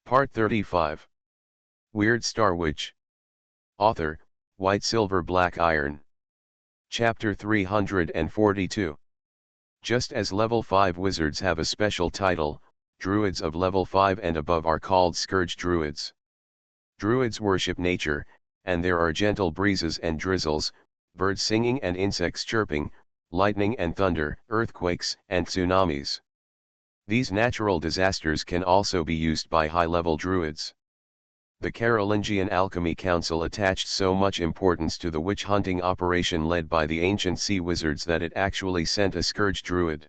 Part 35. Weird Star Witch. Author, White Silver Black Iron. Chapter 342. Just as level 5 wizards have a special title, druids of level 5 and above are called scourge druids. Druids worship nature, and there are gentle breezes and drizzles, birds singing and insects chirping, lightning and thunder, earthquakes and tsunamis. These natural disasters can also be used by high-level druids. The Carolingian Alchemy Council attached so much importance to the witch-hunting operation led by the ancient sea wizards that it actually sent a scourge druid.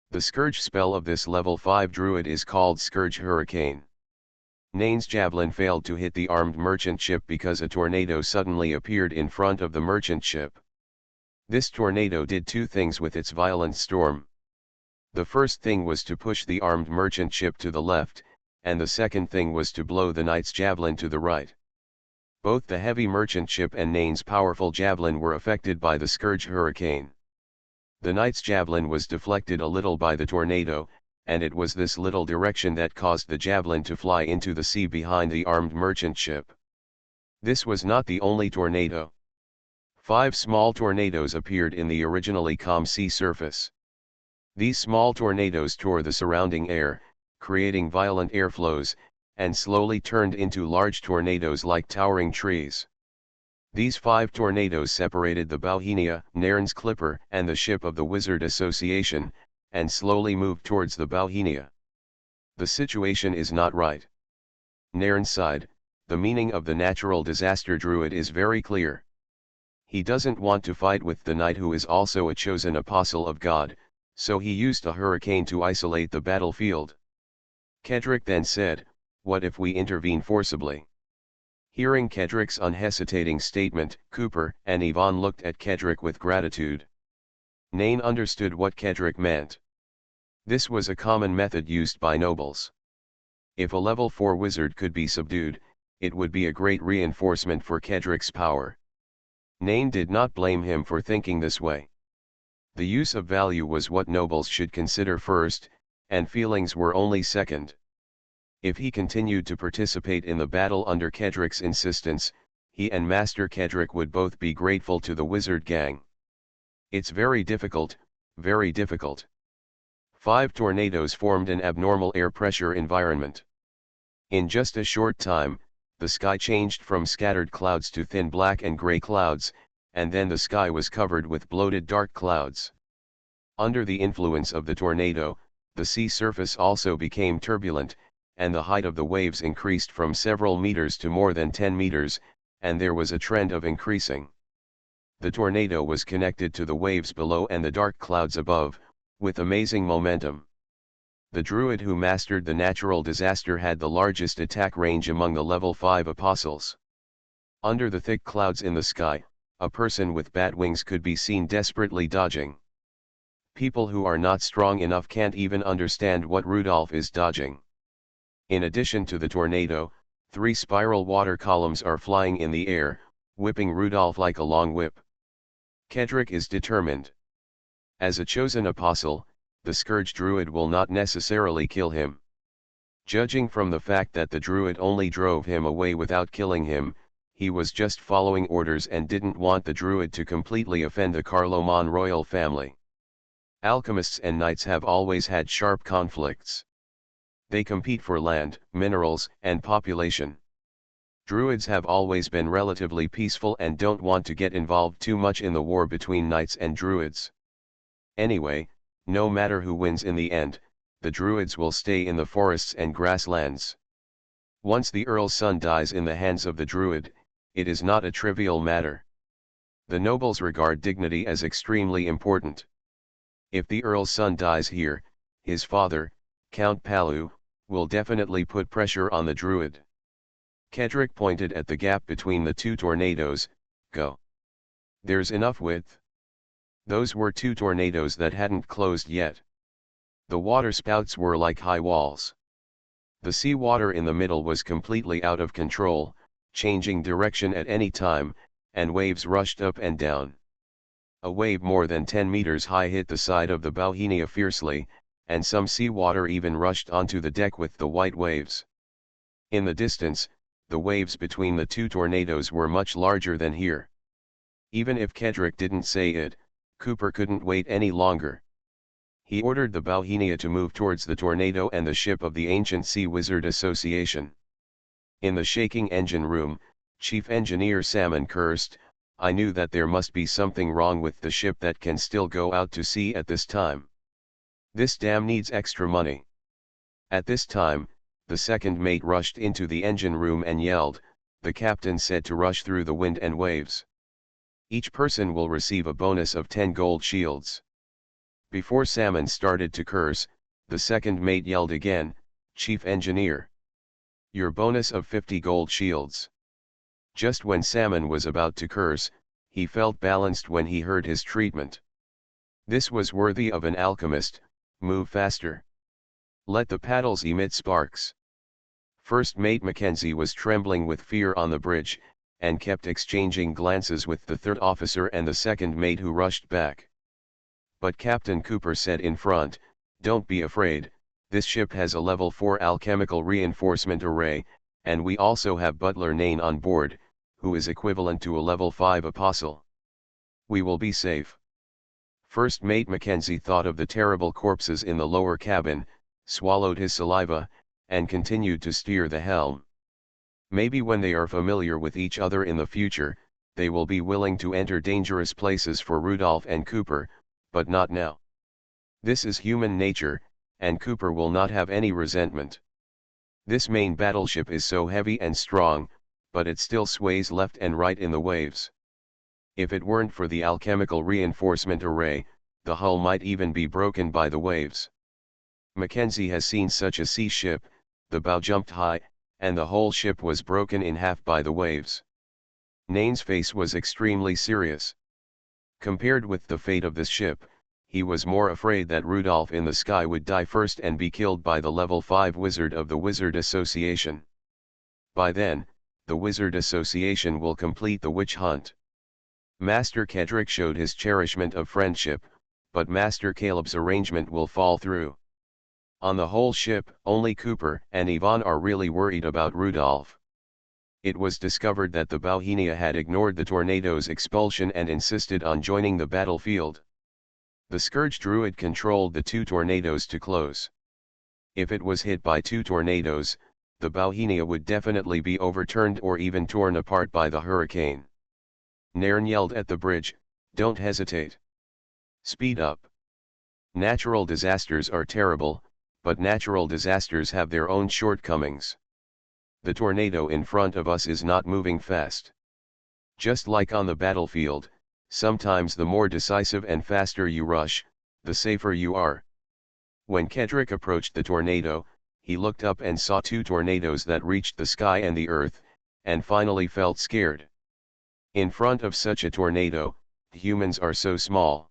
The scourge spell of this level 5 druid is called Scourge Hurricane. Nain's javelin failed to hit the armed merchant ship because a tornado suddenly appeared in front of the merchant ship. This tornado did two things with its violent storm. The first thing was to push the armed merchant ship to the left, and the second thing was to blow the knight's javelin to the right. Both the heavy merchant ship and Nain's powerful javelin were affected by the scourge hurricane. The knight's javelin was deflected a little by the tornado, and it was this little direction that caused the javelin to fly into the sea behind the armed merchant ship. This was not the only tornado. 5 small tornadoes appeared in the originally calm sea surface. These small tornadoes tore the surrounding air, creating violent airflows, and slowly turned into large tornadoes like towering trees. These 5 tornadoes separated the Bauhinia, Nairn's clipper, and the ship of the Wizard Association, and slowly moved towards the Bauhinia. The situation is not right. Nairn sighed. The meaning of the natural disaster druid is very clear. He doesn't want to fight with the knight who is also a chosen apostle of God, so he used a hurricane to isolate the battlefield. Kedrick then said, "What if we intervene forcibly?" Hearing Kedrick's unhesitating statement, Cooper and Yvonne looked at Kedrick with gratitude. Nain understood what Kedrick meant. This was a common method used by nobles. If a level 4 wizard could be subdued, it would be a great reinforcement for Kedrick's power. Nain did not blame him for thinking this way. The use of value was what nobles should consider first, and feelings were only second. If he continued to participate in the battle under Kedrick's insistence, he and Master Kedrick would both be grateful to the wizard gang. It's very difficult, very difficult. 5 tornadoes formed an abnormal air pressure environment. In just a short time, the sky changed from scattered clouds to thin black and gray clouds, and then the sky was covered with bloated dark clouds. Under the influence of the tornado, the sea surface also became turbulent, and the height of the waves increased from several meters to more than 10 meters, and there was a trend of increasing. The tornado was connected to the waves below and the dark clouds above, with amazing momentum. The druid who mastered the natural disaster had the largest attack range among the level 5 apostles. Under the thick clouds in the sky, a person with bat wings could be seen desperately dodging. People who are not strong enough can't even understand what Rudolph is dodging. In addition to the tornado, 3 spiral water columns are flying in the air, whipping Rudolph like a long whip. Kedrick is determined. As a chosen apostle, the scourge druid will not necessarily kill him. Judging from the fact that the druid only drove him away without killing him, he was just following orders and didn't want the druid to completely offend the Carloman royal family. Alchemists and knights have always had sharp conflicts. They compete for land, minerals, and population. Druids have always been relatively peaceful and don't want to get involved too much in the war between knights and druids. Anyway, no matter who wins in the end, the druids will stay in the forests and grasslands. Once the earl's son dies in the hands of the druid, it is not a trivial matter. The nobles regard dignity as extremely important. If the earl's son dies here, his father, Count Palu, will definitely put pressure on the druid. Kedrick pointed at the gap between the 2 tornadoes. Go. There's enough width. Those were 2 tornadoes that hadn't closed yet. The water spouts were like high walls. The sea water in the middle was completely out of control, changing direction at any time, and waves rushed up and down. A wave more than 10 meters high hit the side of the Bauhinia fiercely, and some sea water even rushed onto the deck with the white waves. In the distance, the waves between the two tornadoes were much larger than here. Even if Kedrick didn't say it, Cooper couldn't wait any longer. He ordered the Bauhinia to move towards the tornado and the ship of the Ancient Sea Wizard Association. In the shaking engine room, Chief Engineer Salmon cursed, "I knew that there must be something wrong with the ship that can still go out to sea at this time. This dam needs extra money." At this time, the second mate rushed into the engine room and yelled, "The captain said to rush through the wind and waves. Each person will receive a bonus of 10 gold shields." Before Salmon started to curse, the second mate yelled again, "Chief Engineer, your bonus of 50 gold shields." Just when Salmon was about to curse, he felt balanced when he heard his treatment. This was worthy of an alchemist. "Move faster. Let the paddles emit sparks." First Mate Mackenzie was trembling with fear on the bridge, and kept exchanging glances with the third officer and the second mate, who rushed back. But Captain Cooper said in front, "Don't be afraid, this ship has a level 4 alchemical reinforcement array, and we also have Butler Nain on board, who is equivalent to a level 5 apostle. We will be safe." First Mate Mackenzie thought of the terrible corpses in the lower cabin, swallowed his saliva, and continued to steer the helm. Maybe when they are familiar with each other in the future, they will be willing to enter dangerous places for Rudolph and Cooper, but not now. This is human nature, and Cooper will not have any resentment. This main battleship is so heavy and strong, but it still sways left and right in the waves. If it weren't for the alchemical reinforcement array, the hull might even be broken by the waves. Mackenzie has seen such a sea ship. The bow jumped high, and the whole ship was broken in half by the waves. Nain's face was extremely serious. Compared with the fate of this ship, he was more afraid that Rudolph in the sky would die first and be killed by the level 5 wizard of the Wizard Association. By then, the Wizard Association will complete the witch hunt. Master Kedrick showed his cherishment of friendship, but Master Caleb's arrangement will fall through. On the whole ship, only Cooper and Yvonne are really worried about Rudolph. It was discovered that the Bauhinia had ignored the tornado's expulsion and insisted on joining the battlefield. The Scourge Druid controlled the two tornadoes to close. If it was hit by two tornadoes, the Bauhinia would definitely be overturned or even torn apart by the hurricane. Nairn yelled at the bridge, "Don't hesitate. Speed up. Natural disasters are terrible, but natural disasters have their own shortcomings. The tornado in front of us is not moving fast. Just like on the battlefield, sometimes the more decisive and faster you rush, the safer you are." When Kedrick approached the tornado, he looked up and saw two tornadoes that reached the sky and the earth, and finally felt scared. In front of such a tornado, humans are so small.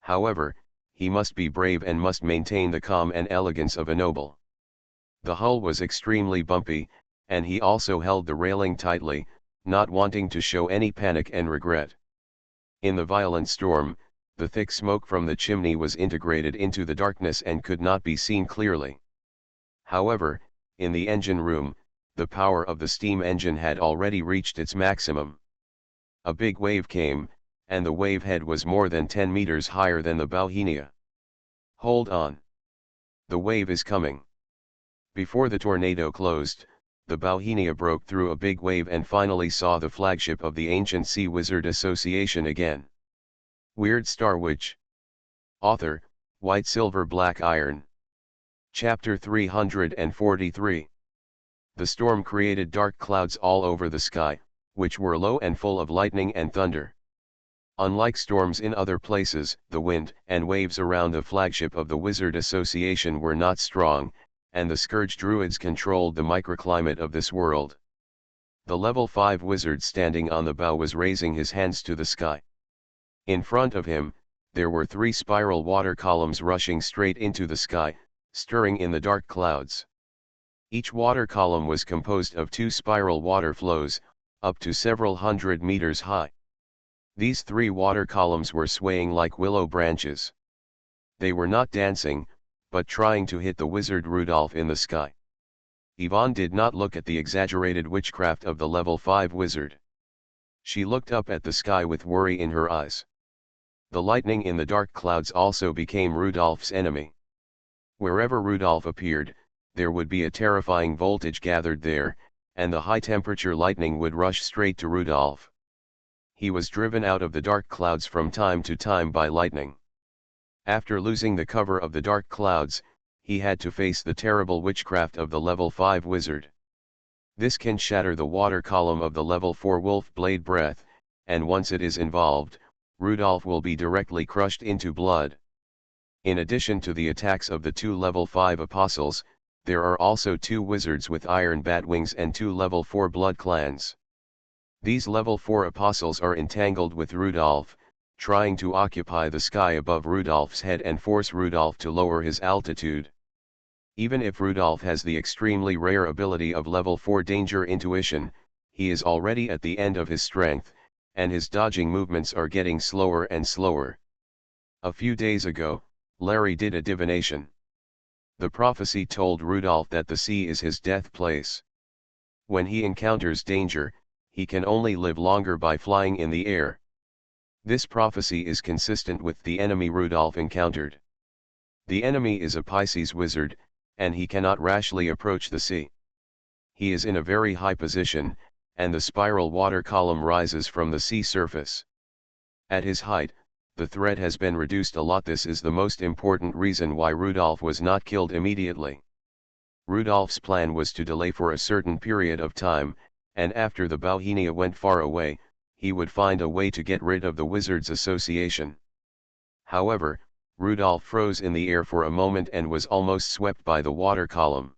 However, he must be brave and must maintain the calm and elegance of a noble. The hull was extremely bumpy, and he also held the railing tightly, not wanting to show any panic and regret. In the violent storm, the thick smoke from the chimney was integrated into the darkness and could not be seen clearly. However, in the engine room, the power of the steam engine had already reached its maximum. A big wave came, and the wave head was more than 10 meters higher than the Bauhinia. "Hold on. The wave is coming." Before the tornado closed, the Bauhinia broke through a big wave and finally saw the flagship of the Ancient Sea Wizard Association again. Weird Star Witch. Author, White Silver Black Iron. Chapter 343. The storm created dark clouds all over the sky, which were low and full of lightning and thunder. Unlike storms in other places, the wind and waves around the flagship of the Wizard Association were not strong, and the Scourge Druids controlled the microclimate of this world. The level 5 wizard standing on the bow was raising his hands to the sky. In front of him, there were 3 spiral water columns rushing straight into the sky, stirring in the dark clouds. Each water column was composed of 2 spiral water flows, up to several hundred meters high. These 3 water columns were swaying like willow branches. They were not dancing, but trying to hit the wizard Rudolph in the sky. Yvonne did not look at the exaggerated witchcraft of the level 5 wizard. She looked up at the sky with worry in her eyes. The lightning in the dark clouds also became Rudolph's enemy. Wherever Rudolph appeared, there would be a terrifying voltage gathered there, and the high-temperature lightning would rush straight to Rudolph. He was driven out of the dark clouds from time to time by lightning. After losing the cover of the dark clouds, he had to face the terrible witchcraft of the level 5 wizard. This can shatter the water column of the level 4 wolf blade breath, and once it is involved, Rudolph will be directly crushed into blood. In addition to the attacks of the 2 level 5 apostles, there are also 2 wizards with iron bat wings and 2 level 4 blood clans. These level 4 apostles are entangled with Rudolph, trying to occupy the sky above Rudolph's head and force Rudolph to lower his altitude. Even if Rudolph has the extremely rare ability of level 4 danger intuition, he is already at the end of his strength, and his dodging movements are getting slower and slower. A few days ago, Larry did a divination. The prophecy told Rudolph that the sea is his death place. When he encounters danger, he can only live longer by flying in the air. This prophecy is consistent with the enemy Rudolph encountered. The enemy is a Pisces wizard, and he cannot rashly approach the sea. He is in a very high position, and the spiral water column rises from the sea surface. At his height, the threat has been reduced a lot. This is the most important reason why Rudolph was not killed immediately. Rudolph's plan was to delay for a certain period of time, and after the Bauhinia went far away, he would find a way to get rid of the Wizards Association. However, Rudolph froze in the air for a moment and was almost swept by the water column.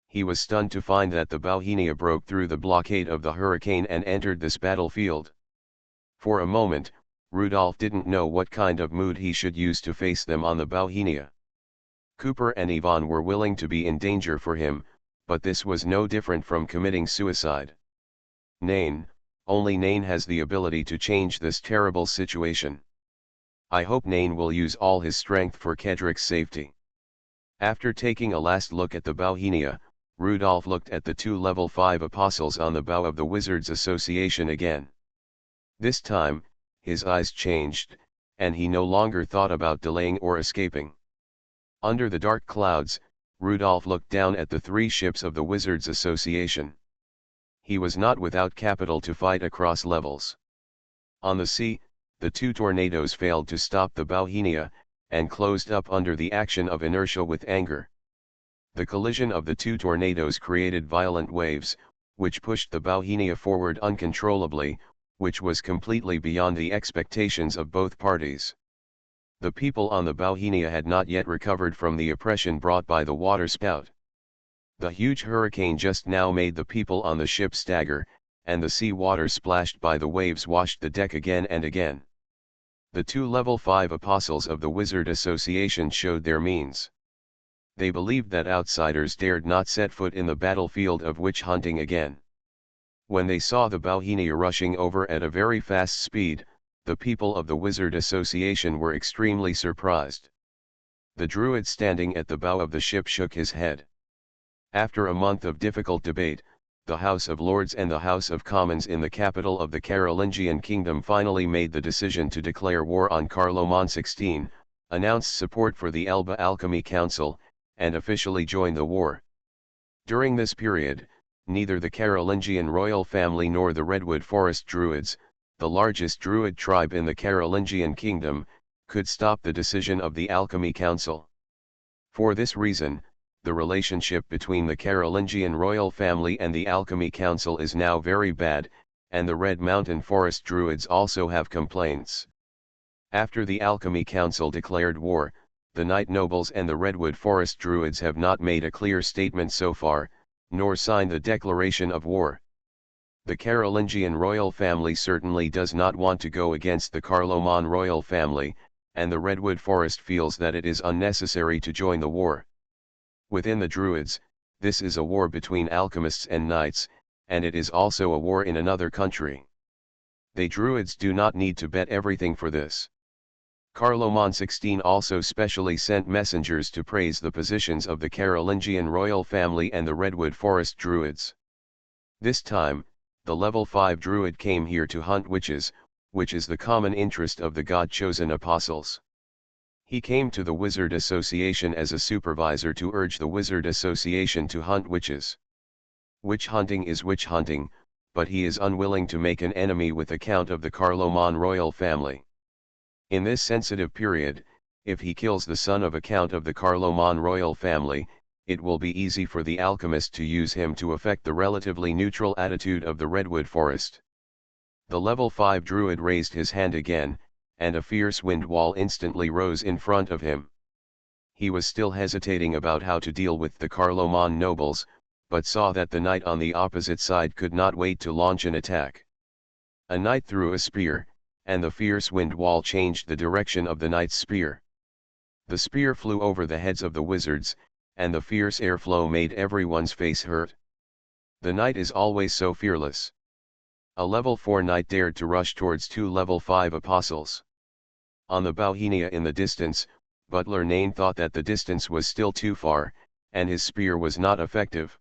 He was stunned to find that the Bauhinia broke through the blockade of the hurricane and entered this battlefield. For a moment, Rudolph didn't know what kind of mood he should use to face them on the Bauhinia. Cooper and Yvonne were willing to be in danger for him, but this was no different from committing suicide. Only Nain has the ability to change this terrible situation. I hope Nain will use all his strength for Kedrick's safety. After taking a last look at the Bauhinia, Rudolph looked at the 2 level 5 apostles on the bow of the Wizards Association again. This time, his eyes changed, and he no longer thought about delaying or escaping. Under the dark clouds, Rudolph looked down at the 3 ships of the Wizards Association. He was not without capital to fight across levels. On the sea, the 2 tornadoes failed to stop the Bauhinia, and closed up under the action of inertia with anger. The collision of the 2 tornadoes created violent waves, which pushed the Bauhinia forward uncontrollably, which was completely beyond the expectations of both parties. The people on the Bauhinia had not yet recovered from the oppression brought by the water spout. The huge hurricane just now made the people on the ship stagger, and the sea water splashed by the waves washed the deck again and again. The 2 level 5 apostles of the Wizard Association showed their means. They believed that outsiders dared not set foot in the battlefield of witch hunting again. When they saw the Bauhinia rushing over at a very fast speed, the people of the Wizard Association were extremely surprised. The druid standing at the bow of the ship shook his head. After a month of difficult debate, the House of Lords and the House of Commons in the capital of the Carolingian Kingdom finally made the decision to declare war on Carloman 16, announced support for the Elba Alchemy Council, and officially joined the war. During this period, neither the Carolingian royal family nor the Redwood Forest Druids, the largest Druid tribe in the Carolingian Kingdom, could stop the decision of the Alchemy Council. For this reason, the relationship between the Carolingian royal family and the Alchemy Council is now very bad, and the Red Mountain Forest Druids also have complaints. After the Alchemy Council declared war, the Night Nobles and the Redwood Forest Druids have not made a clear statement so far, nor signed the declaration of war. The Carolingian royal family certainly does not want to go against the Carloman royal family, and the Redwood Forest feels that it is unnecessary to join the war. Within the Druids, this is a war between alchemists and knights, and it is also a war in another country. They Druids do not need to bet everything for this. Carloman 16 also specially sent messengers to praise the positions of the Carolingian royal family and the Redwood Forest Druids. This time, the level 5 Druid came here to hunt witches, which is the common interest of the God-chosen apostles. He came to the Wizard Association as a supervisor to urge the Wizard Association to hunt witches. Witch hunting is witch hunting, but he is unwilling to make an enemy with account of the Carloman royal family. In this sensitive period, if he kills the son of account of the Carloman royal family, it will be easy for the alchemist to use him to affect the relatively neutral attitude of the Redwood Forest. The level 5 Druid raised his hand again, and a fierce wind wall instantly rose in front of him. He was still hesitating about how to deal with the Carloman nobles, but saw that the knight on the opposite side could not wait to launch an attack. A knight threw a spear, and the fierce wind wall changed the direction of the knight's spear. The spear flew over the heads of the wizards, and the fierce airflow made everyone's face hurt. The knight is always so fearless. A level 4 knight dared to rush towards two level 5 apostles. On the Bauhinia in the distance, Butler Nain thought that the distance was still too far, and his spear was not effective.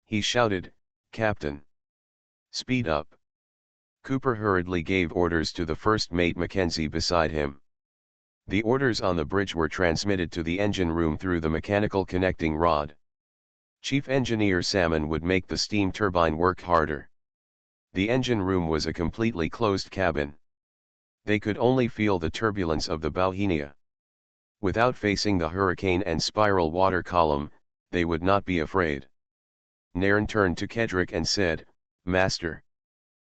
He shouted, "Captain! Speed up!" Cooper hurriedly gave orders to the first mate Mackenzie beside him. The orders on the bridge were transmitted to the engine room through the mechanical connecting rod. Chief Engineer Salmon would make the steam turbine work harder. The engine room was a completely closed cabin. They could only feel the turbulence of the Bauhinia. Without facing the hurricane and spiral water column, they would not be afraid. Nairn turned to Kedrick and said, "Master.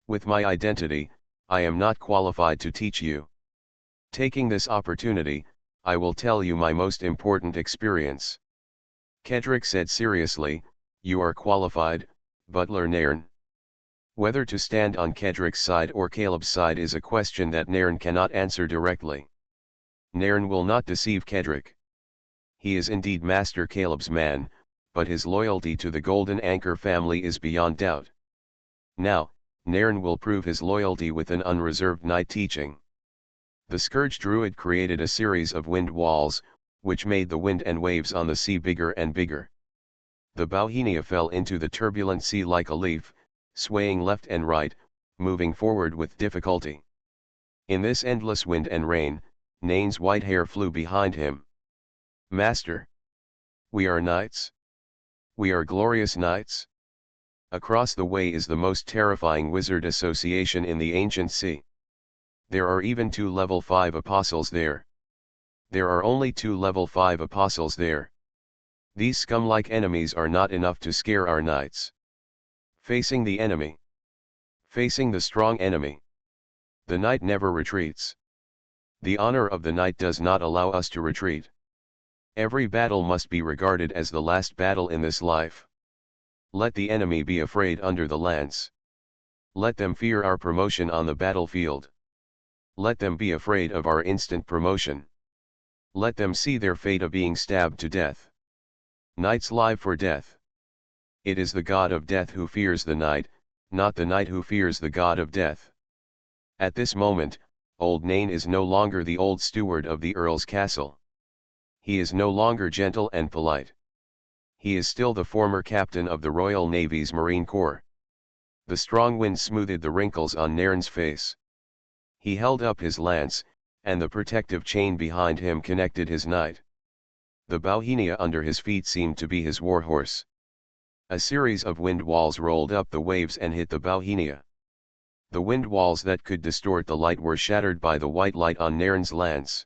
With my identity, I am not qualified to teach you. Taking this opportunity, I will tell you my most important experience." Kedrick said seriously, "You are qualified, Butler Nairn." Whether to stand on Kedrick's side or Caleb's side is a question that Nairn cannot answer directly. Nairn will not deceive Kedrick. He is indeed Master Caleb's man, but his loyalty to the Golden Anchor family is beyond doubt. Now, Nairn will prove his loyalty with an unreserved knight teaching. The Scourge Druid created a series of wind walls, which made the wind and waves on the sea bigger and bigger. The Bauhinia fell into the turbulent sea like a leaf, swaying left and right, moving forward with difficulty. In this endless wind and rain, Nain's white hair flew behind him. "Master! We are knights. We are glorious knights. Across the way is the most terrifying wizard association in the ancient sea. There are even 2 level 5 apostles there. There are only 2 level 5 apostles there. These scum-like enemies are not enough to scare our knights. Facing the enemy. Facing the strong enemy. The knight never retreats. The honor of the knight does not allow us to retreat. Every battle must be regarded as the last battle in this life. Let the enemy be afraid under the lance. Let them fear our promotion on the battlefield. Let them be afraid of our instant promotion. Let them see their fate of being stabbed to death. Knights live for death. It is the god of death who fears the knight, not the knight who fears the god of death." At this moment, old Nain is no longer the old steward of the Earl's castle. He is no longer gentle and polite. He is still the former captain of the Royal Navy's Marine Corps. The strong wind smoothed the wrinkles on Nairn's face. He held up his lance, and the protective chain behind him connected his knight. The Bauhinia under his feet seemed to be his warhorse. A series of wind walls rolled up the waves and hit the Bauhinia. The wind walls that could distort the light were shattered by the white light on Nairn's lance.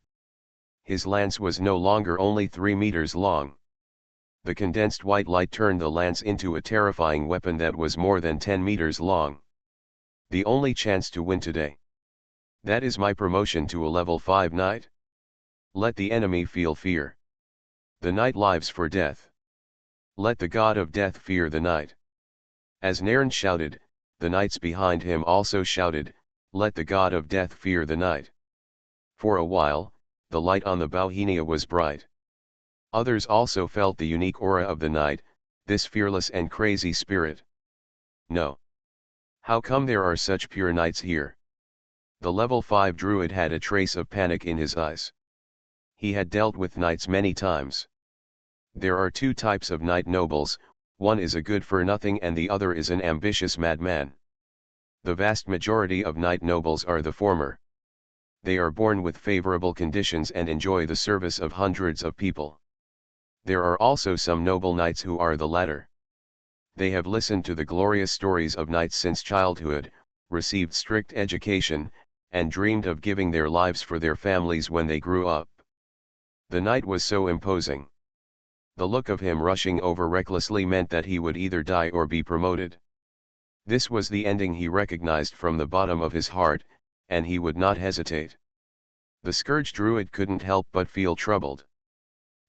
His lance was no longer only 3 meters long. The condensed white light turned the lance into a terrifying weapon that was more than 10 meters long. The only chance to win today. That is my promotion to a level 5 knight. Let the enemy feel fear. The knight lives for death. Let the god of death fear the knight. As Nairn shouted, the knights behind him also shouted, "Let the god of death fear the knight." For a while, the light on the Bauhinia was bright. Others also felt the unique aura of the knight, this fearless and crazy spirit. No. How come there are such pure knights here? The level 5 druid had a trace of panic in his eyes. He had dealt with knights many times. There are two types of knight nobles, one is a good-for-nothing and the other is an ambitious madman. The vast majority of knight nobles are the former. They are born with favorable conditions and enjoy the service of hundreds of people. There are also some noble knights who are the latter. They have listened to the glorious stories of knights since childhood, received strict education, and dreamed of giving their lives for their families when they grew up. The knight was so imposing. The look of him rushing over recklessly meant that he would either die or be promoted. This was the ending he recognized from the bottom of his heart, and he would not hesitate. The Scourge Druid couldn't help but feel troubled.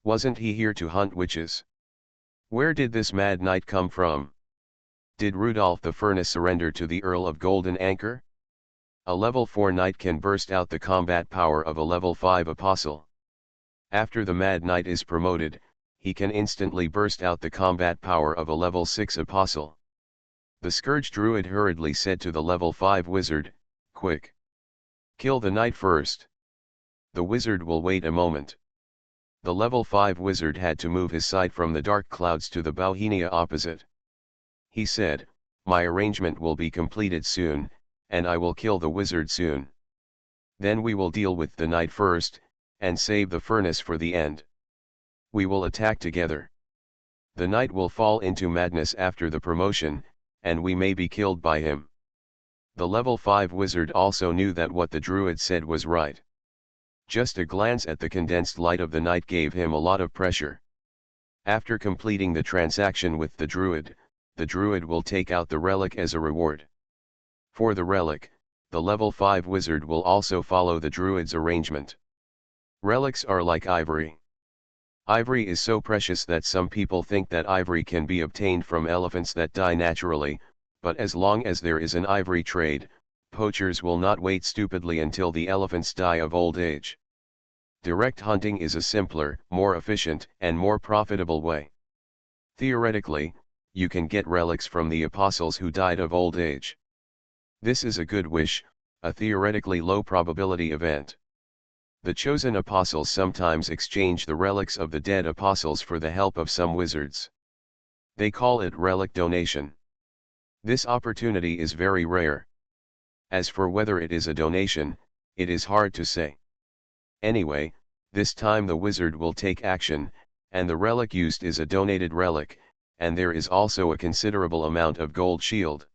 Wasn't he here to hunt witches? Where did this mad knight come from? Did Rudolph the Furnace surrender to the Earl of Golden Anchor? A level 4 knight can burst out the combat power of a level 5 apostle. After the mad knight is promoted, he can instantly burst out the combat power of a level 6 apostle. The Scourge Druid hurriedly said to the level 5 wizard, "Quick! Kill the knight first. The wizard will wait a moment." The level 5 wizard had to move his sight from the dark clouds to the Bauhinia opposite. He said, "My arrangement will be completed soon, and I will kill the wizard soon. Then we will deal with the knight first, and save the furnace for the end. We will attack together. The knight will fall into madness after the promotion, and we may be killed by him." The level 5 wizard also knew that what the druid said was right. Just a glance at the condensed light of the knight gave him a lot of pressure. After completing the transaction with the druid will take out the relic as a reward. For the relic, the level 5 wizard will also follow the druid's arrangement. Relics are like ivory. Ivory is so precious that some people think that ivory can be obtained from elephants that die naturally, but as long as there is an ivory trade, poachers will not wait stupidly until the elephants die of old age. Direct hunting is a simpler, more efficient, and more profitable way. Theoretically, you can get relics from the apostles who died of old age. This is a good wish, a theoretically low probability event. The chosen apostles sometimes exchange the relics of the dead apostles for the help of some wizards. They call it relic donation. This opportunity is very rare. As for whether it is a donation, it is hard to say. Anyway, this time the wizard will take action, and the relic used is a donated relic, and there is also a considerable amount of gold shield.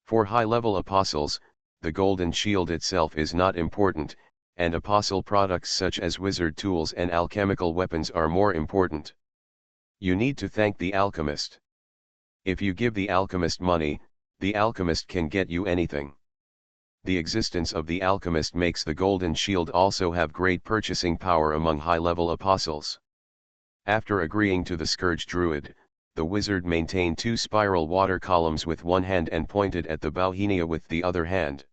For high-level apostles, the golden shield itself is not important, and apostle products such as wizard tools and alchemical weapons are more important. You need to thank the alchemist. If you give the alchemist money, the alchemist can get you anything. The existence of the alchemist makes the golden shield also have great purchasing power among high-level apostles. After agreeing to the Scourge Druid, the wizard maintained 2 spiral water columns with one hand and pointed at the Bauhinia with the other hand.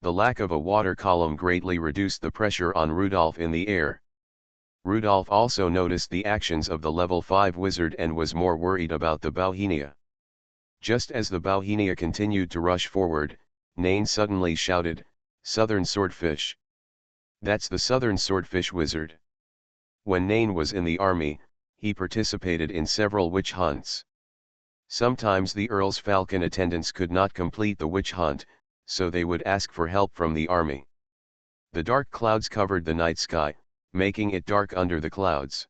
The lack of a water column greatly reduced the pressure on Rudolph in the air. Rudolph also noticed the actions of the level 5 wizard and was more worried about the Bauhinia. Just as the Bauhinia continued to rush forward, Nain suddenly shouted, "Southern Swordfish!" That's the Southern Swordfish wizard. When Nain was in the army, he participated in several witch hunts. Sometimes the Earl's falcon attendants could not complete the witch hunt, so they would ask for help from the army. The dark clouds covered the night sky, making it dark under the clouds.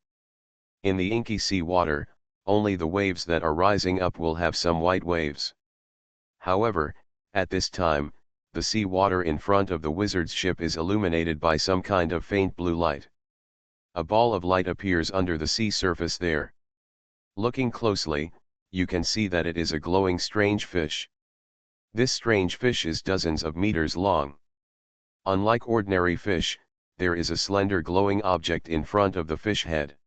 In the inky sea water, only the waves that are rising up will have some white waves. However, at this time, the sea water in front of the wizard's ship is illuminated by some kind of faint blue light. A ball of light appears under the sea surface there. Looking closely, you can see that it is a glowing strange fish. This strange fish is dozens of meters long. Unlike ordinary fish, there is a slender glowing object in front of the fish head.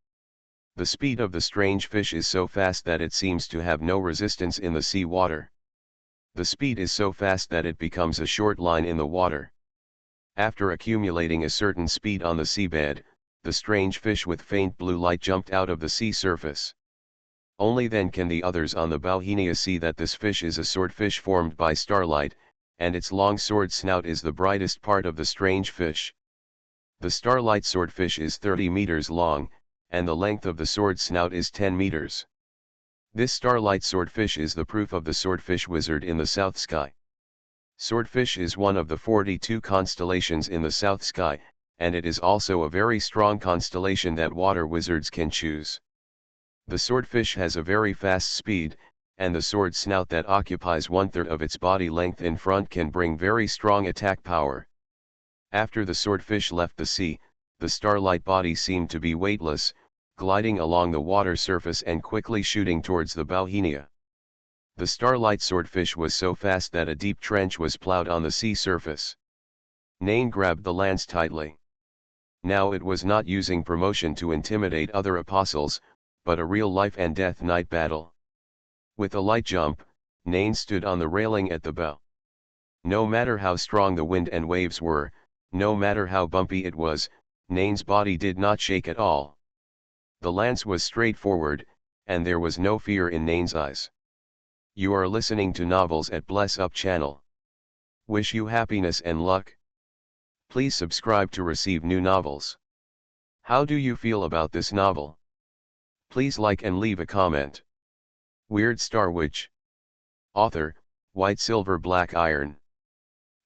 The speed of the strange fish is so fast that it seems to have no resistance in the sea water. The speed is so fast that it becomes a short line in the water. After accumulating a certain speed on the seabed, the strange fish with faint blue light jumped out of the sea surface. Only then can the others on the Bauhinia see that this fish is a swordfish formed by starlight, and its long sword snout is the brightest part of the strange fish. The starlight swordfish is 30 meters long, and the length of the sword snout is 10 meters. This starlight swordfish is the proof of the swordfish wizard in the south sky. Swordfish is one of the 42 constellations in the south sky, and it is also a very strong constellation that water wizards can choose. The swordfish has a very fast speed, and the sword snout that occupies 1/3 of its body length in front can bring very strong attack power. After the swordfish left the sea, the starlight body seemed to be weightless, gliding along the water surface and quickly shooting towards the Bauhinia. The starlight swordfish was so fast that a deep trench was plowed on the sea surface. Nain grabbed the lance tightly. Now it was not using promotion to intimidate other apostles, but a real life and death night battle. With a light jump, Nain stood on the railing at the bow. No matter how strong the wind and waves were, no matter how bumpy it was, Nain's body did not shake at all. The lance was straightforward, and there was no fear in Nain's eyes. You are listening to Novels at Bless Up channel. Wish you happiness and luck. Please subscribe to receive new novels. How do you feel about this novel? Please like and leave a comment. Weird Star Witch. Author, White Silver Black Iron.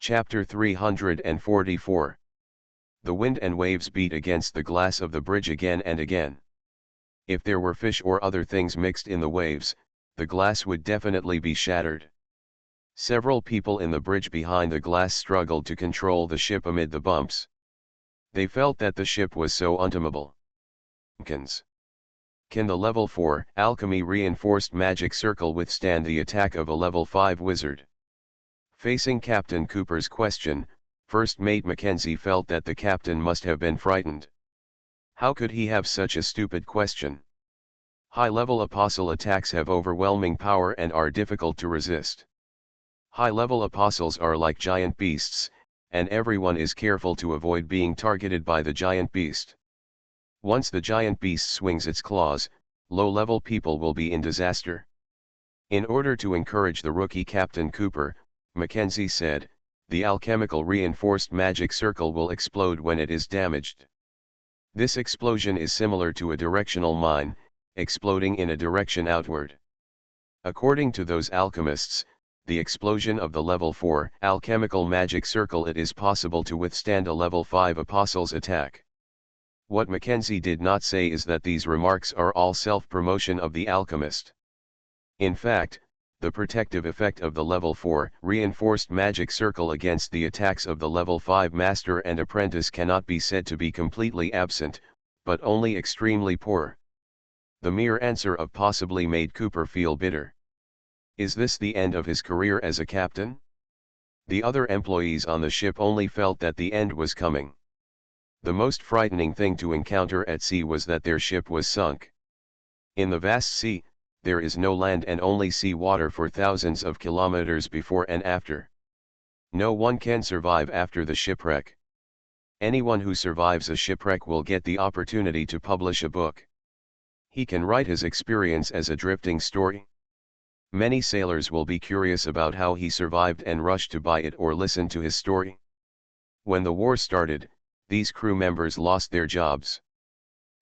Chapter 344. The wind and waves beat against the glass of the bridge again and again. If there were fish or other things mixed in the waves, the glass would definitely be shattered. Several people in the bridge behind the glass struggled to control the ship amid the bumps. They felt that the ship was so untamable. Can the level 4 alchemy reinforced magic circle withstand the attack of a level 5 wizard? Facing Captain Cooper's question, First Mate Mackenzie felt that the captain must have been frightened. How could he have such a stupid question? High-level apostle attacks have overwhelming power and are difficult to resist. High-level apostles are like giant beasts, and everyone is careful to avoid being targeted by the giant beast. Once the giant beast swings its claws, low-level people will be in disaster. In order to encourage the rookie Captain Cooper, Mackenzie said, the alchemical reinforced magic circle will explode when it is damaged. This explosion is similar to a directional mine, exploding in a direction outward. According to those alchemists, the explosion of the level 4 alchemical magic circle, it is possible to withstand a level 5 apostle's attack. What Mackenzie did not say is that these remarks are all self-promotion of the alchemist. In fact, the protective effect of the level 4 reinforced magic circle against the attacks of the level 5 master and apprentice cannot be said to be completely absent, but only extremely poor. The mere answer of possibly made Cooper feel bitter. Is this the end of his career as a captain? The other employees on the ship only felt that the end was coming. The most frightening thing to encounter at sea was that their ship was sunk. In the vast sea, there is no land and only sea water for thousands of kilometers before and after. No one can survive after the shipwreck. Anyone who survives a shipwreck will get the opportunity to publish a book. He can write his experience as a drifting story. Many sailors will be curious about how he survived and rush to buy it or listen to his story. When the war started, these crew members lost their jobs.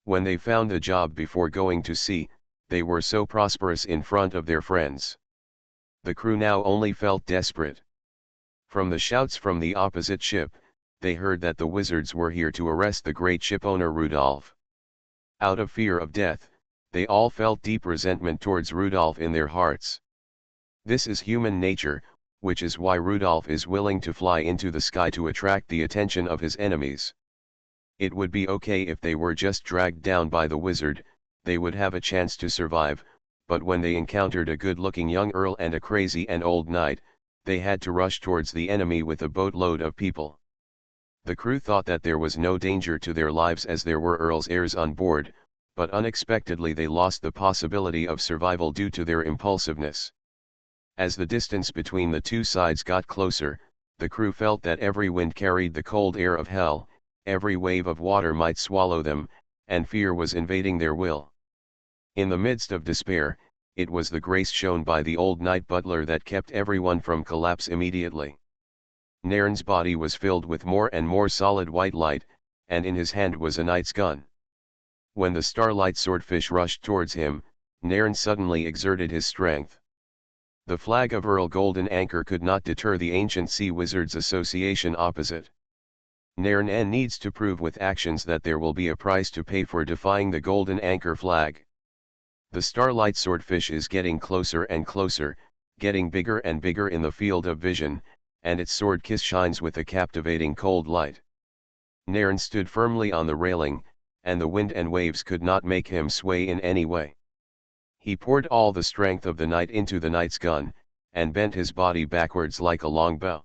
When they found a job before going to sea, they were so prosperous in front of their friends. The crew now only felt desperate. From the shouts from the opposite ship, they heard that the wizards were here to arrest the great shipowner Rudolph. Out of fear of death, they all felt deep resentment towards Rudolph in their hearts. This is human nature, which is why Rudolph is willing to fly into the sky to attract the attention of his enemies. It would be okay if they were just dragged down by the wizard, they would have a chance to survive, but when they encountered a good-looking young earl and a crazy and old knight, they had to rush towards the enemy with a boatload of people. The crew thought that there was no danger to their lives as there were earl's heirs on board, but unexpectedly they lost the possibility of survival due to their impulsiveness. As the distance between the two sides got closer, the crew felt that every wind carried the cold air of hell, every wave of water might swallow them, and fear was invading their will. In the midst of despair, it was the grace shown by the old night butler that kept everyone from collapse immediately. Nairn's body was filled with more and more solid white light, and in his hand was a knight's gun. When the starlight swordfish rushed towards him, Nairn suddenly exerted his strength. The flag of Earl Golden Anchor could not deter the ancient sea wizards' association opposite. Nairn needs to prove with actions that there will be a price to pay for defying the Golden Anchor flag. The starlight swordfish is getting closer and closer, getting bigger and bigger in the field of vision, and its sword kiss shines with a captivating cold light. Nairn stood firmly on the railing, and the wind and waves could not make him sway in any way. He poured all the strength of the knight into the knight's gun, and bent his body backwards like a long bow.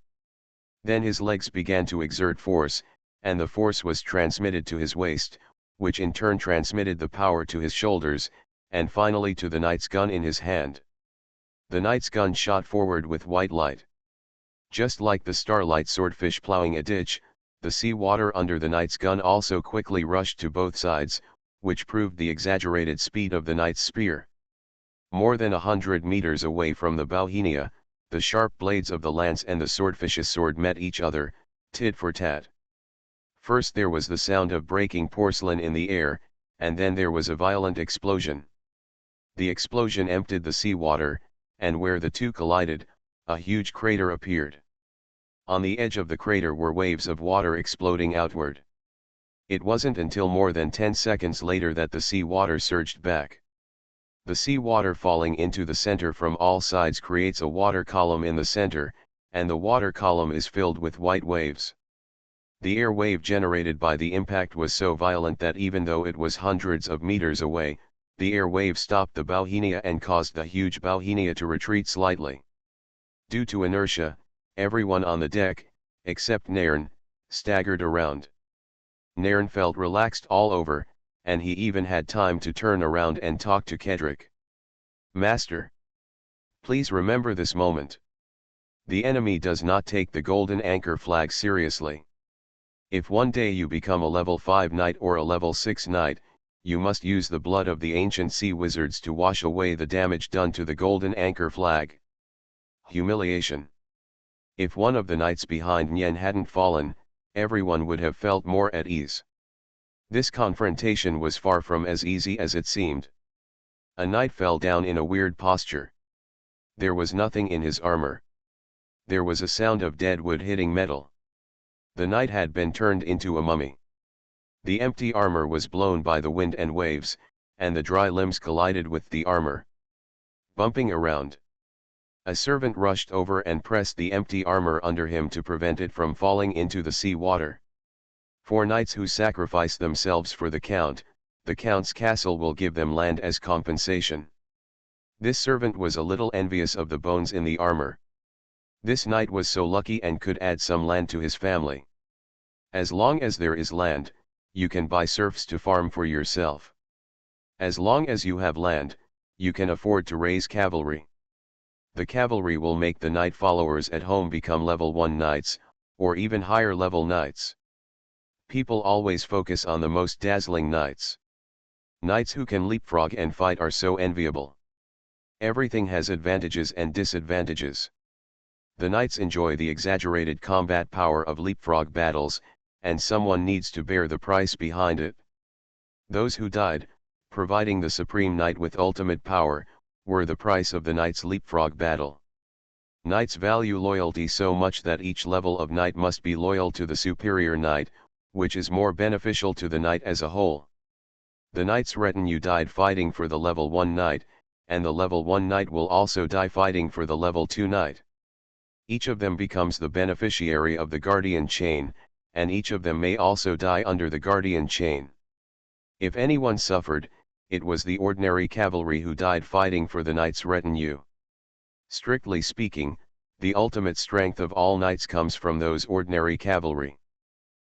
Then his legs began to exert force, and the force was transmitted to his waist, which in turn transmitted the power to his shoulders, and finally to the knight's gun in his hand. The knight's gun shot forward with white light. Just like the starlight swordfish ploughing a ditch, the sea water under the knight's gun also quickly rushed to both sides, which proved the exaggerated speed of the knight's spear. More than 100 meters away from the Bauhinia, the sharp blades of the lance and the swordfish's sword met each other, tit for tat. First there was the sound of breaking porcelain in the air, and then there was a violent explosion. The explosion emptied the sea water, and where the two collided, a huge crater appeared. On the edge of the crater were waves of water exploding outward. It wasn't until more than 10 seconds later that the sea water surged back. The sea water falling into the center from all sides creates a water column in the center, and the water column is filled with white waves. The air wave generated by the impact was so violent that even though it was hundreds of meters away, the air wave stopped the Bauhinia and caused the huge Bauhinia to retreat slightly. Due to inertia, everyone on the deck, except Nairn, staggered around. Nairn felt relaxed all over, and he even had time to turn around and talk to Kedrick. "Master, please remember this moment. The enemy does not take the Golden Anchor flag seriously. If one day you become a level 5 knight or a level 6 knight, you must use the blood of the ancient sea wizards to wash away the damage done to the Golden Anchor flag." Humiliation. If one of the knights behind Nyen hadn't fallen, everyone would have felt more at ease. This confrontation was far from as easy as it seemed. A knight fell down in a weird posture. There was nothing in his armor. There was a sound of dead wood hitting metal. The knight had been turned into a mummy. The empty armor was blown by the wind and waves, and the dry limbs collided with the armor, bumping around. A servant rushed over and pressed the empty armor under him to prevent it from falling into the sea water. For knights who sacrifice themselves for the count's castle will give them land as compensation. This servant was a little envious of the bones in the armor. This knight was so lucky and could add some land to his family. As long as there is land, you can buy serfs to farm for yourself. As long as you have land, you can afford to raise cavalry. The cavalry will make the knight followers at home become level 1 knights, or even higher level knights. People always focus on the most dazzling knights. Knights who can leapfrog and fight are so enviable. Everything has advantages and disadvantages. The knights enjoy the exaggerated combat power of leapfrog battles, and someone needs to bear the price behind it. Those who died, providing the supreme knight with ultimate power, were the price of the knight's leapfrog battle. Knights value loyalty so much that each level of knight must be loyal to the superior knight, which is more beneficial to the knight as a whole. The knight's retinue died fighting for the level 1 knight, and the level 1 knight will also die fighting for the level 2 knight. Each of them becomes the beneficiary of the guardian chain, and each of them may also die under the guardian chain. If anyone suffered, it was the ordinary cavalry who died fighting for the knight's retinue. Strictly speaking, the ultimate strength of all knights comes from those ordinary cavalry.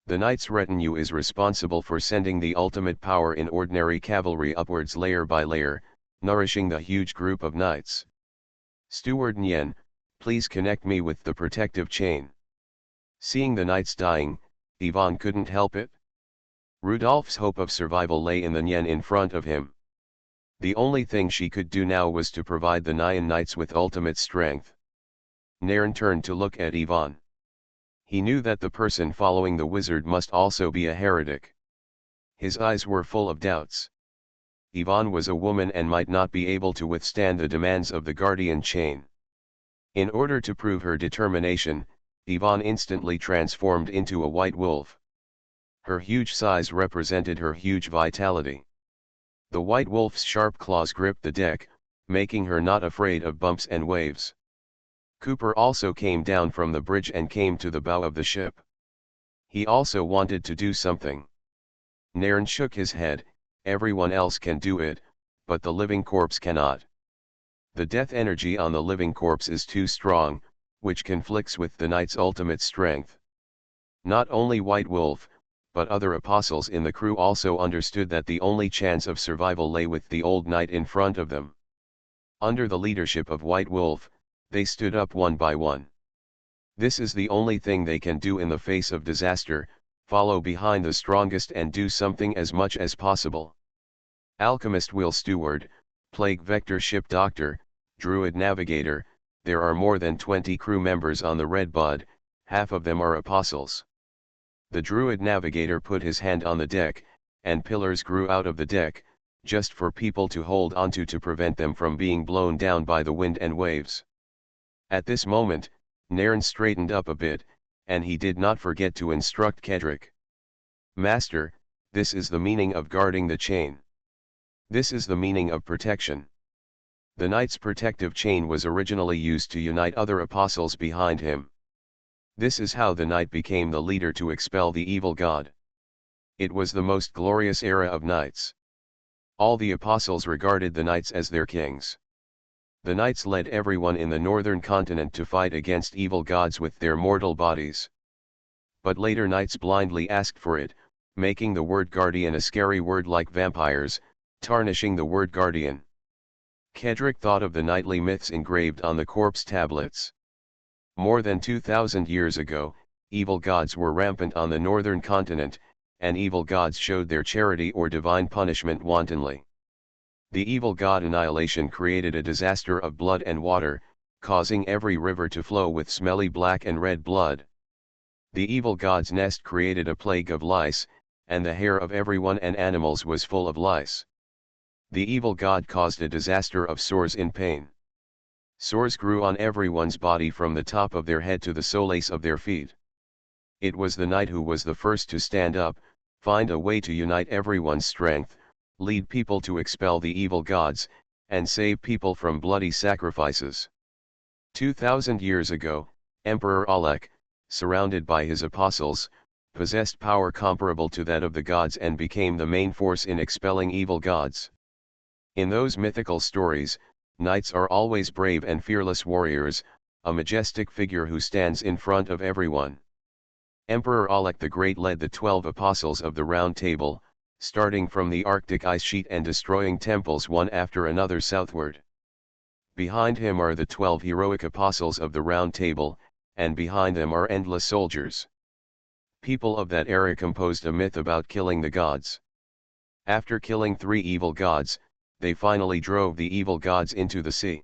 The knight's retinue is responsible for sending the ultimate power in ordinary cavalry upwards layer by layer, nourishing the huge group of knights. Steward Nyen, please connect me with the protective chain. Seeing the knights dying, Yvonne couldn't help it. Rudolph's hope of survival lay in the Nyen in front of him. The only thing she could do now was to provide the Nyan knights with ultimate strength. Nairn turned to look at Yvonne. He knew that the person following the wizard must also be a heretic. His eyes were full of doubts. Yvonne was a woman and might not be able to withstand the demands of the guardian chain. In order to prove her determination, Yvonne instantly transformed into a white wolf. Her huge size represented her huge vitality. The white wolf's sharp claws gripped the deck, making her not afraid of bumps and waves. Cooper also came down from the bridge and came to the bow of the ship. He also wanted to do something. Nairn shook his head. Everyone else can do it, but the living corpse cannot. The death energy on the living corpse is too strong, which conflicts with the knight's ultimate strength. Not only White Wolf, but other apostles in the crew also understood that the only chance of survival lay with the old knight in front of them. Under the leadership of White Wolf, they stood up one by one. This is the only thing they can do in the face of disaster: follow behind the strongest and do something as much as possible. Alchemist Will Steward, Plague Vector Ship Doctor, Druid Navigator, there are more than 20 crew members on the Red Bud, half of them are apostles. The Druid Navigator put his hand on the deck, and pillars grew out of the deck, just for people to hold onto to prevent them from being blown down by the wind and waves. At this moment, Nairn straightened up a bit, and he did not forget to instruct Kedrick. "Master, this is the meaning of guarding the chain. This is the meaning of protection." The knight's protective chain was originally used to unite other apostles behind him. This is how the knight became the leader to expel the evil god. It was the most glorious era of knights. All the apostles regarded the knights as their kings. The knights led everyone in the northern continent to fight against evil gods with their mortal bodies. But later knights blindly asked for it, making the word guardian a scary word like vampires, tarnishing the word guardian. Kedrick thought of the knightly myths engraved on the corpse tablets. More than 2,000 years ago, evil gods were rampant on the northern continent, and evil gods showed their charity or divine punishment wantonly. The evil god Annihilation created a disaster of blood and water, causing every river to flow with smelly black and red blood. The evil god's nest created a plague of lice, and the hair of everyone and animals was full of lice. The evil god caused a disaster of sores in pain. Sores grew on everyone's body from the top of their head to the soles of their feet. It was the knight who was the first to stand up, find a way to unite everyone's strength, lead people to expel the evil gods, and save people from bloody sacrifices. 2,000 years ago, Emperor Alec, surrounded by his apostles, possessed power comparable to that of the gods and became the main force in expelling evil gods. In those mythical stories, knights are always brave and fearless warriors, a majestic figure who stands in front of everyone. Emperor Alec the Great led the 12 apostles of the Round Table, starting from the Arctic ice sheet and destroying temples one after another southward. Behind him are the 12 heroic apostles of the Round Table, and behind them are endless soldiers. People of that era composed a myth about killing the gods. After killing 3 evil gods, they finally drove the evil gods into the sea.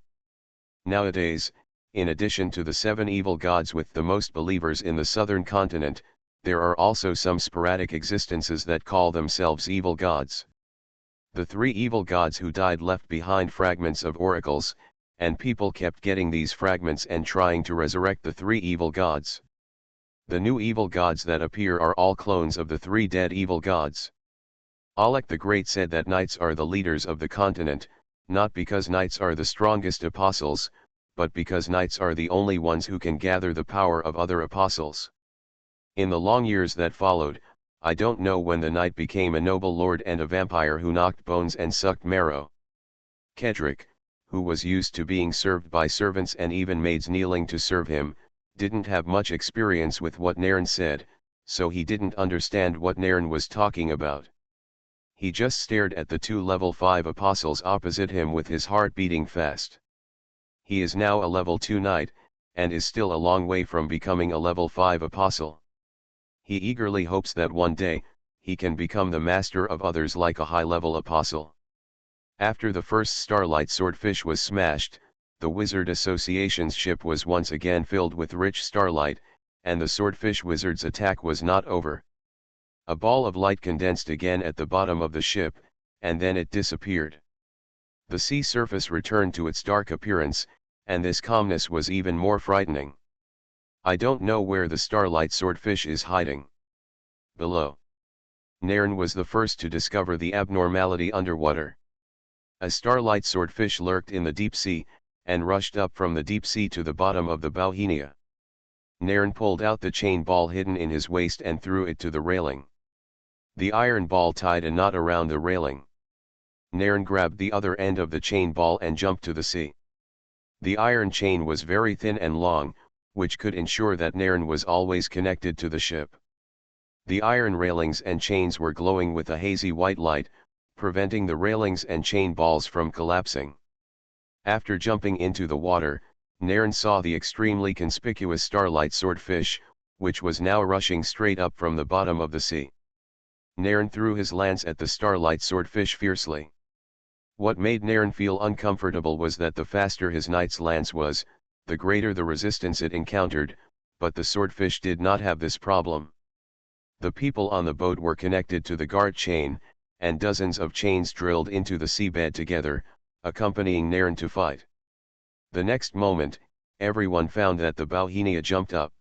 Nowadays, in addition to the 7 evil gods with the most believers in the southern continent, there are also some sporadic existences that call themselves evil gods. The 3 evil gods who died left behind fragments of oracles, and people kept getting these fragments and trying to resurrect the 3 evil gods. The new evil gods that appear are all clones of the 3 dead evil gods. Alec the Great said that knights are the leaders of the continent, not because knights are the strongest apostles, but because knights are the only ones who can gather the power of other apostles. In the long years that followed, I don't know when the knight became a noble lord and a vampire who knocked bones and sucked marrow. Kedrick, who was used to being served by servants and even maids kneeling to serve him, didn't have much experience with what Nairn said, so he didn't understand what Nairn was talking about. He just stared at the 2 level 5 apostles opposite him with his heart beating fast. He is now a level 2 knight, and is still a long way from becoming a level 5 apostle. He eagerly hopes that one day, he can become the master of others like a high-level apostle. After the first Starlight swordfish was smashed, the Wizard Association's ship was once again filled with rich starlight, and the swordfish wizard's attack was not over. A ball of light condensed again at the bottom of the ship, and then it disappeared. The sea surface returned to its dark appearance, and this calmness was even more frightening. I don't know where the starlight swordfish is hiding. Below. Nairn was the first to discover the abnormality underwater. A starlight swordfish lurked in the deep sea, and rushed up from the deep sea to the bottom of the Bauhinia. Nairn pulled out the chain ball hidden in his waist and threw it to the railing. The iron ball tied a knot around the railing. Nairn grabbed the other end of the chain ball and jumped to the sea. The iron chain was very thin and long, which could ensure that Nairn was always connected to the ship. The iron railings and chains were glowing with a hazy white light, preventing the railings and chain balls from collapsing. After jumping into the water, Nairn saw the extremely conspicuous starlight swordfish, which was now rushing straight up from the bottom of the sea. Nairn threw his lance at the starlight swordfish fiercely. What made Nairn feel uncomfortable was that the faster his knight's lance was, the greater the resistance it encountered, but the swordfish did not have this problem. The people on the boat were connected to the guard chain, and dozens of chains drilled into the seabed together, accompanying Nairn to fight. The next moment, everyone found that the Bauhinia jumped up.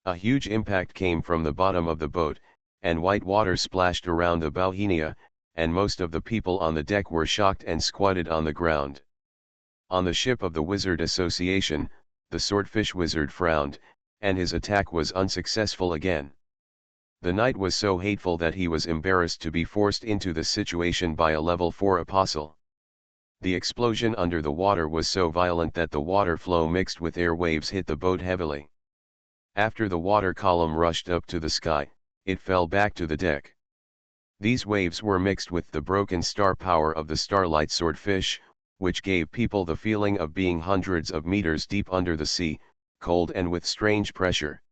A huge impact came from the bottom of the boat, and white water splashed around the Bauhinia, and most of the people on the deck were shocked and squatted on the ground. On the ship of the Wizard Association, the swordfish wizard frowned, and his attack was unsuccessful again. The knight was so hateful that he was embarrassed to be forced into this situation by a level 4 apostle. The explosion under the water was so violent that the water flow mixed with air waves hit the boat heavily. After the water column rushed up to the sky, it fell back to the deck. These waves were mixed with the broken star power of the starlight swordfish, which gave people the feeling of being hundreds of meters deep under the sea, cold and with strange pressure.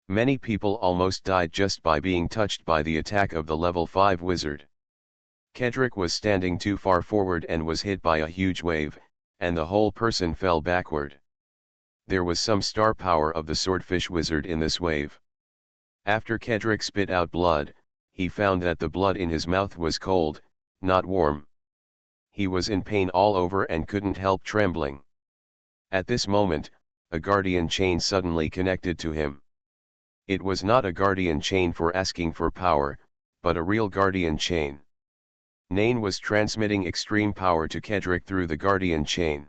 Many people almost died just by being touched by the attack of the level 5 wizard. Kedrick was standing too far forward and was hit by a huge wave, and the whole person fell backward. There was some star power of the swordfish wizard in this wave. After Kedrick spit out blood, he found that the blood in his mouth was cold, not warm. He was in pain all over and couldn't help trembling. At this moment, a guardian chain suddenly connected to him. It was not a guardian chain for asking for power, but a real guardian chain. Nain was transmitting extreme power to Kedrick through the guardian chain.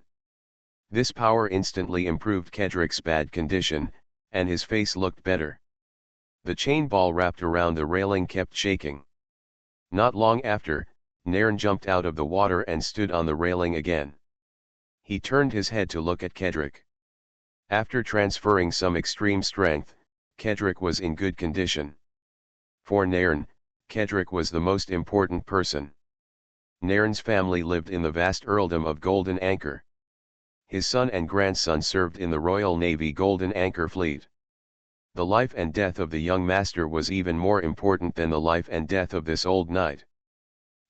This power instantly improved Kedrick's bad condition, and his face looked better. The chain ball wrapped around the railing kept shaking. Not long after, Nairn jumped out of the water and stood on the railing again. He turned his head to look at Kedrick. After transferring some extreme strength, Kedrick was in good condition. For Nairn, Kedrick was the most important person. Nairn's family lived in the vast earldom of Golden Anchor. His son and grandson served in the Royal Navy Golden Anchor Fleet. The life and death of the young master was even more important than the life and death of this old knight.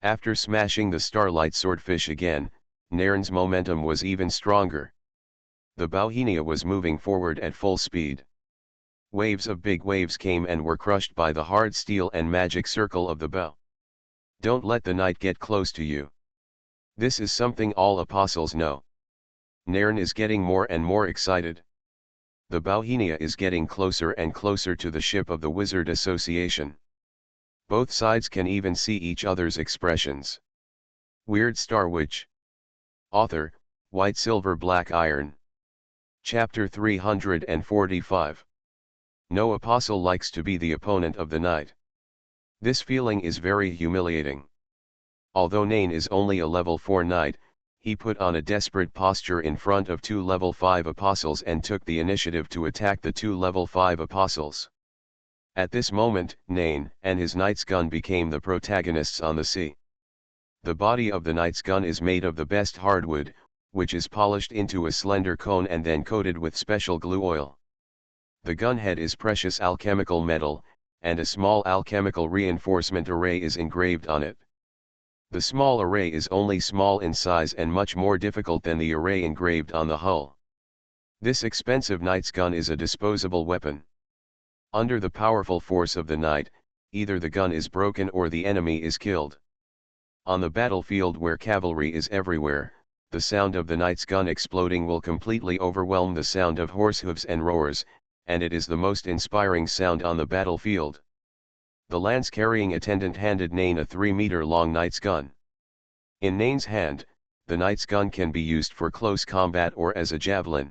After smashing the starlight swordfish again, Nairn's momentum was even stronger. The Bauhinia was moving forward at full speed. Waves of big waves came and were crushed by the hard steel and magic circle of the bow. Don't let the knight get close to you. This is something all apostles know. Nairn is getting more and more excited. The Bauhinia is getting closer and closer to the ship of the Wizard Association. Both sides can even see each other's expressions. Weird Star Witch. Author, White Silver Black Iron. Chapter 345. No apostle likes to be the opponent of the knight. This feeling is very humiliating. Although Nain is only a level 4 knight, he put on a desperate posture in front of 2 level 5 apostles and took the initiative to attack the 2 level 5 apostles. At this moment, Nain and his knight's gun became the protagonists on the sea. The body of the knight's gun is made of the best hardwood, which is polished into a slender cone and then coated with special glue oil. The gun head is precious alchemical metal, and a small alchemical reinforcement array is engraved on it. The small array is only small in size and much more difficult than the array engraved on the hull. This expensive knight's gun is a disposable weapon. Under the powerful force of the knight, either the gun is broken or the enemy is killed. On the battlefield where cavalry is everywhere, the sound of the knight's gun exploding will completely overwhelm the sound of horse hooves and roars, and it is the most inspiring sound on the battlefield. The lance-carrying attendant handed Nain a 3-meter-long knight's gun. In Nain's hand, the knight's gun can be used for close combat or as a javelin.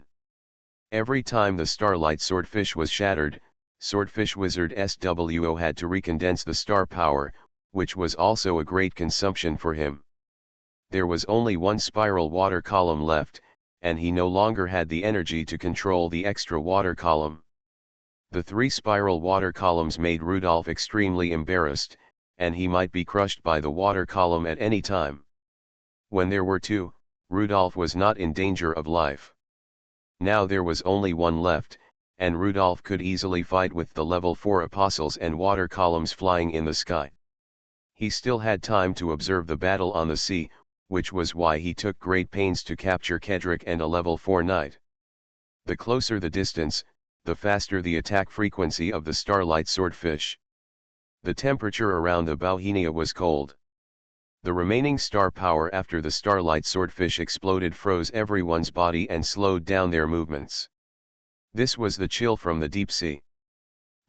Every time the starlight swordfish was shattered, Swordfish Wizard SWO had to recondense the star power, which was also a great consumption for him. There was only one spiral water column left, and he no longer had the energy to control the extra water column. The 3 spiral water columns made Rudolph extremely embarrassed, and he might be crushed by the water column at any time. When there were 2, Rudolph was not in danger of life. Now there was only 1 left, and Rudolph could easily fight with the level 4 apostles and water columns flying in the sky. He still had time to observe the battle on the sea, which was why he took great pains to capture Kedrick and a level 4 knight. The closer the distance, the faster the attack frequency of the starlight swordfish. The temperature around the Bauhinia was cold. The remaining star power after the starlight swordfish exploded froze everyone's body and slowed down their movements. This was the chill from the deep sea.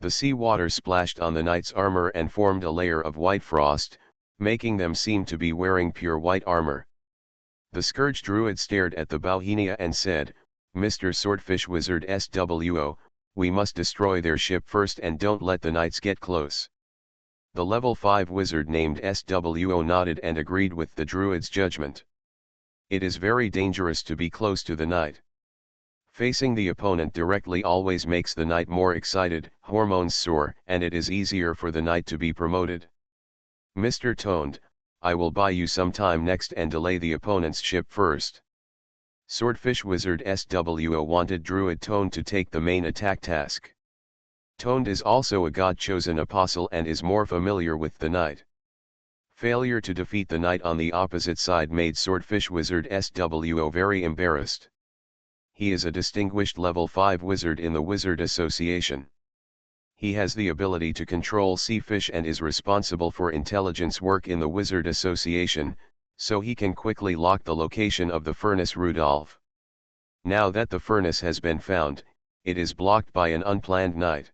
The sea water splashed on the knight's armor and formed a layer of white frost, making them seem to be wearing pure white armor. The Scourge Druid stared at the Bauhinia and said, "Mr. Swordfish Wizard SWO, we must destroy their ship first and don't let the knights get close." The level 5 wizard named SWO nodded and agreed with the druid's judgment. It is very dangerous to be close to the knight. Facing the opponent directly always makes the knight more excited, hormones soar, and it is easier for the knight to be promoted. "Mr. Toned, I will buy you some time next and delay the opponent's ship first." Swordfish Wizard SWO wanted Druid Toned to take the main attack task. Toned is also a god-chosen apostle and is more familiar with the knight. Failure to defeat the knight on the opposite side made Swordfish Wizard SWO very embarrassed. He is a distinguished level 5 wizard in the Wizard Association. He has the ability to control sea fish and is responsible for intelligence work in the Wizard Association, so he can quickly lock the location of the furnace Rudolph. Now that the furnace has been found, it is blocked by an unplanned knight.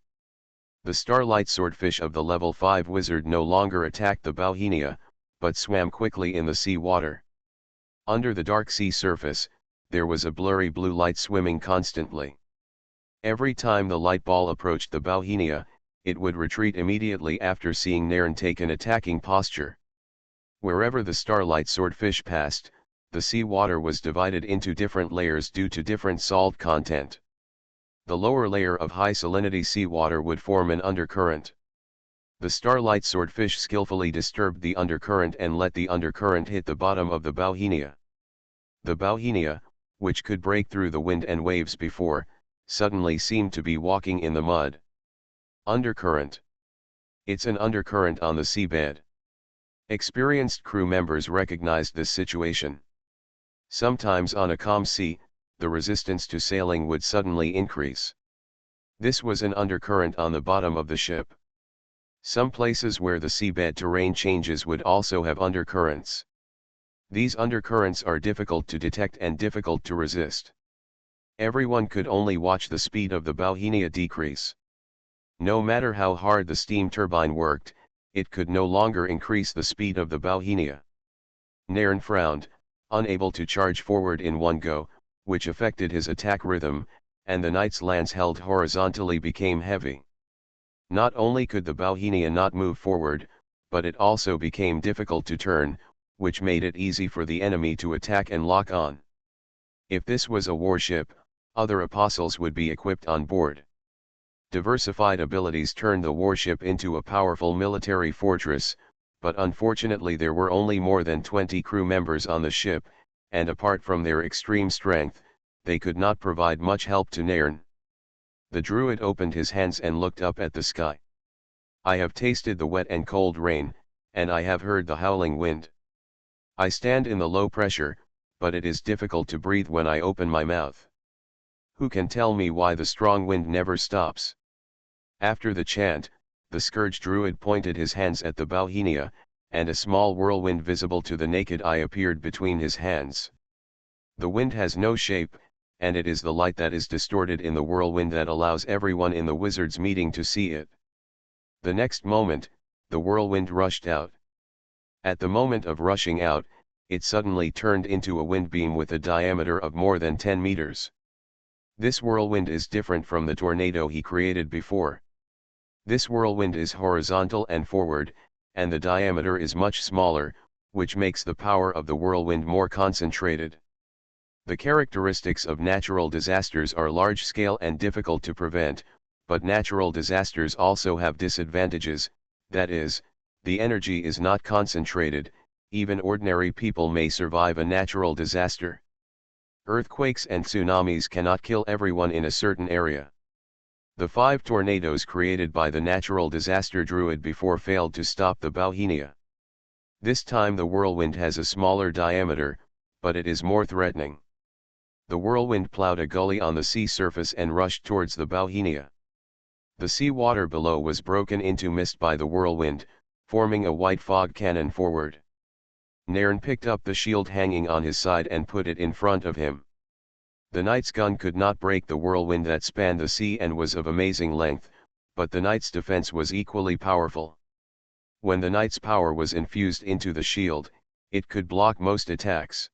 The starlight swordfish of the level 5 wizard no longer attacked the Bauhinia, but swam quickly in the sea water. Under the dark sea surface, there was a blurry blue light swimming constantly. Every time the light ball approached the Bauhinia, it would retreat immediately after seeing Nairn take an attacking posture. Wherever the starlight swordfish passed, the sea water was divided into different layers due to different salt content. The lower layer of high salinity seawater would form an undercurrent. The starlight swordfish skillfully disturbed the undercurrent and let the undercurrent hit the bottom of the Bauhinia. The Bauhinia, which could break through the wind and waves before, suddenly seemed to be walking in the mud. Undercurrent. It's an undercurrent on the seabed. Experienced crew members recognized this situation. Sometimes on a calm sea, the resistance to sailing would suddenly increase. This was an undercurrent on the bottom of the ship. Some places where the seabed terrain changes would also have undercurrents. These undercurrents are difficult to detect and difficult to resist. Everyone could only watch the speed of the Bauhinia decrease. No matter how hard the steam turbine worked, it could no longer increase the speed of the Bauhinia. Nairn frowned, unable to charge forward in one go, which affected his attack rhythm, and the knight's lance held horizontally became heavy. Not only could the Bauhinia not move forward, but it also became difficult to turn, which made it easy for the enemy to attack and lock on. If this was a warship, other apostles would be equipped on board. Diversified abilities turned the warship into a powerful military fortress, but unfortunately there were only more than 20 crew members on the ship, and apart from their extreme strength, they could not provide much help to Nairn. The druid opened his hands and looked up at the sky. "I have tasted the wet and cold rain, and I have heard the howling wind. I stand in the low pressure, but it is difficult to breathe when I open my mouth. Who can tell me why the strong wind never stops? After the chant, the scourge druid pointed his hands at the Bauhinia, and a small whirlwind visible to the naked eye appeared between his hands. The wind has no shape, and it is the light that is distorted in the whirlwind that allows everyone in the wizards' meeting to see it. The next moment, the whirlwind rushed out. At the moment of rushing out, it suddenly turned into a wind beam with a diameter of more than 10 meters. This whirlwind is different from the tornado he created before. This whirlwind is horizontal and forward, and the diameter is much smaller, which makes the power of the whirlwind more concentrated. The characteristics of natural disasters are large-scale and difficult to prevent, but natural disasters also have disadvantages, that is, the energy is not concentrated. Even ordinary people may survive a natural disaster. Earthquakes and tsunamis cannot kill everyone in a certain area. The 5 tornadoes created by the natural disaster druid before failed to stop the Bauhinia. This time the whirlwind has a smaller diameter, but it is more threatening. The whirlwind plowed a gully on the sea surface and rushed towards the Bauhinia. The sea water below was broken into mist by the whirlwind, forming a white fog cannon forward. Nairn picked up the shield hanging on his side and put it in front of him. The knight's gun could not break the whirlwind that spanned the sea and was of amazing length, but the knight's defense was equally powerful. When the knight's power was infused into the shield, it could block most attacks.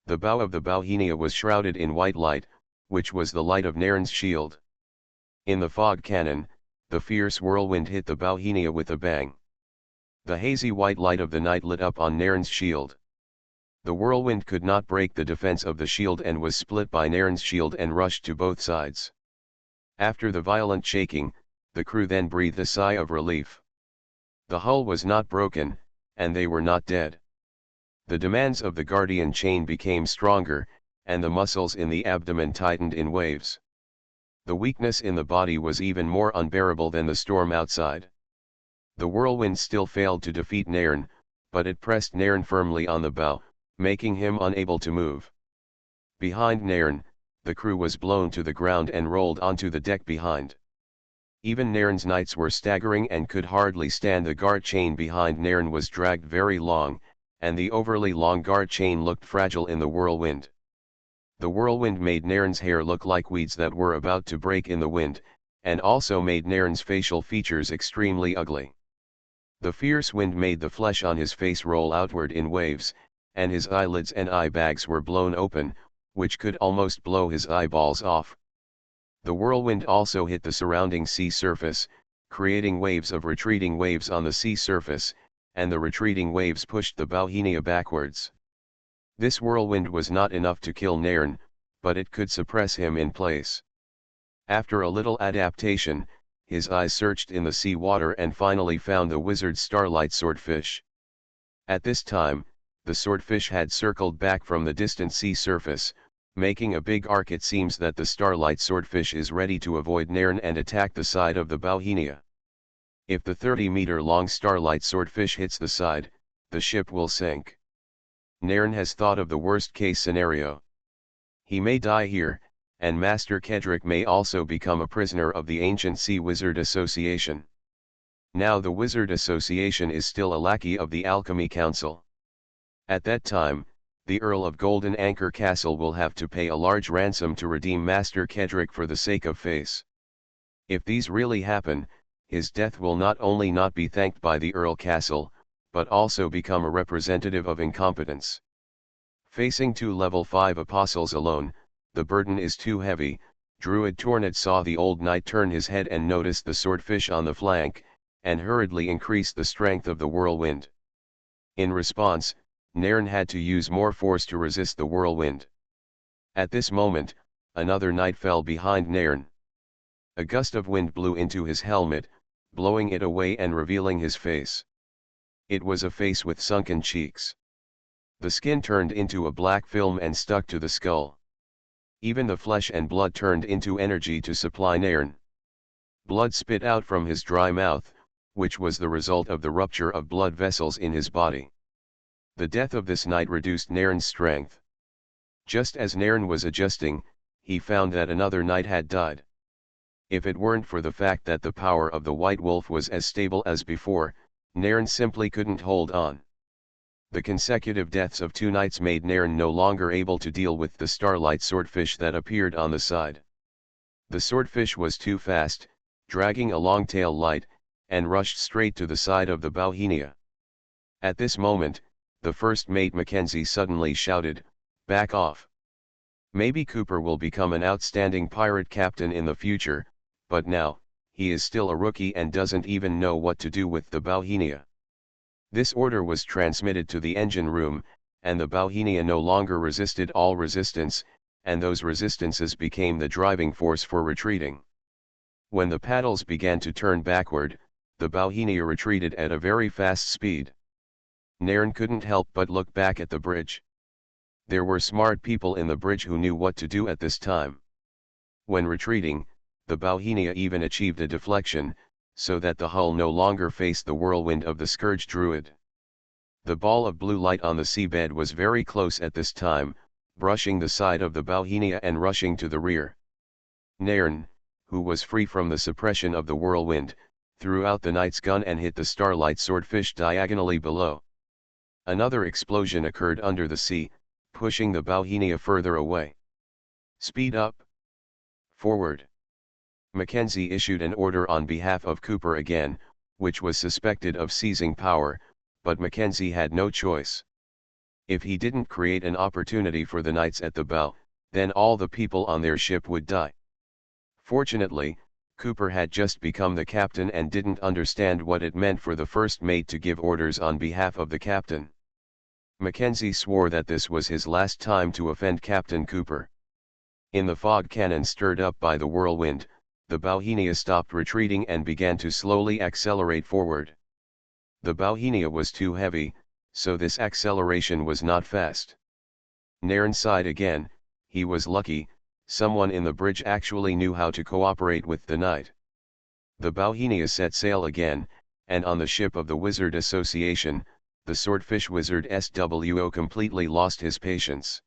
The bow of the Bauhinia was shrouded in white light, which was the light of Nairn's shield. In the fog cannon, the fierce whirlwind hit the Bauhinia with a bang. The hazy white light of the night lit up on Nairn's shield. The whirlwind could not break the defense of the shield and was split by Nairn's shield and rushed to both sides. After the violent shaking, the crew then breathed a sigh of relief. The hull was not broken, and they were not dead. The demands of the guardian chain became stronger, and the muscles in the abdomen tightened in waves. The weakness in the body was even more unbearable than the storm outside. The whirlwind still failed to defeat Nairn, but it pressed Nairn firmly on the bow, making him unable to move. Behind Nairn, the crew was blown to the ground and rolled onto the deck behind. Even Nairn's knights were staggering and could hardly stand. The guard chain behind Nairn was dragged very long, and the overly long guard chain looked fragile in the whirlwind. The whirlwind made Nairn's hair look like weeds that were about to break in the wind, and also made Nairn's facial features extremely ugly. The fierce wind made the flesh on his face roll outward in waves, and his eyelids and eye bags were blown open, which could almost blow his eyeballs off. The whirlwind also hit the surrounding sea surface, creating waves of retreating waves on the sea surface, and the retreating waves pushed the Bauhinia backwards. This whirlwind was not enough to kill Nairn, but it could suppress him in place. After a little adaptation, his eyes searched in the sea water and finally found the wizard's starlight swordfish. At this time, the swordfish had circled back from the distant sea surface, making a big arc. It seems that the starlight swordfish is ready to avoid Nairn and attack the side of the Bauhinia. If the 30-meter-long starlight swordfish hits the side, the ship will sink. Nairn has thought of the worst-case scenario. He may die here, and Master Kedrick may also become a prisoner of the ancient Sea Wizard Association. Now the Wizard Association is still a lackey of the Alchemy Council. At that time, the Earl of Golden Anchor Castle will have to pay a large ransom to redeem Master Kedrick for the sake of face. If these really happen, his death will not only not be thanked by the Earl Castle, but also become a representative of incompetence. Facing 2 level 5 apostles alone, the burden is too heavy. Druid Tornat saw the old knight turn his head and noticed the swordfish on the flank, and hurriedly increased the strength of the whirlwind. In response, Nairn had to use more force to resist the whirlwind. At this moment, another knight fell behind Nairn. A gust of wind blew into his helmet, blowing it away and revealing his face. It was a face with sunken cheeks. The skin turned into a black film and stuck to the skull. Even the flesh and blood turned into energy to supply Nairn. Blood spit out from his dry mouth, which was the result of the rupture of blood vessels in his body. The death of this knight reduced Nairn's strength. Just as Nairn was adjusting, he found that another knight had died. If it weren't for the fact that the power of the White Wolf was as stable as before, Nairn simply couldn't hold on. The consecutive deaths of two knights made Nairn no longer able to deal with the starlight swordfish that appeared on the side. The swordfish was too fast, dragging a long tail light, and rushed straight to the side of the Bauhinia. At this moment, the first mate Mackenzie suddenly shouted, "Back off. Maybe Cooper will become an outstanding pirate captain in the future, but now, he is still a rookie and doesn't even know what to do with the Bauhinia." This order was transmitted to the engine room, and the Bauhinia no longer resisted all resistance, and those resistances became the driving force for retreating. When the paddles began to turn backward, the Bauhinia retreated at a very fast speed. Nairn couldn't help but look back at the bridge. There were smart people in the bridge who knew what to do at this time. When retreating, the Bauhinia even achieved a deflection, so that the hull no longer faced the whirlwind of the Scourge Druid. The ball of blue light on the seabed was very close at this time, brushing the side of the Bauhinia and rushing to the rear. Nairn, who was free from the suppression of the whirlwind, threw out the knight's gun and hit the starlight swordfish diagonally below. Another explosion occurred under the sea, pushing the Bauhinia further away. "Speed up! Forward!" Mackenzie issued an order on behalf of Cooper again, which was suspected of seizing power, but Mackenzie had no choice. If he didn't create an opportunity for the knights at the bow, then all the people on their ship would die. Fortunately, Cooper had just become the captain and didn't understand what it meant for the first mate to give orders on behalf of the captain. Mackenzie swore that this was his last time to offend Captain Cooper. In the fog cannon stirred up by the whirlwind, the Bauhinia stopped retreating and began to slowly accelerate forward. The Bauhinia was too heavy, so this acceleration was not fast. Nairn sighed again. He was lucky, someone in the bridge actually knew how to cooperate with the knight. The Bauhinia set sail again, and on the ship of the Wizard Association, the swordfish wizard SWO completely lost his patience.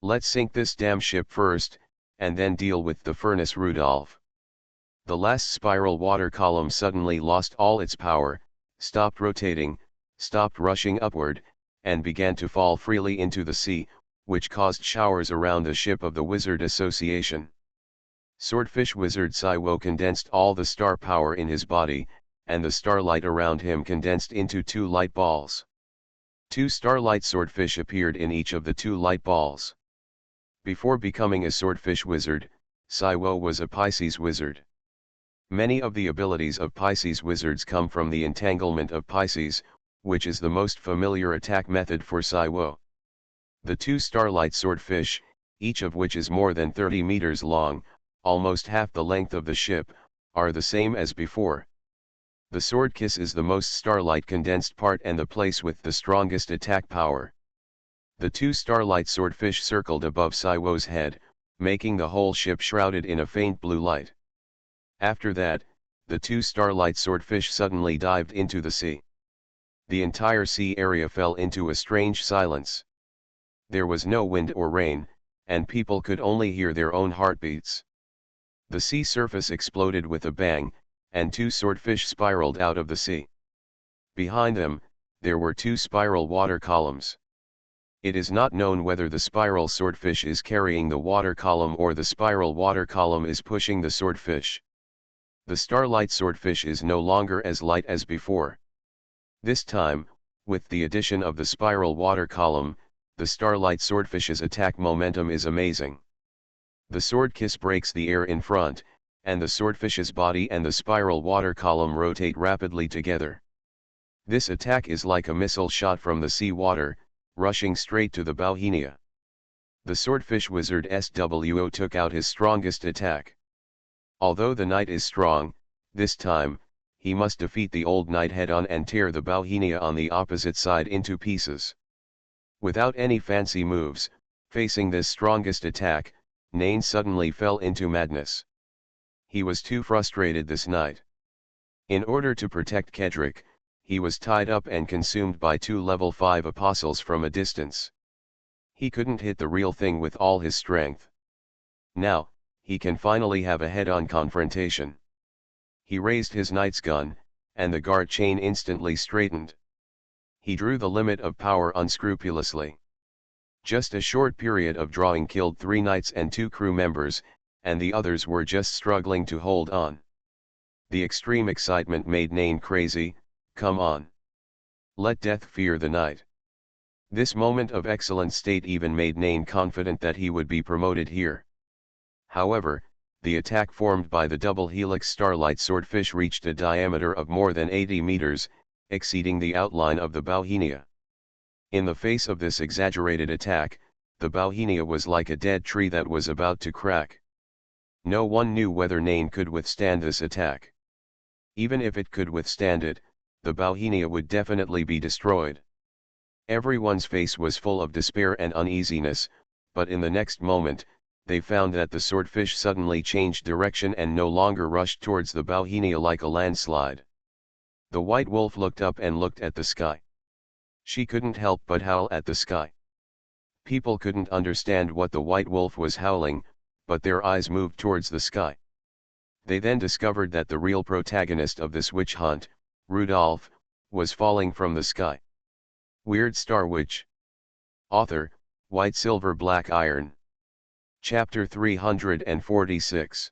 "Let's sink this damn ship first, and then deal with the furnace, Rudolph." The last spiral water column suddenly lost all its power, stopped rotating, stopped rushing upward, and began to fall freely into the sea, which caused showers around the ship of the Wizard Association. Swordfish Wizard Saiwo condensed all the star power in his body, and the starlight around him condensed into two light balls. Two starlight swordfish appeared in each of the two light balls. Before becoming a swordfish wizard, Saiwo was a Pisces wizard. Many of the abilities of Pisces wizards come from the entanglement of Pisces, which is the most familiar attack method for Saiwo. The two starlight swordfish, each of which is more than 30 meters long, almost half the length of the ship, are the same as before. The sword kiss is the most starlight condensed part and the place with the strongest attack power. The two starlight swordfish circled above Saiwo's head, making the whole ship shrouded in a faint blue light. After that, the two starlight swordfish suddenly dived into the sea. The entire sea area fell into a strange silence. There was no wind or rain, and people could only hear their own heartbeats. The sea surface exploded with a bang, and two swordfish spiraled out of the sea. Behind them, there were two spiral water columns. It is not known whether the spiral swordfish is carrying the water column or the spiral water column is pushing the swordfish. The starlight swordfish is no longer as light as before. This time, with the addition of the spiral water column, the starlight swordfish's attack momentum is amazing. The sword kiss breaks the air in front, and the swordfish's body and the spiral water column rotate rapidly together. This attack is like a missile shot from the sea water, rushing straight to the Bauhinia. The swordfish wizard SWO took out his strongest attack. Although the knight is strong, this time, he must defeat the old knight head-on and tear the Bauhinia on the opposite side into pieces. Without any fancy moves, facing this strongest attack, Nain suddenly fell into madness. He was too frustrated this night. In order to protect Kedrick, he was tied up and consumed by two level 5 apostles from a distance. He couldn't hit the real thing with all his strength. Now, he can finally have a head-on confrontation. He raised his knight's gun, and the guard chain instantly straightened. He drew the limit of power unscrupulously. Just a short period of drawing killed 3 knights and 2 crew members, and the others were just struggling to hold on. The extreme excitement made Nain crazy. Come on. Let death fear the knight. This moment of excellent state even made Nain confident that he would be promoted here. However, the attack formed by the double helix starlight swordfish reached a diameter of more than 80 meters, exceeding the outline of the Bauhinia. In the face of this exaggerated attack, the Bauhinia was like a dead tree that was about to crack. No one knew whether Nain could withstand this attack. Even if it could withstand it, the Bauhinia would definitely be destroyed. Everyone's face was full of despair and uneasiness, but in the next moment, they found that the swordfish suddenly changed direction and no longer rushed towards the Bauhinia like a landslide. The white wolf looked up and looked at the sky. She couldn't help but howl at the sky. People couldn't understand what the white wolf was howling, but their eyes moved towards the sky. They then discovered that the real protagonist of this witch hunt, Rudolph, was falling from the sky. Weird Star Witch. Author, White Silver Black Iron. Chapter 346.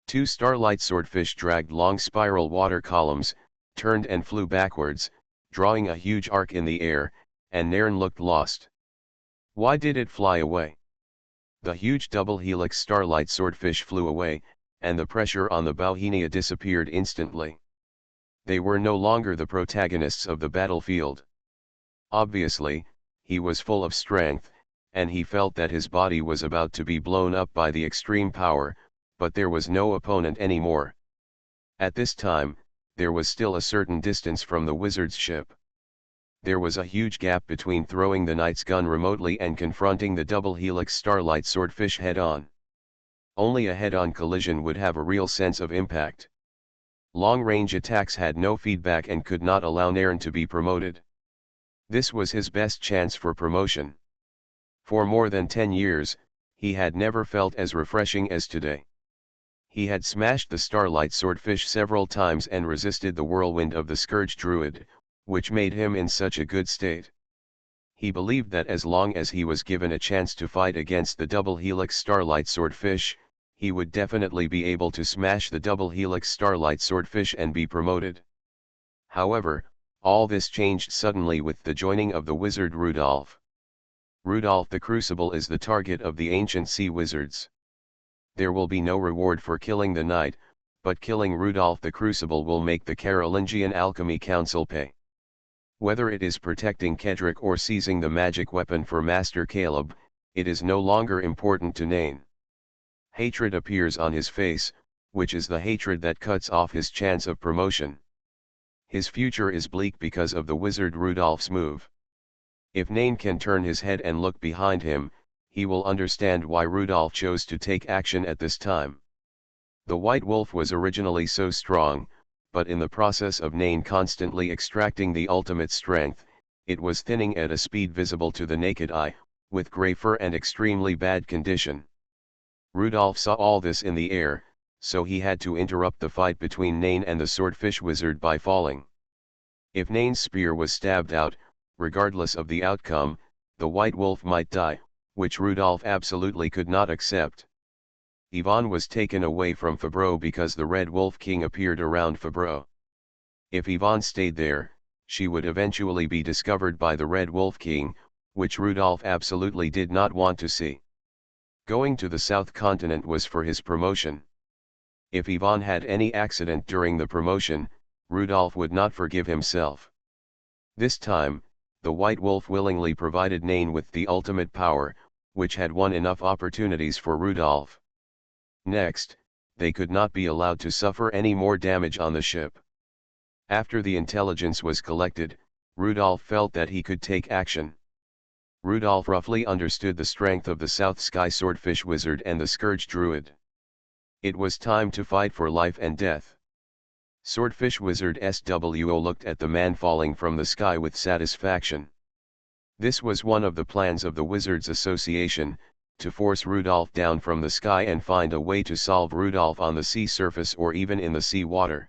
2 starlight swordfish dragged long spiral water columns, turned and flew backwards, drawing a huge arc in the air, and Nairn looked lost. Why did it fly away? The huge double helix starlight swordfish flew away, and the pressure on the Bauhinia disappeared instantly. They were no longer the protagonists of the battlefield. Obviously, he was full of strength, and he felt that his body was about to be blown up by the extreme power, but there was no opponent anymore. At this time, there was still a certain distance from the wizard's ship. There was a huge gap between throwing the knight's gun remotely and confronting the double helix starlight swordfish head-on. Only a head-on collision would have a real sense of impact. Long-range attacks had no feedback and could not allow Nairn to be promoted. This was his best chance for promotion. For more than 10 years, he had never felt as refreshing as today. He had smashed the starlight swordfish several times and resisted the whirlwind of the Scourge Druid, which made him in such a good state. He believed that as long as he was given a chance to fight against the double helix starlight swordfish, he would definitely be able to smash the double helix starlight swordfish and be promoted. However, all this changed suddenly with the joining of the wizard Rudolph. Rudolph the Crucible is the target of the ancient sea wizards. There will be no reward for killing the knight, but killing Rudolph the Crucible will make the Carolingian Alchemy Council pay. Whether it is protecting Kedrick or seizing the magic weapon for Master Caleb, it is no longer important to Nain. Hatred appears on his face, which is the hatred that cuts off his chance of promotion. His future is bleak because of the wizard Rudolph's move. If Nain can turn his head and look behind him, he will understand why Rudolph chose to take action at this time. The white wolf was originally so strong, but in the process of Nain constantly extracting the ultimate strength, it was thinning at a speed visible to the naked eye, with grey fur and extremely bad condition. Rudolph saw all this in the air, so he had to interrupt the fight between Nain and the swordfish wizard by falling. If Nain's spear was stabbed out, regardless of the outcome, the white wolf might die, which Rudolph absolutely could not accept. Yvonne was taken away from Fabreau because the Red Wolf King appeared around Fabreau. If Yvonne stayed there, she would eventually be discovered by the Red Wolf King, which Rudolph absolutely did not want to see. Going to the South Continent was for his promotion. If Yvonne had any accident during the promotion, Rudolph would not forgive himself. This time, the White Wolf willingly provided Nain with the ultimate power, which had won enough opportunities for Rudolph. Next, they could not be allowed to suffer any more damage on the ship. After the intelligence was collected, Rudolph felt that he could take action. Rudolph roughly understood the strength of the South Sky Swordfish Wizard and the Scourge Druid. It was time to fight for life and death. Swordfish Wizard SWO looked at the man falling from the sky with satisfaction. This was one of the plans of the Wizards Association, to force Rudolph down from the sky and find a way to solve Rudolph on the sea surface or even in the sea water.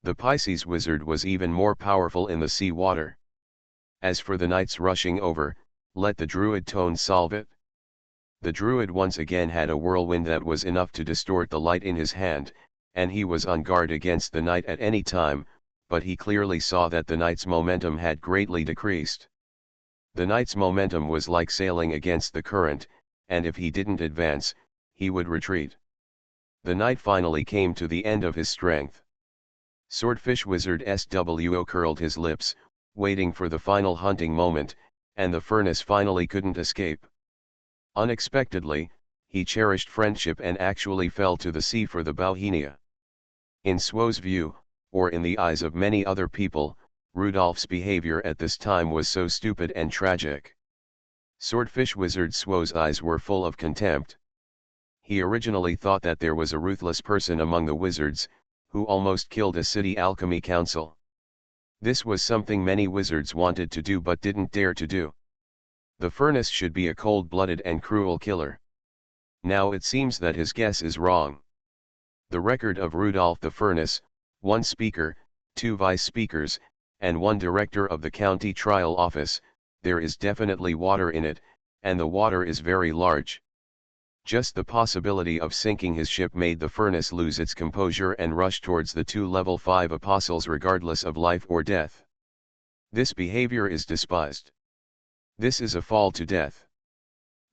The Pisces wizard was even more powerful in the sea water. As for the knights rushing over, let the druid Tone solve it. The druid once again had a whirlwind that was enough to distort the light in his hand, and he was on guard against the knight at any time, but he clearly saw that the knight's momentum had greatly decreased. The knight's momentum was like sailing against the current, and if he didn't advance, he would retreat. The knight finally came to the end of his strength. Swordfish Wizard SWO curled his lips, waiting for the final hunting moment, and the furnace finally couldn't escape. Unexpectedly, he cherished friendship and actually fell to the sea for the Bauhinia. In Swo's view, or in the eyes of many other people, Rudolph's behavior at this time was so stupid and tragic. Swordfish Wizard Swo's eyes were full of contempt. He originally thought that there was a ruthless person among the wizards, who almost killed a city alchemy council. This was something many wizards wanted to do but didn't dare to do. The furnace should be a cold-blooded and cruel killer. Now it seems that his guess is wrong. The record of Rudolph the Furnace, 1 speaker, 2 vice speakers, and 1 director of the county trial office, there is definitely water in it, and the water is very large. Just the possibility of sinking his ship made the furnace lose its composure and rush towards the 2 level 5 apostles regardless of life or death. This behavior is despised. This is a fall to death.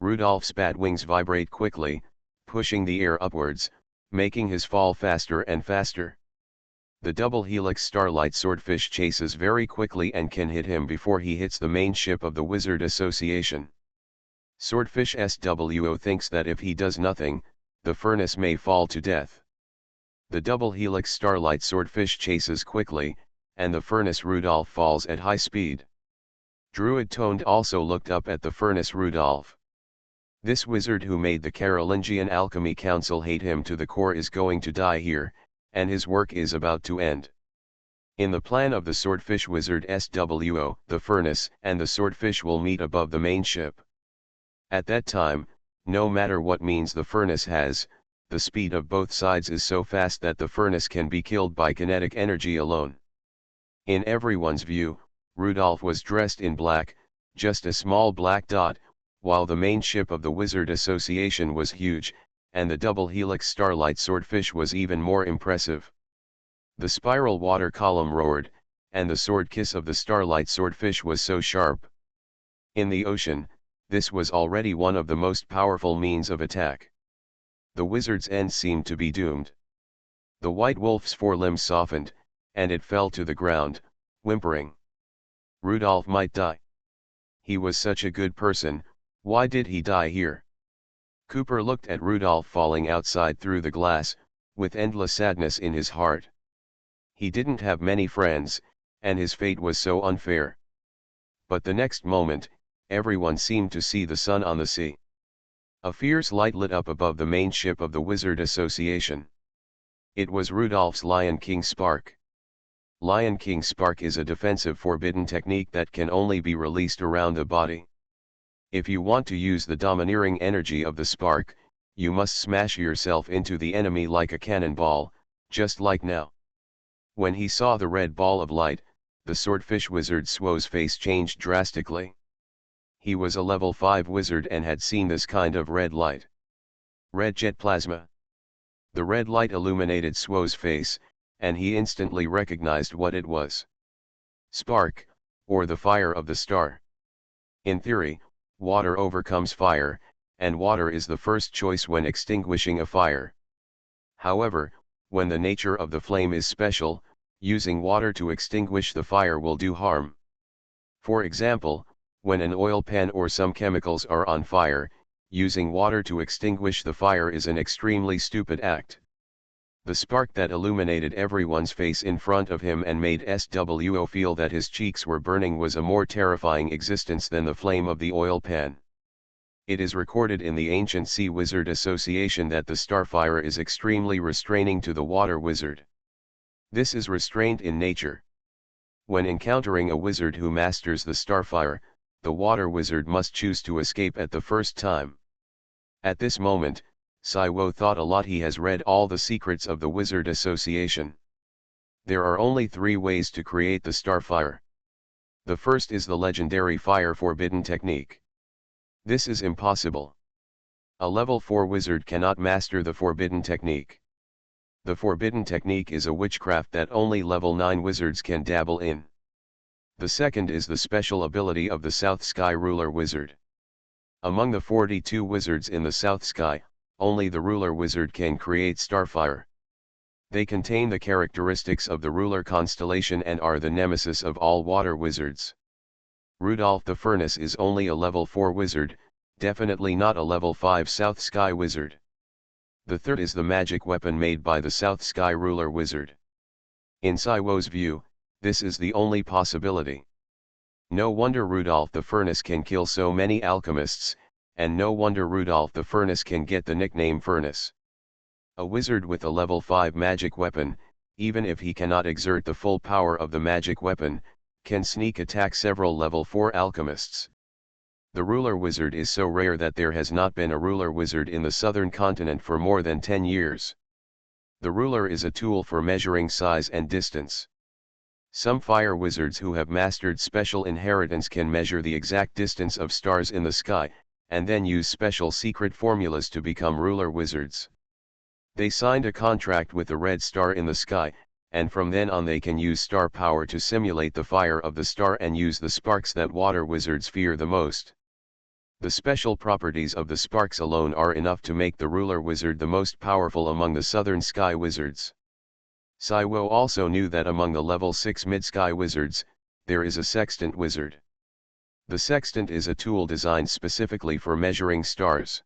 Rudolph's bat wings vibrate quickly, pushing the air upwards, making his fall faster and faster. The double helix starlight swordfish chases very quickly and can hit him before he hits the main ship of the Wizard Association. Swordfish SWO thinks that if he does nothing, the furnace may fall to death. The double helix starlight swordfish chases quickly, and the furnace Rudolph falls at high speed. Druid Toned also looked up at the furnace Rudolph. This wizard who made the Carolingian Alchemy Council hate him to the core is going to die here, and his work is about to end. In the plan of the Swordfish Wizard SWO, the furnace and the swordfish will meet above the main ship. At that time, no matter what means the furnace has, the speed of both sides is so fast that the furnace can be killed by kinetic energy alone. In everyone's view, Rudolph was dressed in black, just a small black dot, while the main ship of the Wizard Association was huge, and the double helix starlight swordfish was even more impressive. The spiral water column roared, and the sword kiss of the starlight swordfish was so sharp. In the ocean, this was already one of the most powerful means of attack. The wizard's end seemed to be doomed. The white wolf's forelimbs softened, and it fell to the ground, whimpering. Rudolph might die. He was such a good person, why did he die here? Cooper looked at Rudolph falling outside through the glass, with endless sadness in his heart. He didn't have many friends, and his fate was so unfair. But the next moment, everyone seemed to see the sun on the sea. A fierce light lit up above the main ship of the Wizard Association. It was Rudolph's Lion King Spark. Lion King Spark is a defensive forbidden technique that can only be released around the body. If you want to use the domineering energy of the spark, you must smash yourself into the enemy like a cannonball, just like now. When he saw the red ball of light, the Swordfish Wizard Swo's face changed drastically. He was a level 5 wizard and had seen this kind of red light. Red jet plasma. The red light illuminated Swo's face, and he instantly recognized what it was. Spark, or the fire of the star. In theory, water overcomes fire, and water is the first choice when extinguishing a fire. However, when the nature of the flame is special, using water to extinguish the fire will do harm. For example, when an oil pan or some chemicals are on fire, using water to extinguish the fire is an extremely stupid act. The spark that illuminated everyone's face in front of him and made SWO feel that his cheeks were burning was a more terrifying existence than the flame of the oil pan. It is recorded in the ancient Sea Wizard Association that the starfire is extremely restraining to the water wizard. This is restraint in nature. When encountering a wizard who masters the starfire, the water wizard must choose to escape at the first time. At this moment, Saiwo thought a lot. He has read all the secrets of the Wizard Association. There are only 3 ways to create the Starfire. The first is the legendary Fire Forbidden technique. This is impossible. A level 4 wizard cannot master the Forbidden technique. The Forbidden technique is a witchcraft that only level 9 wizards can dabble in. The second is the special ability of the South Sky Ruler Wizard. Among the 42 wizards in the South Sky, only the Ruler Wizard can create Starfire. They contain the characteristics of the Ruler constellation and are the nemesis of all water wizards. Rudolph the Furnace is only a level 4 wizard, definitely not a level 5 South Sky wizard. The third is the magic weapon made by the South Sky Ruler Wizard. In Saiwo's view, this is the only possibility. No wonder Rudolph the Furnace can kill so many alchemists, and no wonder Rudolph the Furnace can get the nickname Furnace. A wizard with a level 5 magic weapon, even if he cannot exert the full power of the magic weapon, can sneak attack several level 4 alchemists. The Ruler Wizard is so rare that there has not been a Ruler Wizard in the southern continent for more than 10 years. The Ruler is a tool for measuring size and distance. Some fire wizards who have mastered special inheritance can measure the exact distance of stars in the sky, and then use special secret formulas to become Ruler Wizards. They signed a contract with the red star in the sky, and from then on they can use star power to simulate the fire of the star and use the sparks that water wizards fear the most. The special properties of the sparks alone are enough to make the Ruler Wizard the most powerful among the southern sky wizards. Saiwo also knew that among the level 6 mid-sky wizards, there is a sextant wizard. The sextant is a tool designed specifically for measuring stars.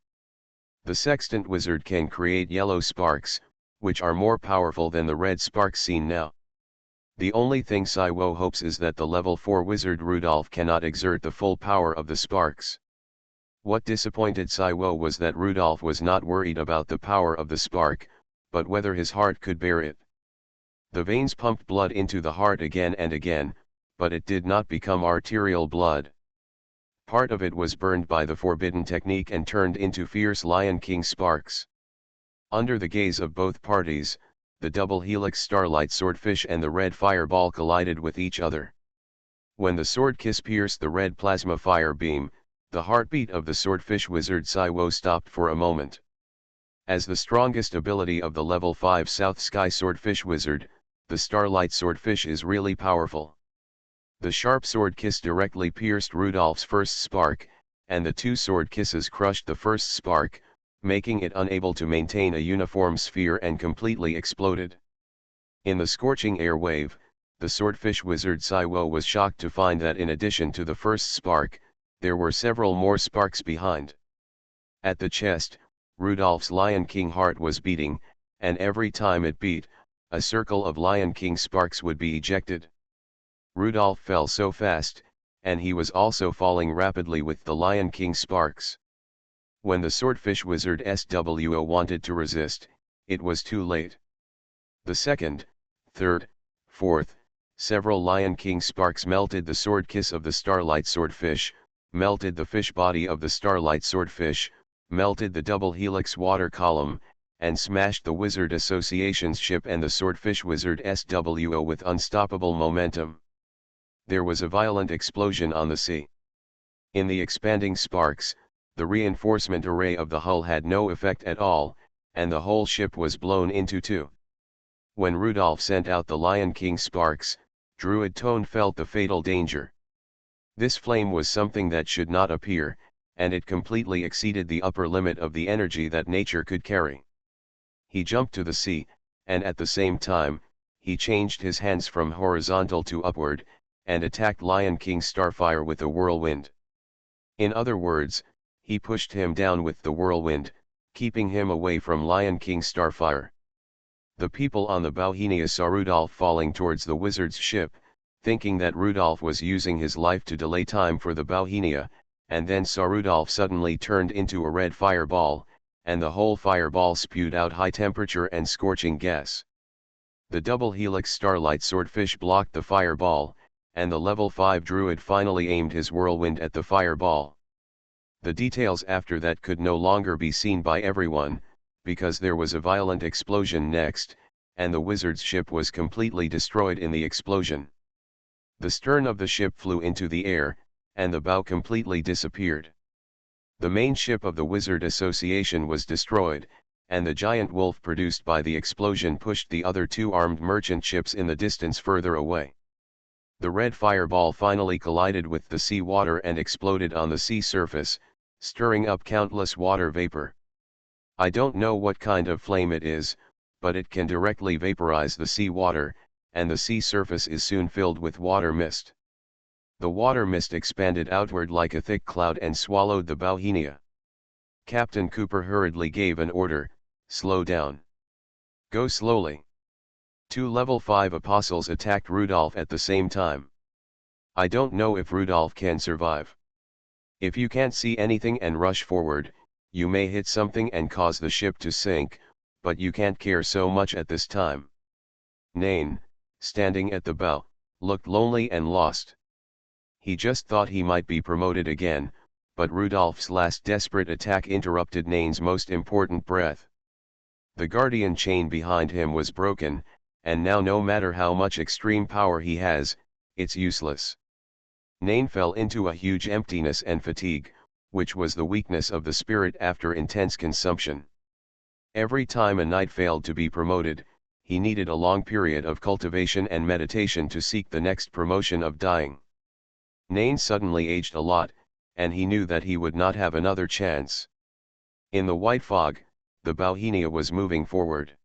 The sextant wizard can create yellow sparks, which are more powerful than the red sparks seen now. The only thing Saiwo hopes is that the level 4 wizard Rudolph cannot exert the full power of the sparks. What disappointed Saiwo was that Rudolph was not worried about the power of the spark, but whether his heart could bear it. The veins pumped blood into the heart again and again, but it did not become arterial blood. Part of it was burned by the forbidden technique and turned into fierce Lion King sparks. Under the gaze of both parties, the double helix starlight swordfish and the red fireball collided with each other. When the sword kiss pierced the red plasma fire beam, the heartbeat of the swordfish wizard Saiwo stopped for a moment. As the strongest ability of the level 5 South Sky Swordfish Wizard, the Starlight Swordfish is really powerful. The sharp sword kiss directly pierced Rudolph's first spark, and the 2 sword kisses crushed the first spark, making it unable to maintain a uniform sphere and completely exploded. In the scorching air wave, the Swordfish Wizard Saiwo was shocked to find that in addition to the first spark, there were several more sparks behind. At the chest, Rudolph's Lion King heart was beating, and every time it beat, a circle of Lion King sparks would be ejected. Rudolph fell so fast, and he was also falling rapidly with the Lion King sparks. When the Swordfish Wizard SWO wanted to resist, it was too late. The second, third, fourth, several Lion King sparks melted the sword kiss of the Starlight Swordfish, melted the fish body of the Starlight Swordfish, melted the double helix water column, and smashed the Wizard Association's ship and the Swordfish Wizard SWO with unstoppable momentum. There was a violent explosion on the sea. In the expanding sparks, the reinforcement array of the hull had no effect at all, and the whole ship was blown into 2. When Rudolph sent out the Lion King sparks, Druid Tone felt the fatal danger. This flame was something that should not appear, and it completely exceeded the upper limit of the energy that nature could carry. He jumped to the sea, and at the same time, he changed his hands from horizontal to upward, and attacked Lion King Starfire with a whirlwind. In other words, he pushed him down with the whirlwind, keeping him away from Lion King Starfire. The people on the Bauhinia saw Rudolph falling towards the wizard's ship, thinking that Rudolph was using his life to delay time for the Bauhinia, and then saw Rudolph suddenly turned into a red fireball, and the whole fireball spewed out high temperature and scorching gas. The double helix Starlight Swordfish blocked the fireball, and the level 5 druid finally aimed his whirlwind at the fireball. The details after that could no longer be seen by everyone, because there was a violent explosion next, and the wizard's ship was completely destroyed in the explosion. The stern of the ship flew into the air, and the bow completely disappeared. The main ship of the Wizard Association was destroyed, and the giant wolf produced by the explosion pushed the other two armed merchant ships in the distance further away. The red fireball finally collided with the sea water and exploded on the sea surface, stirring up countless water vapor. I don't know what kind of flame it is, but it can directly vaporize the sea water, and the sea surface is soon filled with water mist. The water mist expanded outward like a thick cloud and swallowed the Bauhinia. Captain Cooper hurriedly gave an order, "Slow down. Go slowly." Two level 5 apostles attacked Rudolph at the same time. I don't know if Rudolph can survive. If you can't see anything and rush forward, you may hit something and cause the ship to sink, but you can't care so much at this time. Nain, standing at the bow, looked lonely and lost. He just thought he might be promoted again, but Rudolph's last desperate attack interrupted Nain's most important breath. The guardian chain behind him was broken, and now no matter how much extreme power he has, it's useless. Nain fell into a huge emptiness and fatigue, which was the weakness of the spirit after intense consumption. Every time a knight failed to be promoted, he needed a long period of cultivation and meditation to seek the next promotion of dying. Nain suddenly aged a lot, and he knew that he would not have another chance. In the white fog, the Bauhinia was moving forward.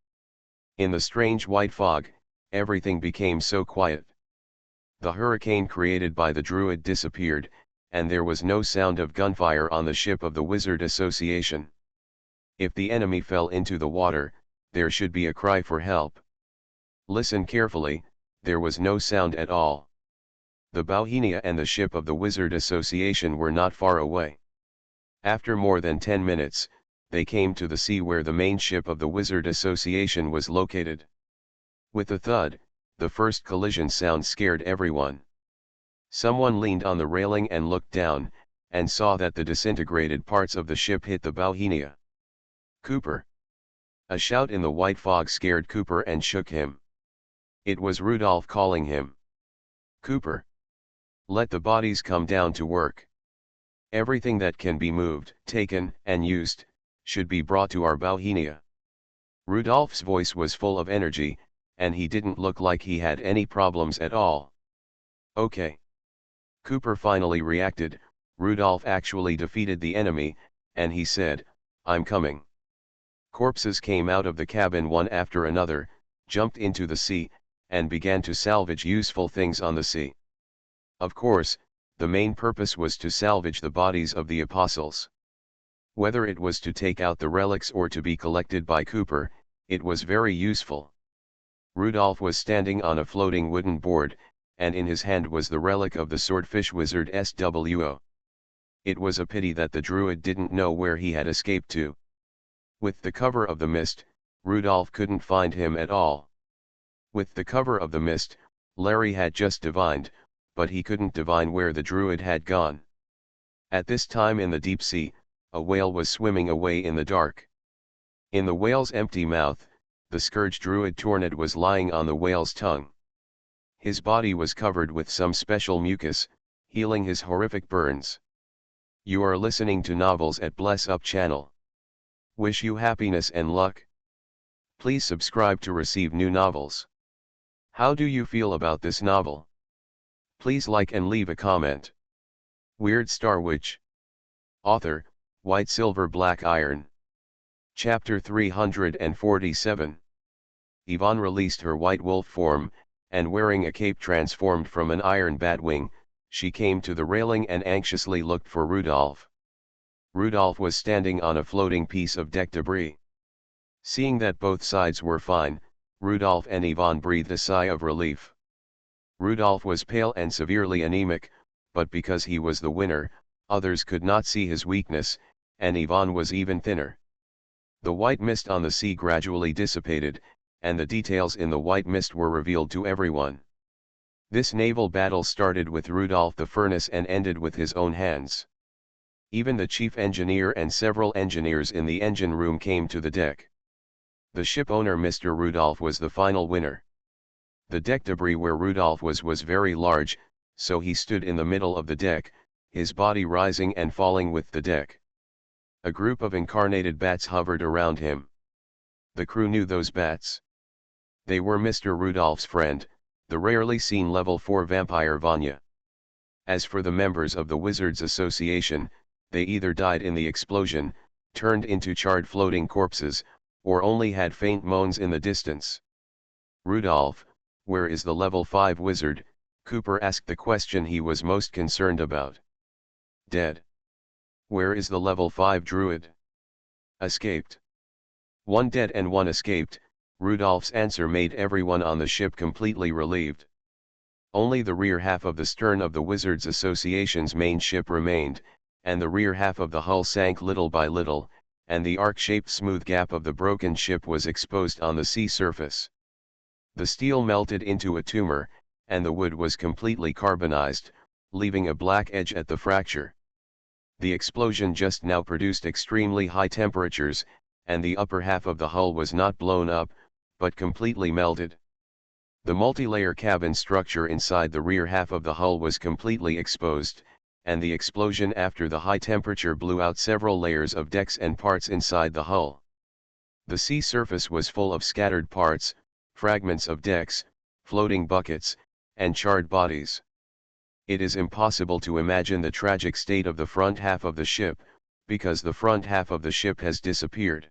In the strange white fog, everything became so quiet. The hurricane created by the druid disappeared, and there was no sound of gunfire on the ship of the Wizard Association. If the enemy fell into the water, there should be a cry for help. Listen carefully, there was no sound at all. The Bauhinia and the ship of the Wizard Association were not far away. After more than 10 minutes, they came to the sea where the main ship of the Wizard Association was located. With a thud, the first collision sound scared everyone. Someone leaned on the railing and looked down, and saw that the disintegrated parts of the ship hit the Bauhinia. "Cooper!" A shout in the white fog scared Cooper and shook him. It was Rudolph calling him. "Cooper! Let the bodies come down to work. Everything that can be moved, taken, and used, should be brought to our Bauhinia." Rudolph's voice was full of energy, and he didn't look like he had any problems at all. "Okay." Cooper finally reacted. Rudolph actually defeated the enemy, and he said, "I'm coming." Corpses came out of the cabin one after another, jumped into the sea, and began to salvage useful things on the sea. Of course, the main purpose was to salvage the bodies of the apostles. Whether it was to take out the relics or to be collected by Cooper, it was very useful. Rudolph was standing on a floating wooden board, and in his hand was the relic of the swordfish wizard SWO. It was a pity that the druid didn't know where he had escaped to. With the cover of the mist, Rudolph couldn't find him at all. With the cover of the mist, Larry had just divined, but he couldn't divine where the druid had gone. At this time in the deep sea, a whale was swimming away in the dark. In the whale's empty mouth, the scourge druid Tornad was lying on the whale's tongue. His body was covered with some special mucus, healing his horrific burns. You are listening to Novels at Bless Up channel. Wish you happiness and luck. Please subscribe to receive new novels. How do you feel about this novel? Please like and leave a comment. Weird Star Witch. Author, White Silver Black Iron. Chapter 347. Yvonne released her white wolf form, and wearing a cape transformed from an iron batwing, she came to the railing and anxiously looked for Rudolph. Rudolph was standing on a floating piece of deck debris. Seeing that both sides were fine, Rudolph and Yvonne breathed a sigh of relief. Rudolph was pale and severely anemic, but because he was the winner, others could not see his weakness, and Yvonne was even thinner. The white mist on the sea gradually dissipated, and the details in the white mist were revealed to everyone. This naval battle started with Rudolph the Furnace and ended with his own hands. Even the chief engineer and several engineers in the engine room came to the deck. The ship owner Mr. Rudolph was the final winner. The deck debris where Rudolph was very large, so he stood in the middle of the deck, his body rising and falling with the deck. A group of incarnated bats hovered around him. The crew knew those bats. They were Mr. Rudolph's friend, the rarely seen level 4 vampire Vanya. As for the members of the Wizards Association, they either died in the explosion, turned into charred floating corpses, or only had faint moans in the distance. Rudolph, where is the level 5 wizard? Cooper asked the question he was most concerned about. Dead. Where is the level 5 druid? Escaped. One dead and one escaped. Rudolph's answer made everyone on the ship completely relieved. Only the rear half of the stern of the Wizards Association's main ship remained, and the rear half of the hull sank little by little, and the arc-shaped smooth gap of the broken ship was exposed on the sea surface. The steel melted into a tumor, and the wood was completely carbonized, leaving a black edge at the fracture. The explosion just now produced extremely high temperatures, and the upper half of the hull was not blown up, but completely melted. The multi-layer cabin structure inside the rear half of the hull was completely exposed, and the explosion after the high temperature blew out several layers of decks and parts inside the hull. The sea surface was full of scattered parts, fragments of decks, floating buckets, and charred bodies. It is impossible to imagine the tragic state of the front half of the ship, because the front half of the ship has disappeared.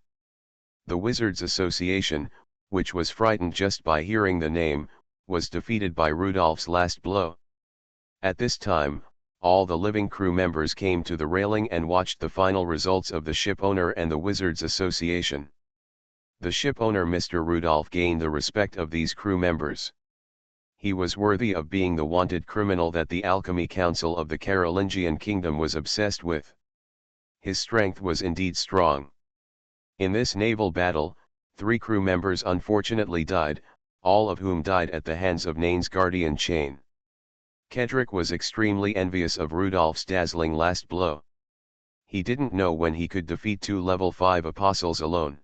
The Wizards Association, which was frightened just by hearing the name, was defeated by Rudolph's last blow. At this time, all the living crew members came to the railing and watched the final results of the ship owner and the Wizards Association. The ship owner Mr. Rudolph gained the respect of these crew members. He was worthy of being the wanted criminal that the Alchemy Council of the Carolingian Kingdom was obsessed with. His strength was indeed strong. In this naval battle, 3 crew members unfortunately died, all of whom died at the hands of Nain's guardian chain. Kedrick was extremely envious of Rudolph's dazzling last blow. He didn't know when he could defeat 2 level 5 apostles alone.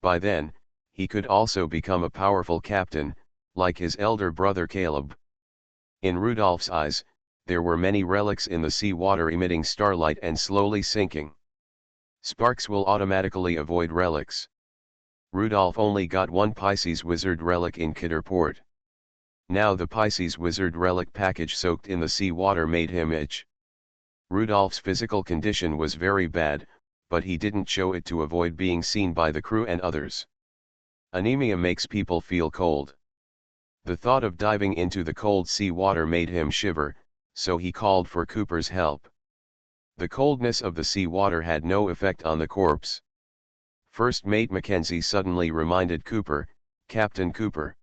By then, he could also become a powerful captain, like his elder brother Caleb. In Rudolph's eyes, there were many relics in the sea water emitting starlight and slowly sinking. Sparks will automatically avoid relics. Rudolph only got 1 Pisces wizard relic in Kitterport. Now the Pisces wizard relic package soaked in the sea water made him itch. Rudolph's physical condition was very bad, but he didn't show it to avoid being seen by the crew and others. Anemia makes people feel cold. The thought of diving into the cold sea water made him shiver, so he called for Cooper's help. The coldness of the sea water had no effect on the corpse. First Mate Mackenzie suddenly reminded Cooper, "Captain Cooper.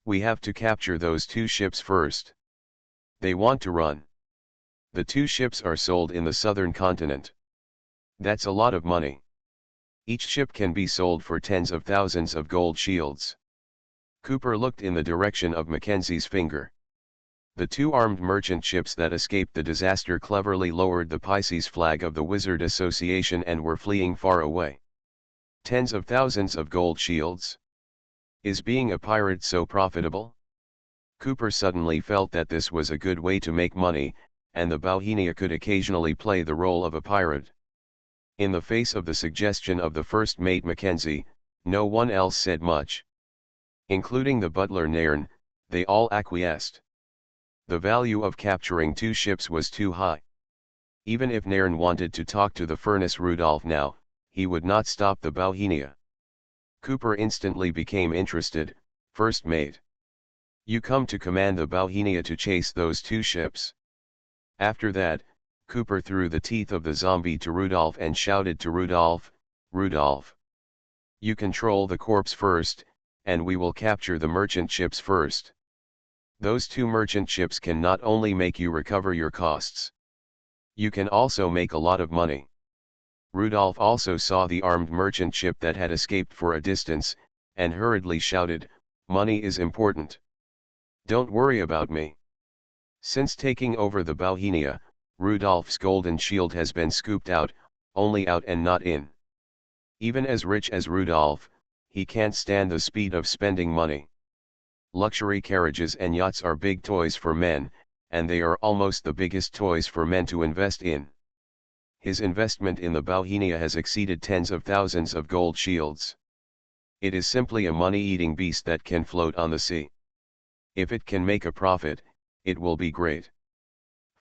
We have to capture those 2 ships first. They want to run. The 2 ships are sold in the southern continent. That's a lot of money. Each ship can be sold for tens of thousands of gold shields." Cooper looked in the direction of Mackenzie's finger. The 2 armed merchant ships that escaped the disaster cleverly lowered the Pisces flag of the Wizard Association and were fleeing far away. Tens of thousands of gold shields? Is being a pirate so profitable? Cooper suddenly felt that this was a good way to make money, and the Bauhinia could occasionally play the role of a pirate. In the face of the suggestion of the first mate Mackenzie, no one else said much. Including the butler Nairn, they all acquiesced. The value of capturing 2 ships was too high. Even if Nairn wanted to talk to the furnace Rudolph now, he would not stop the Bauhinia. Cooper instantly became interested. "First mate. You come to command the Bauhinia to chase those 2 ships." After that, Cooper threw the teeth of the zombie to Rudolph and shouted to Rudolph, "Rudolph. You control the corpse first, and we will capture the merchant ships first. Those 2 merchant ships can not only make you recover your costs. You can also make a lot of money." Rudolph also saw the armed merchant ship that had escaped for a distance, and hurriedly shouted, "Money is important. Don't worry about me." Since taking over the Bauhinia, Rudolph's golden shield has been scooped out, only out and not in. Even as rich as Rudolph, he can't stand the speed of spending money. Luxury carriages and yachts are big toys for men, and they are almost the biggest toys for men to invest in. His investment in the Bauhinia has exceeded tens of thousands of gold shields. It is simply a money-eating beast that can float on the sea. If it can make a profit, it will be great.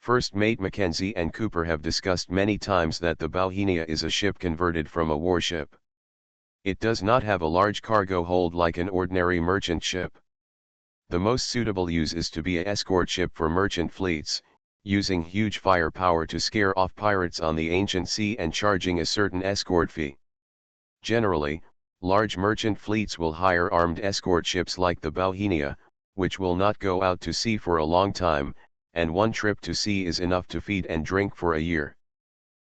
First Mate Mackenzie and Cooper have discussed many times that the Bauhinia is a ship converted from a warship. It does not have a large cargo hold like an ordinary merchant ship. The most suitable use is to be an escort ship for merchant fleets, using huge firepower to scare off pirates on the ancient sea and charging a certain escort fee. Generally, large merchant fleets will hire armed escort ships like the Bauhinia, which will not go out to sea for a long time, and one trip to sea is enough to feed and drink for a year.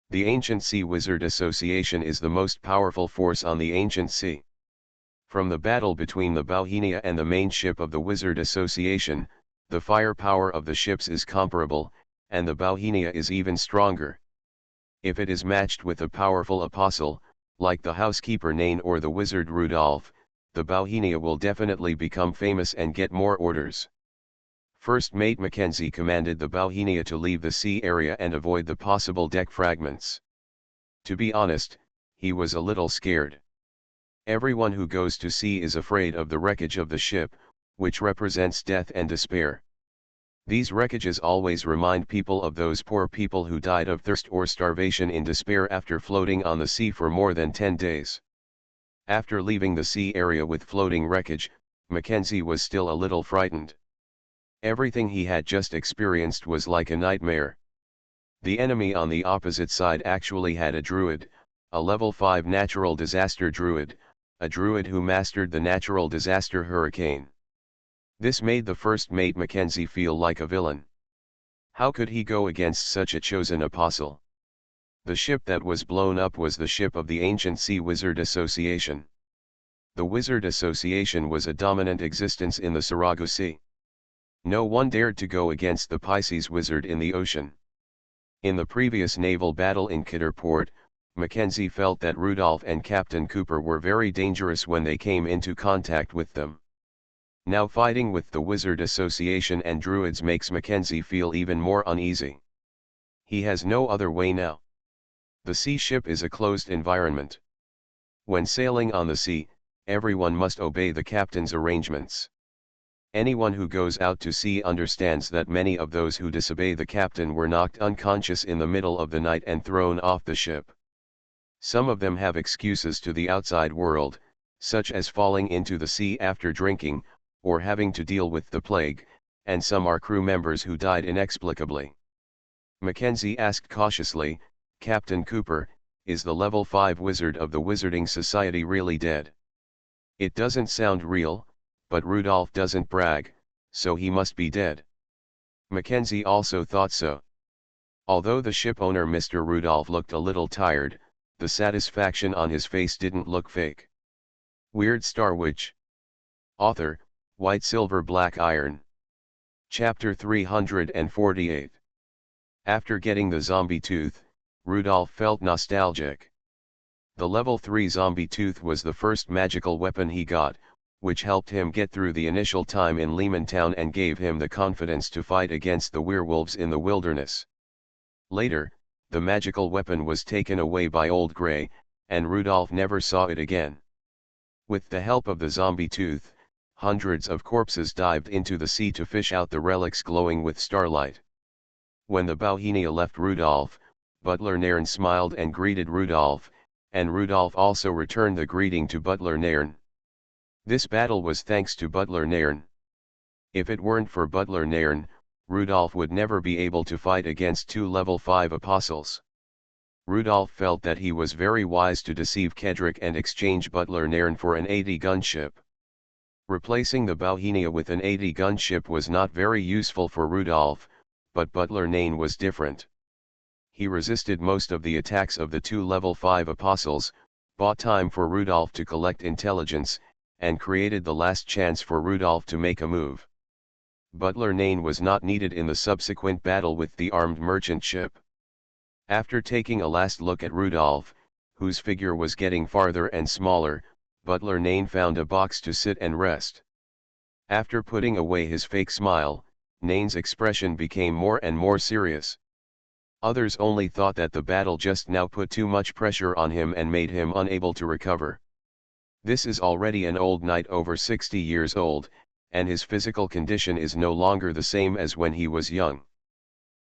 The Ancient Sea Wizard Association is the most powerful force on the Ancient Sea. From the battle between the Bauhinia and the main ship of the Wizard Association, the firepower of the ships is comparable, and the Bauhinia is even stronger. If it is matched with a powerful apostle, like the housekeeper Nain or the wizard Rudolph, the Bauhinia will definitely become famous and get more orders. First Mate Mackenzie commanded the Bauhinia to leave the sea area and avoid the possible deck fragments. To be honest, he was a little scared. Everyone who goes to sea is afraid of the wreckage of the ship, which represents death and despair. These wreckages always remind people of those poor people who died of thirst or starvation in despair after floating on the sea for more than 10 days. After leaving the sea area with floating wreckage, Mackenzie was still a little frightened. Everything he had just experienced was like a nightmare. The enemy on the opposite side actually had a druid, a level 5 natural disaster druid, a druid who mastered the natural disaster hurricane. This made the first mate Mackenzie feel like a villain. How could he go against such a chosen apostle? The ship that was blown up was the ship of the Ancient Sea Wizard Association. The Wizard Association was a dominant existence in the Sarago Sea. No one dared to go against the Pisces wizard in the ocean. In the previous naval battle in Kitterport, Mackenzie felt that Rudolph and Captain Cooper were very dangerous when they came into contact with them. Now fighting with the Wizard Association and Druids makes Mackenzie feel even more uneasy. He has no other way now. The sea ship is a closed environment. When sailing on the sea, everyone must obey the captain's arrangements. Anyone who goes out to sea understands that many of those who disobey the captain were knocked unconscious in the middle of the night and thrown off the ship. Some of them have excuses to the outside world, such as falling into the sea after drinking, or having to deal with the plague, and some are crew members who died inexplicably. Mackenzie asked cautiously, "Captain Cooper, is the level 5 wizard of the Wizarding Society really dead?" It doesn't sound real, but Rudolph doesn't brag, so he must be dead. Mackenzie also thought so. Although the ship owner Mr. Rudolph looked a little tired, the satisfaction on his face didn't look fake. Weird Star Witch. Author, White Silver Black Iron. Chapter 348. After getting the zombie tooth, Rudolph felt nostalgic. The level 3 zombie tooth was the first magical weapon he got, which helped him get through the initial time in Lehmantown and gave him the confidence to fight against the werewolves in the wilderness. Later, the magical weapon was taken away by Old Grey, and Rudolph never saw it again. With the help of the zombie tooth, hundreds of corpses dived into the sea to fish out the relics glowing with starlight. When the Bauhinia left Rudolph, Butler Nairn smiled and greeted Rudolph, and Rudolph also returned the greeting to Butler Nairn. This battle was thanks to Butler Nairn. If it weren't for Butler Nairn, Rudolph would never be able to fight against 2 level 5 apostles. Rudolph felt that he was very wise to deceive Kedrick and exchange Butler Nairn for an 80 gunship. Replacing the Bauhinia with an 80 gunship was not very useful for Rudolph, but Butler Nairn was different. He resisted most of the attacks of the 2 level 5 apostles, bought time for Rudolph to collect intelligence, and created the last chance for Rudolph to make a move. Butler Nain was not needed in the subsequent battle with the armed merchant ship. After taking a last look at Rudolph, whose figure was getting farther and smaller, Butler Nain found a box to sit and rest. After putting away his fake smile, Nain's expression became more and more serious. Others only thought that the battle just now put too much pressure on him and made him unable to recover. This is already an old knight over 60 years old, and his physical condition is no longer the same as when he was young.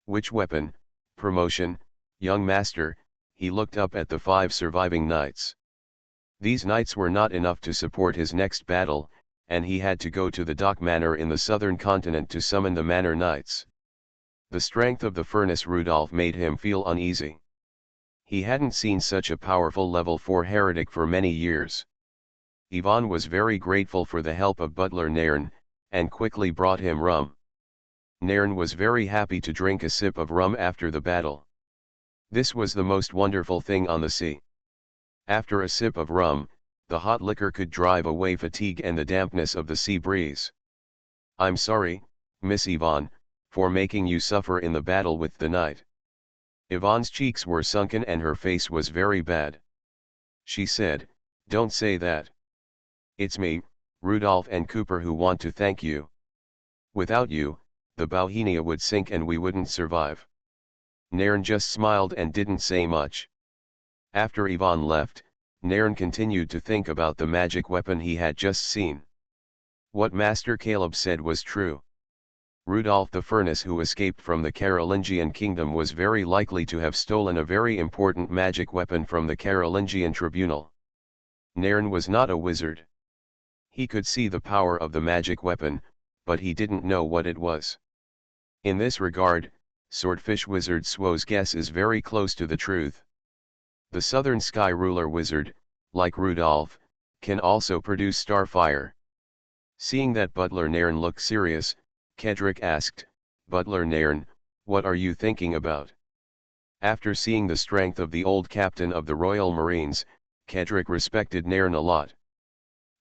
Which weapon, promotion, young master? He looked up at the 5 surviving knights. These knights were not enough to support his next battle, and he had to go to the Dock Manor in the southern continent to summon the Manor Knights. The strength of the furnace Rudolph made him feel uneasy. He hadn't seen such a powerful level 4 heretic for many years. Ivan was very grateful for the help of Butler Nairn, and quickly brought him rum. Nairn was very happy to drink a sip of rum after the battle. This was the most wonderful thing on the sea. After a sip of rum, the hot liquor could drive away fatigue and the dampness of the sea breeze. "I'm sorry, Miss Yvonne, for making you suffer in the battle with the knight." Yvonne's cheeks were sunken and her face was very bad. She said, "Don't say that. It's me, Rudolph and Cooper, who want to thank you. Without you, the Bauhinia would sink and we wouldn't survive." Nairn just smiled and didn't say much. After Yvonne left, Nairn continued to think about the magic weapon he had just seen. What Master Caleb said was true. Rudolph the Furnace, who escaped from the Carolingian kingdom, was very likely to have stolen a very important magic weapon from the Carolingian tribunal. Nairn was not a wizard. He could see the power of the magic weapon, but he didn't know what it was. In this regard, Swordfish Wizard Swo's guess is very close to the truth. The Southern Sky Ruler Wizard, like Rudolph, can also produce starfire. Seeing that Butler Nairn looked serious, Kedrick asked, "Butler Nairn, what are you thinking about?" After seeing the strength of the old captain of the Royal Marines, Kedrick respected Nairn a lot.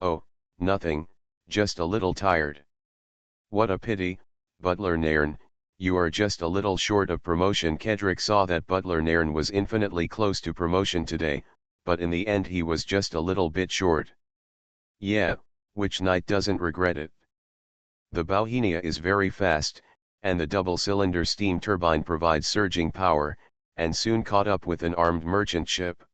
"Oh, nothing, just a little tired." "What a pity, Butler Nairn, you are just a little short of promotion." Kedrick saw that Butler Nairn was infinitely close to promotion today, but in the end he was just a little bit short. "Yeah, which knight doesn't regret it? The Bauhinia is very fast, and the double-cylinder steam turbine provides surging power, and soon caught up with an armed merchant ship.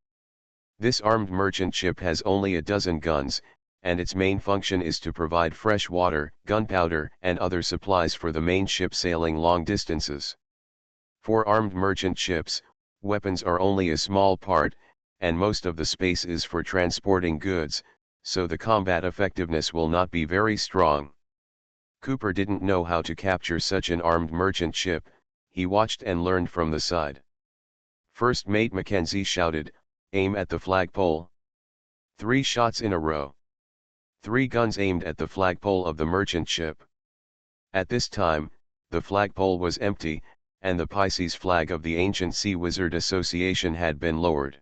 This armed merchant ship has only a dozen guns, and its main function is to provide fresh water, gunpowder, and other supplies for the main ship sailing long distances. For armed merchant ships, weapons are only a small part, and most of the space is for transporting goods, so the combat effectiveness will not be very strong." Cooper didn't know how to capture such an armed merchant ship. He watched and learned from the side. First Mate Mackenzie shouted, "Aim at the flagpole." 3 shots in a row. 3 guns aimed at the flagpole of the merchant ship. At this time, the flagpole was empty, and the Pisces flag of the Ancient Sea Wizard Association had been lowered.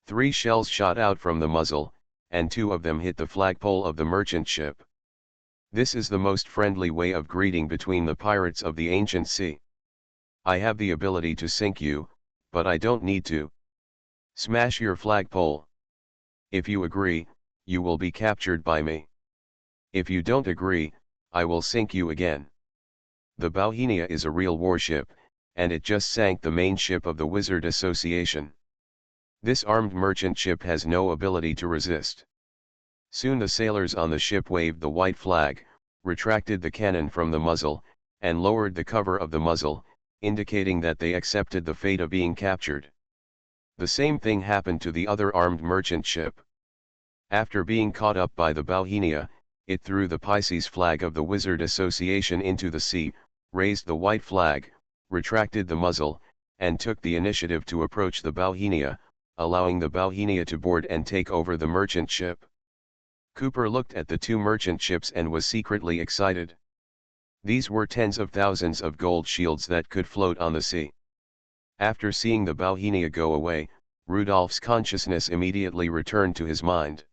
3 shells shot out from the muzzle, and 2 of them hit the flagpole of the merchant ship. This is the most friendly way of greeting between the pirates of the Ancient Sea. "I have the ability to sink you, but I don't need to. Smash your flagpole. If you agree, you will be captured by me. If you don't agree, I will sink you again." The Bauhinia is a real warship, and it just sank the main ship of the Wizard Association. This armed merchant ship has no ability to resist. Soon the sailors on the ship waved the white flag, retracted the cannon from the muzzle, and lowered the cover of the muzzle, indicating that they accepted the fate of being captured. The same thing happened to the other armed merchant ship. After being caught up by the Bauhinia, it threw the Pisces flag of the Wizard Association into the sea, raised the white flag, retracted the muzzle, and took the initiative to approach the Bauhinia, allowing the Bauhinia to board and take over the merchant ship. Cooper looked at the 2 merchant ships and was secretly excited. These were tens of thousands of gold shields that could float on the sea. After seeing the Bauhinia go away, Rudolph's consciousness immediately returned to his mind.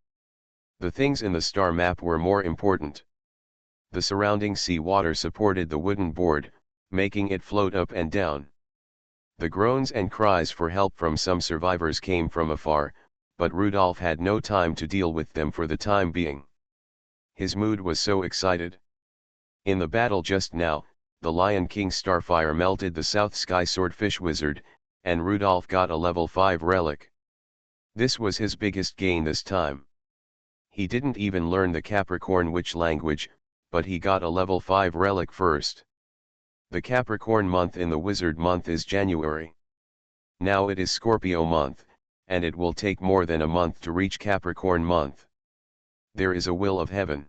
The things in the star map were more important. The surrounding sea water supported the wooden board, making it float up and down. The groans and cries for help from some survivors came from afar, but Rudolph had no time to deal with them for the time being. His mood was so excited. In the battle just now, the Lion King Starfire melted the South Sky Swordfish Wizard, and Rudolph got a level 5 relic. This was his biggest gain this time. He didn't even learn the Capricorn Witch language, but he got a level 5 relic first. The Capricorn month in the Wizard month is January. Now it is Scorpio month, and it will take more than a month to reach Capricorn month. There is a will of heaven.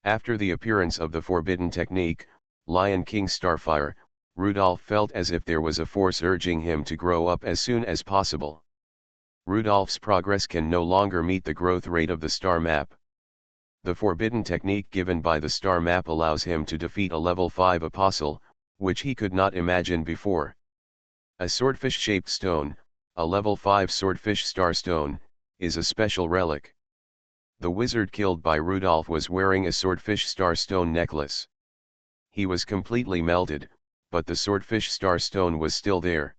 After the appearance of the forbidden technique, Lion King Starfire, Rudolph felt as if there was a force urging him to grow up as soon as possible. Rudolph's progress can no longer meet the growth rate of the star map. The forbidden technique given by the star map allows him to defeat a level 5 apostle, which he could not imagine before. A swordfish-shaped stone, a level 5 swordfish star stone, is a special relic. The wizard killed by Rudolph was wearing a swordfish star stone necklace. He was completely melted, but the swordfish star stone was still there.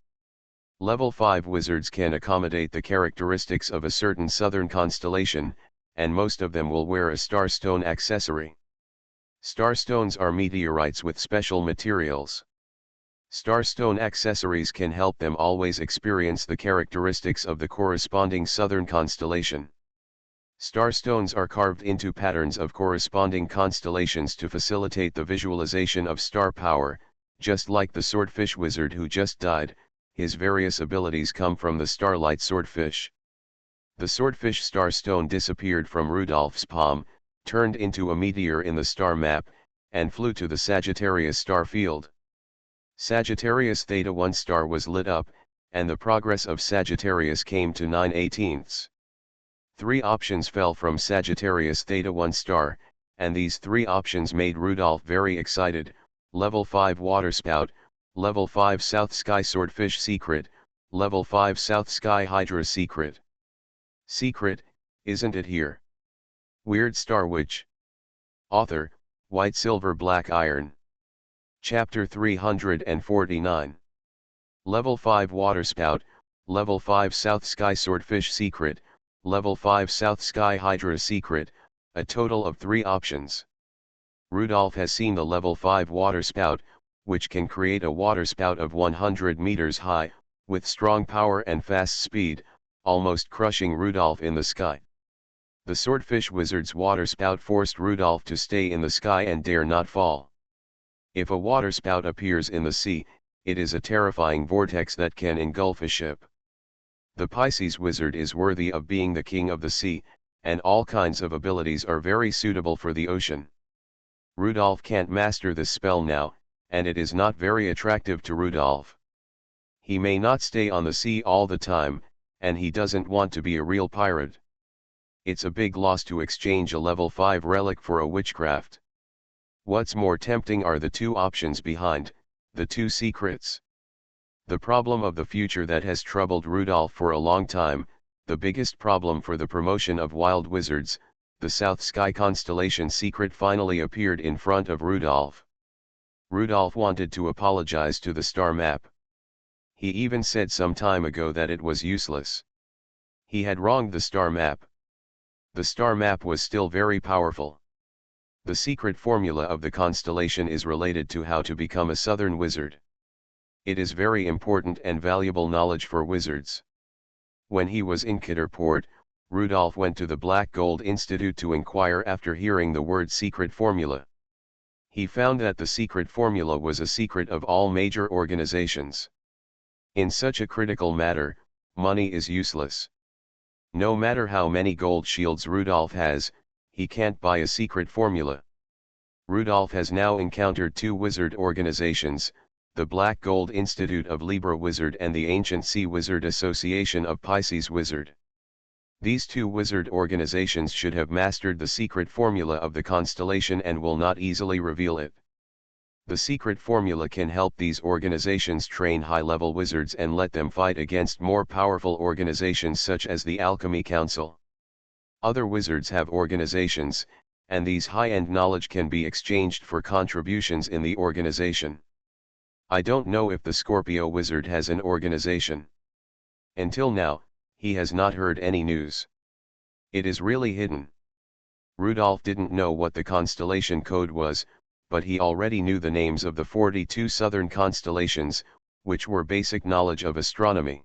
Level 5 wizards can accommodate the characteristics of a certain southern constellation, and most of them will wear a starstone accessory. Starstones are meteorites with special materials. Starstone accessories can help them always experience the characteristics of the corresponding southern constellation. Starstones are carved into patterns of corresponding constellations to facilitate the visualization of star power, just like the swordfish wizard who just died. His various abilities come from the starlight swordfish. The swordfish star stone disappeared from Rudolph's palm, turned into a meteor in the star map, and flew to the Sagittarius star field. Sagittarius Theta 1 star was lit up, and the progress of Sagittarius came to 9/18. 3 options fell from Sagittarius Theta 1 star, and these 3 options made Rudolph very excited: level 5 waterspout, level 5 South Sky Swordfish secret, level 5 South Sky Hydra secret. Secret, isn't it here? Weird Star Witch. Author, White Silver Black Iron. Chapter 349. Level 5 waterspout, level 5 South Sky Swordfish secret, level 5 South Sky Hydra secret, a total of 3 options. Rudolph has seen the level 5 waterspout, which can create a waterspout of 100 meters high, with strong power and fast speed, almost crushing Rudolph in the sky. The swordfish wizard's waterspout forced Rudolph to stay in the sky and dare not fall. If a waterspout appears in the sea, it is a terrifying vortex that can engulf a ship. The Pisces wizard is worthy of being the king of the sea, and all kinds of abilities are very suitable for the ocean. Rudolph can't master this spell now, and it is not very attractive to Rudolph. He may not stay on the sea all the time, and he doesn't want to be a real pirate. It's a big loss to exchange a level 5 relic for a witchcraft. What's more tempting are the 2 options behind, the 2 secrets. The problem of the future that has troubled Rudolph for a long time, the biggest problem for the promotion of wild wizards, the South Sky constellation secret finally appeared in front of Rudolph. Rudolph wanted to apologize to the star map. He even said some time ago that it was useless. He had wronged the star map. The star map was still very powerful. The secret formula of the constellation is related to how to become a southern wizard. It is very important and valuable knowledge for wizards. When he was in Kitterport, Rudolph went to the Black Gold Institute to inquire after hearing the word secret formula. He found that the secret formula was a secret of all major organizations. In such a critical matter, money is useless. No matter how many gold shields Rudolph has, he can't buy a secret formula. Rudolph has now encountered 2 wizard organizations, the Black Gold Institute of Libra Wizard and the Ancient Sea Wizard Association of Pisces Wizard. These 2 wizard organizations should have mastered the secret formula of the constellation and will not easily reveal it. The secret formula can help these organizations train high-level wizards and let them fight against more powerful organizations such as the Alchemy Council. Other wizards have organizations, and these high-end knowledge can be exchanged for contributions in the organization. I don't know if the Scorpio wizard has an organization. Until now, he has not heard any news. It is really hidden. Rudolph didn't know what the constellation code was, but he already knew the names of the 42 southern constellations, which were basic knowledge of astronomy.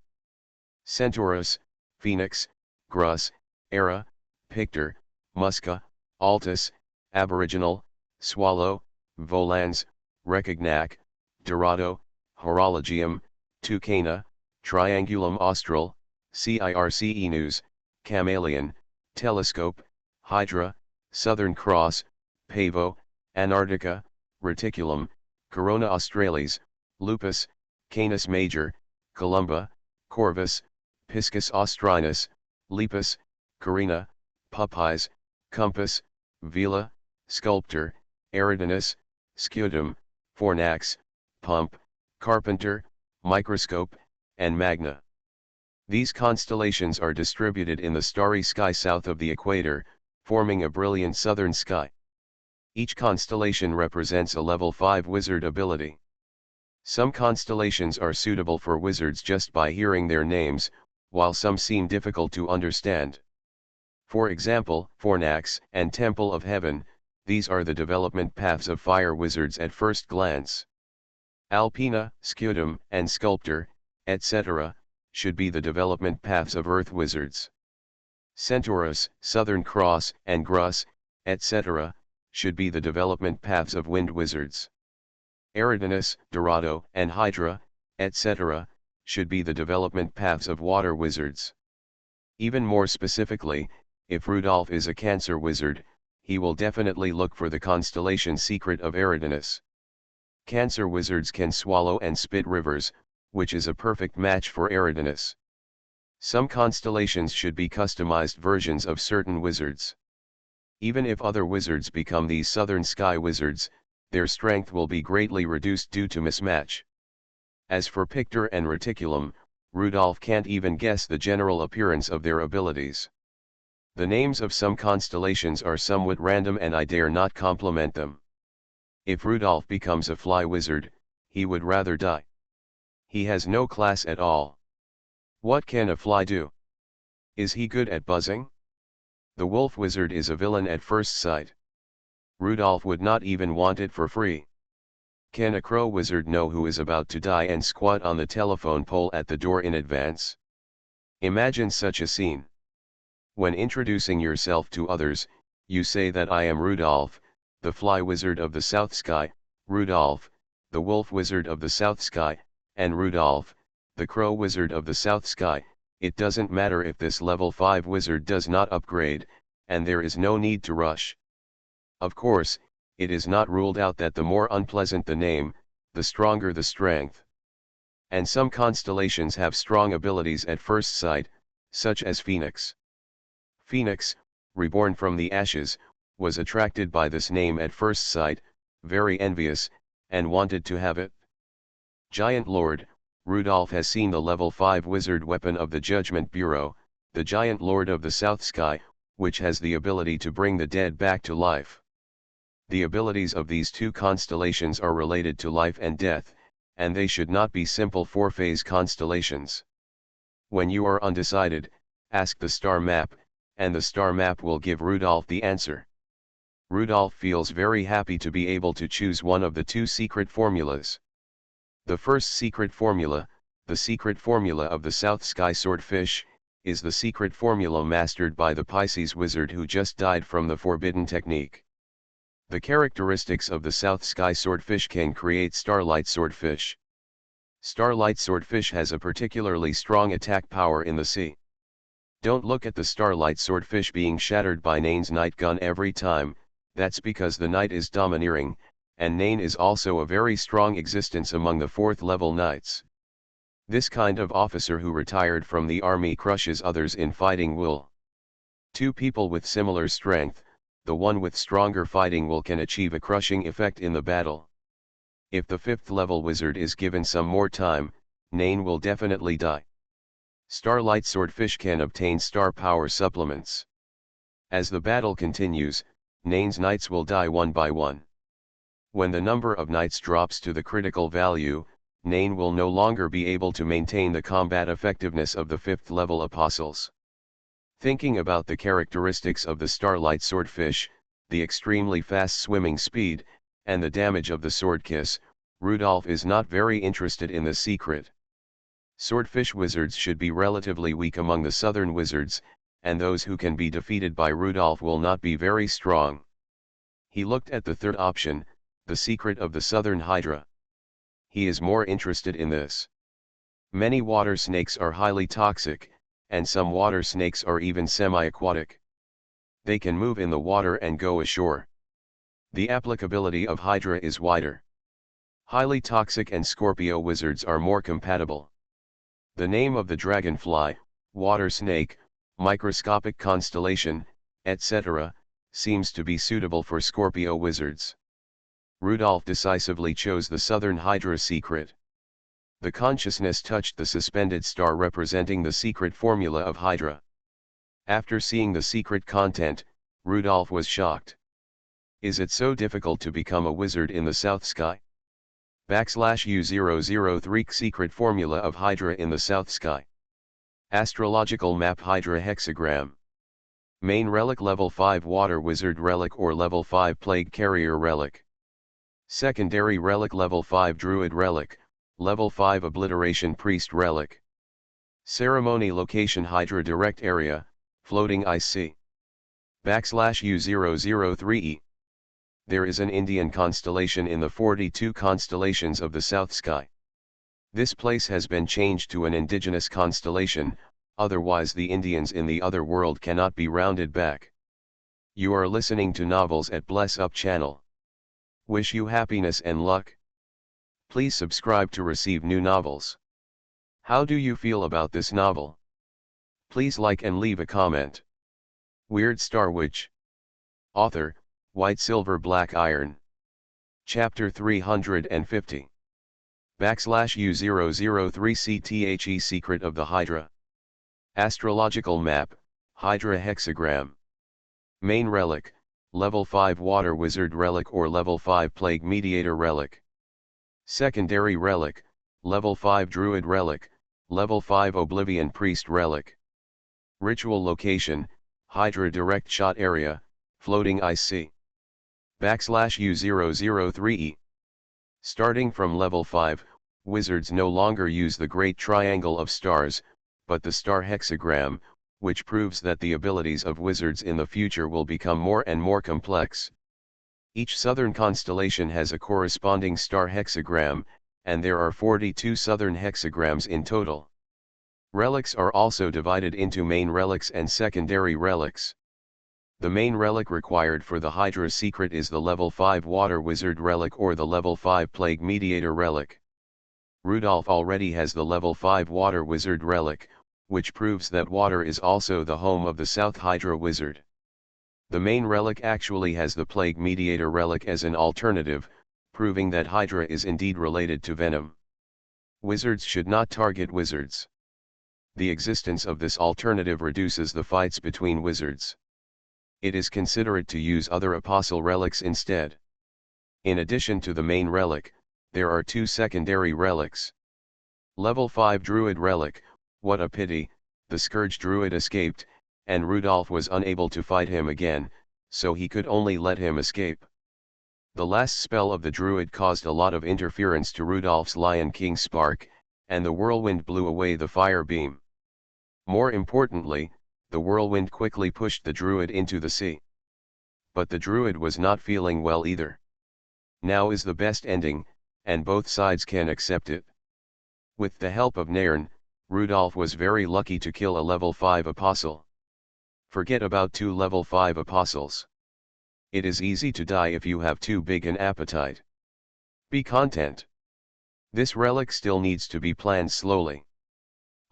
Centaurus, Phoenix, Grus, Era, Pictor, Musca, Altus, Aboriginal, Swallow, Volans, Recognac, Dorado, Horologium, Tucana, Triangulum Austral, Circenus, Chameleon, Telescope, Hydra, Southern Cross, Pavo, Antarctica, Reticulum, Corona Australis, Lupus, Canis Major, Columba, Corvus, Piscis Austrinus, Lepus, Carina, Puppis, Compass, Vela, Sculptor, Eridanus, Scutum, Fornax, Pump, Carpenter, Microscope, and Magna. These constellations are distributed in the starry sky south of the equator, forming a brilliant southern sky. Each constellation represents a level 5 wizard ability. Some constellations are suitable for wizards just by hearing their names, while some seem difficult to understand. For example, Fornax and Temple of Heaven, these are the development paths of fire wizards at first glance. Alpina, Scutum, and Sculptor, etc., should be the development paths of earth wizards. Centaurus, Southern Cross, and Grus, etc., should be the development paths of wind wizards. Eridanus, Dorado, and Hydra, etc., should be the development paths of water wizards. Even more specifically, if Rudolph is a Cancer wizard, he will definitely look for the constellation secret of Eridanus. Cancer wizards can swallow and spit rivers, which is a perfect match for Eridanus. Some constellations should be customized versions of certain wizards. Even if other wizards become these southern sky wizards, their strength will be greatly reduced due to mismatch. As for Pictor and Reticulum, Rudolph can't even guess the general appearance of their abilities. The names of some constellations are somewhat random and I dare not compliment them. If Rudolph becomes a fly wizard, he would rather die. He has no class at all. What can a fly do? Is he good at buzzing? The wolf wizard is a villain at first sight. Rudolph would not even want it for free. Can a crow wizard know who is about to die and squat on the telephone pole at the door in advance? Imagine such a scene. When introducing yourself to others, you say that I am Rudolph, the fly wizard of the south sky, Rudolph, the wolf wizard of the south sky, and Rudolph, the crow wizard of the south sky. It doesn't matter if this level 5 wizard does not upgrade, and there is no need to rush. Of course, it is not ruled out that the more unpleasant the name, the stronger the strength. And some constellations have strong abilities at first sight, such as Phoenix. Phoenix, reborn from the ashes, was attracted by this name at first sight, very envious, and wanted to have it. Giant Lord, Rudolph has seen the level 5 wizard weapon of the Judgment Bureau, the Giant Lord of the South Sky, which has the ability to bring the dead back to life. The abilities of these two constellations are related to life and death, and they should not be simple four-phase constellations. When you are undecided, ask the star map, and the star map will give Rudolph the answer. Rudolph feels very happy to be able to choose one of the two secret formulas. The first secret formula, the secret formula of the South Sky Swordfish, is the secret formula mastered by the Pisces wizard who just died from the forbidden technique. The characteristics of the South Sky Swordfish can create Starlight Swordfish. Starlight Swordfish has a particularly strong attack power in the sea. Don't look at the Starlight Swordfish being shattered by Nain's night gun every time, that's because the knight is domineering, and Nain is also a very strong existence among the 4th level knights. This kind of officer who retired from the army crushes others in fighting will. Two people with similar strength, the one with stronger fighting will can achieve a crushing effect in the battle. If the 5th level wizard is given some more time, Nain will definitely die. Starlight Swordfish can obtain star power supplements. As the battle continues, Nain's knights will die one by one. When the number of knights drops to the critical value, Nain will no longer be able to maintain the combat effectiveness of the 5th level apostles. Thinking about the characteristics of the Starlight Swordfish, the extremely fast swimming speed, and the damage of the Sword Kiss, Rudolph is not very interested in the secret. Swordfish wizards should be relatively weak among the southern wizards, and those who can be defeated by Rudolph will not be very strong. He looked at the third option, the secret of the southern hydra. He is more interested in this. Many water snakes are highly toxic, and some water snakes are even semi-aquatic. They can move in the water and go ashore. The applicability of hydra is wider. Highly toxic and Scorpio wizards are more compatible. The name of the dragonfly, water snake, microscopic constellation, etc., seems to be suitable for Scorpio wizards. Rudolph decisively chose the southern hydra secret. The consciousness touched the suspended star representing the secret formula of hydra. After seeing the secret content, Rudolph was shocked. Is it so difficult to become a wizard in the south sky? /U003 Secret formula of hydra in the south sky. Astrological map hydra hexagram. Main relic level 5 water wizard relic or level 5 plague carrier relic. Secondary relic level 5 druid relic, level 5 obliteration priest relic. Ceremony location hydra direct area, floating IC. /U003E. There is an Indian constellation in the 42 constellations of the south sky. This place has been changed to an indigenous constellation, otherwise the Indians in the other world cannot be rounded back. You are listening to Novels at Bless Up channel. Wish you happiness and luck. Please subscribe to receive new novels. How do you feel about this novel? Please like and leave a comment. Weird Star Witch. Author, White Silver Black Iron. Chapter 350. /U003 Secret of the Hydra. Astrological map, Hydra hexagram. Main relic, level 5 water wizard relic or level 5 plague mediator relic. Secondary relic, level 5 druid relic, level 5 oblivion priest relic. Ritual location, Hydra direct shot area, floating IC. /U003E. Starting from level 5, wizards no longer use the Great Triangle of Stars, but the star hexagram, which proves that the abilities of wizards in the future will become more and more complex. Each southern constellation has a corresponding star hexagram, and there are 42 southern hexagrams in total. Relics are also divided into main relics and secondary relics. The main relic required for the Hydra secret is the level 5 water wizard relic or the level 5 plague mediator relic. Rudolph already has the level 5 water wizard relic, which proves that water is also the home of the South Hydra wizard. The main relic actually has the plague mediator relic as an alternative, proving that Hydra is indeed related to venom. Wizards should not target wizards. The existence of this alternative reduces the fights between wizards. It is considerate to use other apostle relics instead. In addition to the main relic, there are 2 secondary relics. Level 5 druid relic, what a pity, the Scourge druid escaped, and Rudolph was unable to fight him again, so he could only let him escape. The last spell of the druid caused a lot of interference to Rudolph's Lion King spark, and the whirlwind blew away the fire beam. More importantly, the whirlwind quickly pushed the druid into the sea. But the druid was not feeling well either. Now is the best ending, and both sides can accept it. With the help of Nairn, Rudolph was very lucky to kill a level 5 apostle. Forget about 2 level 5 apostles. It is easy to die if you have too big an appetite. Be content. This relic still needs to be planned slowly.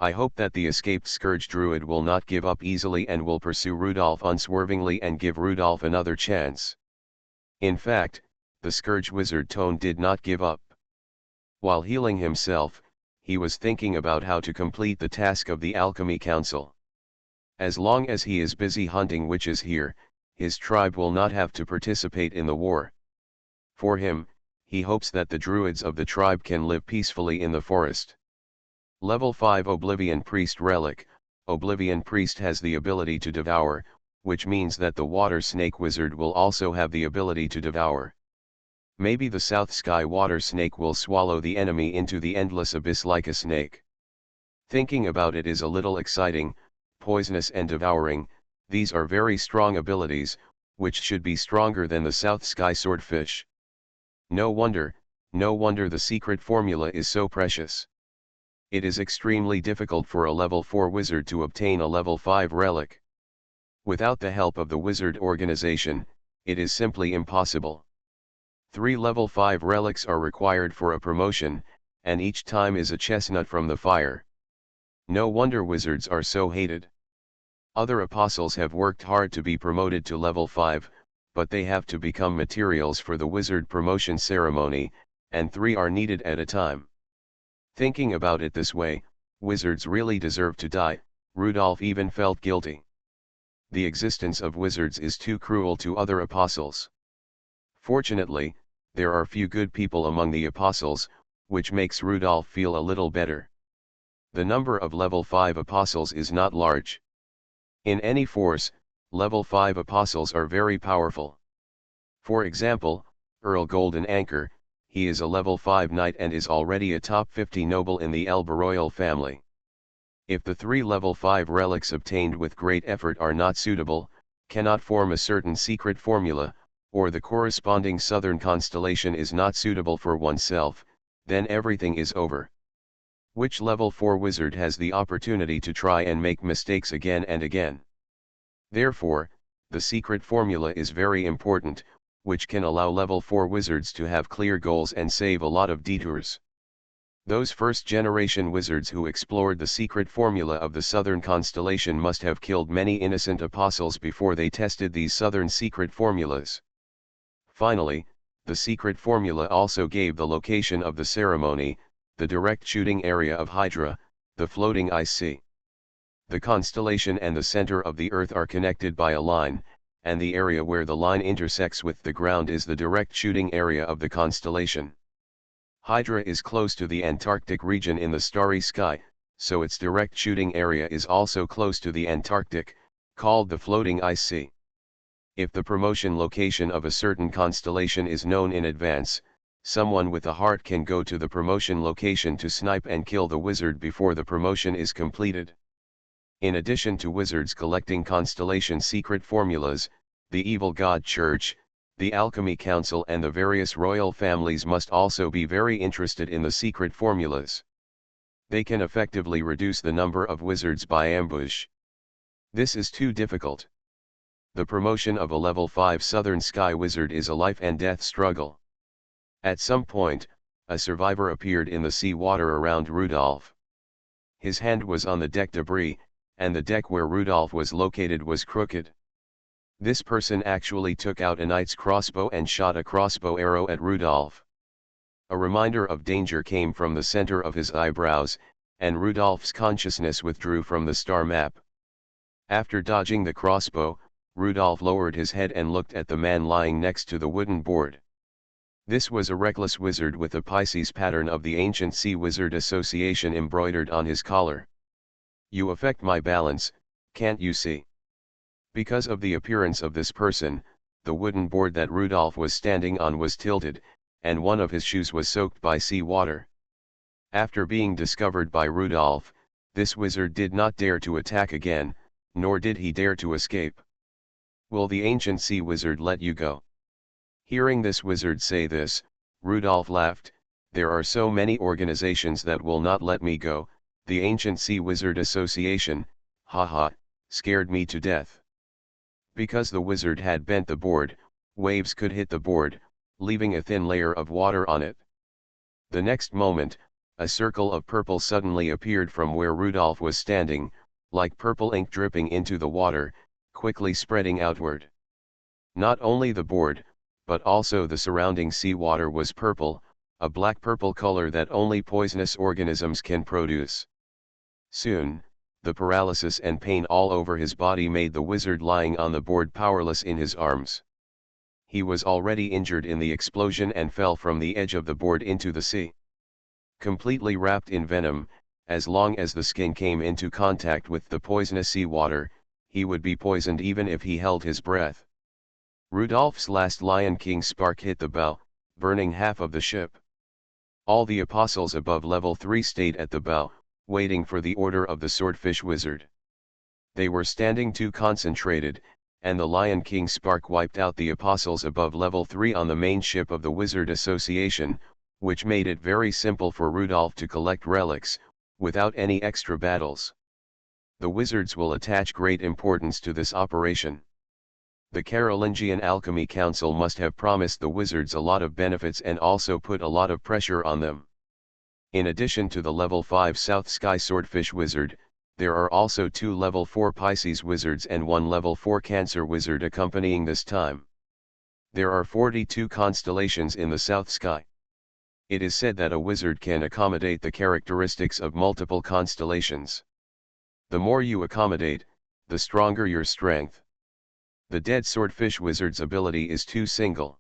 I hope that the escaped Scourge druid will not give up easily and will pursue Rudolph unswervingly and give Rudolph another chance. In fact, the Scourge wizard Tone did not give up. While healing himself, he was thinking about how to complete the task of the Alchemy Council. As long as he is busy hunting witches here, his tribe will not have to participate in the war. For him, he hopes that the druids of the tribe can live peacefully in the forest. Level 5 Oblivion Priest Relic. Oblivion Priest has the ability to devour, which means that the water snake wizard will also have the ability to devour. Maybe the South Sky water snake will swallow the enemy into the endless abyss like a snake. Thinking about it is a little exciting. Poisonous and devouring, these are very strong abilities, which should be stronger than the South Sky swordfish. No wonder the secret formula is so precious. It is extremely difficult for a level 4 wizard to obtain a level 5 relic. Without the help of the wizard organization, it is simply impossible. 3 level 5 relics are required for a promotion, and each time is a chestnut from the fire. No wonder wizards are so hated. Other apostles have worked hard to be promoted to level 5, but they have to become materials for the wizard promotion ceremony, and 3 are needed at a time. Thinking about it this way, wizards really deserve to die. Rudolph even felt guilty. The existence of wizards is too cruel to other apostles. Fortunately, there are few good people among the apostles, which makes Rudolph feel a little better. The number of level 5 apostles is not large. In any force, level 5 apostles are very powerful. For example, Earl Golden Anchor, he is a level 5 knight and is already a top 50 noble in the Elba royal family. If the 3 level 5 relics obtained with great effort are not suitable, cannot form a certain secret formula, or the corresponding southern constellation is not suitable for oneself, then everything is over. Which level 4 wizard has the opportunity to try and make mistakes again and again? Therefore, the secret formula is very important, which can allow level 4 wizards to have clear goals and save a lot of detours. Those first-generation wizards who explored the secret formula of the southern constellation must have killed many innocent apostles before they tested these southern secret formulas. Finally, the secret formula also gave the location of the ceremony, the direct shooting area of Hydra, the floating ice sea. The constellation and the center of the Earth are connected by a line, and the area where the line intersects with the ground is the direct shooting area of the constellation. Hydra is close to the Antarctic region in the starry sky, so its direct shooting area is also close to the Antarctic, called the floating ice sea. If the promotion location of a certain constellation is known in advance, someone with a heart can go to the promotion location to snipe and kill the wizard before the promotion is completed. In addition to wizards collecting constellation secret formulas, the Evil God Church, the Alchemy Council and the various royal families must also be very interested in the secret formulas. They can effectively reduce the number of wizards by ambush. This is too difficult. The promotion of a level 5 Southern Sky Wizard is a life and death struggle. At some point, a survivor appeared in the sea water around Rudolph. His hand was on the deck debris, and the deck where Rudolph was located was crooked. This person actually took out a knight's crossbow and shot a crossbow arrow at Rudolph. A reminder of danger came from the center of his eyebrows, and Rudolph's consciousness withdrew from the star map. After dodging the crossbow, Rudolph lowered his head and looked at the man lying next to the wooden board. This was a reckless wizard with a Pisces pattern of the ancient Sea Wizard Association embroidered on his collar. "You affect my balance, can't you see?" Because of the appearance of this person, the wooden board that Rudolph was standing on was tilted, and one of his shoes was soaked by sea water. After being discovered by Rudolph, this wizard did not dare to attack again, nor did he dare to escape. "Will the ancient sea wizard let you go?" Hearing this wizard say this, Rudolph laughed. "There are so many organizations that will not let me go. The Ancient Sea Wizard Association, haha, scared me to death." Because the wizard had bent the board, waves could hit the board, leaving a thin layer of water on it. The next moment, a circle of purple suddenly appeared from where Rudolph was standing, like purple ink dripping into the water, quickly spreading outward. Not only the board, but also the surrounding seawater was purple, a black-purple color that only poisonous organisms can produce. Soon, the paralysis and pain all over his body made the wizard lying on the board powerless in his arms. He was already injured in the explosion and fell from the edge of the board into the sea. Completely wrapped in venom, as long as the skin came into contact with the poisonous sea water, he would be poisoned even if he held his breath. Rudolph's last Lion King spark hit the bow, burning half of the ship. All the apostles above level 3 stayed at the bow, waiting for the order of the Swordfish Wizard. They were standing too concentrated, and the Lion King spark wiped out the apostles above level 3 on the main ship of the Wizard Association, which made it very simple for Rudolph to collect relics, without any extra battles. The wizards will attach great importance to this operation. The Carolingian Alchemy Council must have promised the wizards a lot of benefits and also put a lot of pressure on them. In addition to the level 5 South Sky Swordfish Wizard, there are also 2 level 4 Pisces Wizards and 1 level 4 Cancer Wizard accompanying this time. There are 42 constellations in the South Sky. It is said that a wizard can accommodate the characteristics of multiple constellations. The more you accommodate, the stronger your strength. The dead Swordfish Wizard's ability is too single.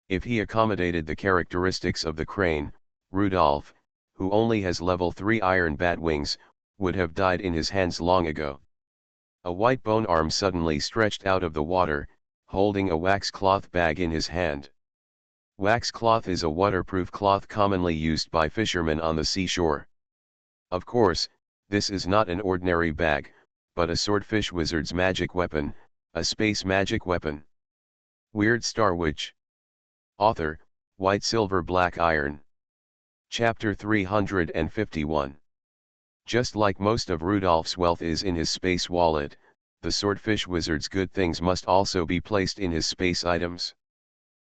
If he accommodated the characteristics of the crane, Rudolph, who only has level 3 iron bat wings, would have died in his hands long ago. A white bone arm suddenly stretched out of the water, holding a wax cloth bag in his hand. Wax cloth is a waterproof cloth commonly used by fishermen on the seashore. Of course, this is not an ordinary bag, but a Swordfish Wizard's magic weapon, a space magic weapon. Weird Star Witch. Author, White Silver Black Iron. Chapter 351. Just like most of Rudolph's wealth is in his space wallet, the Swordfish Wizard's good things must also be placed in his space items.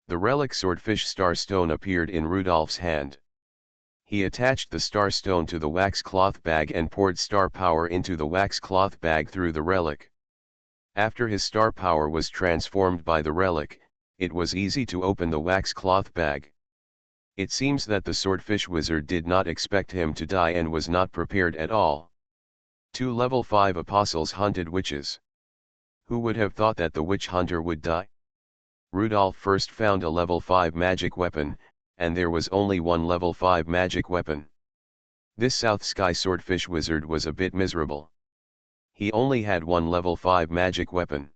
The relic Swordfish Star Stone appeared in Rudolph's hand. He attached the star stone to the wax cloth bag and poured star power into the wax cloth bag through the relic. After his star power was transformed by the relic, it was easy to open the wax cloth bag. It seems that the Swordfish Wizard did not expect him to die and was not prepared at all. 2 level 5 apostles hunted witches. Who would have thought that the witch hunter would die? Rudolph first found a level 5 magic weapon, and there was only 1 level 5 magic weapon. This South Sky Swordfish Wizard was a bit miserable. He only had 1 level 5 magic weapon.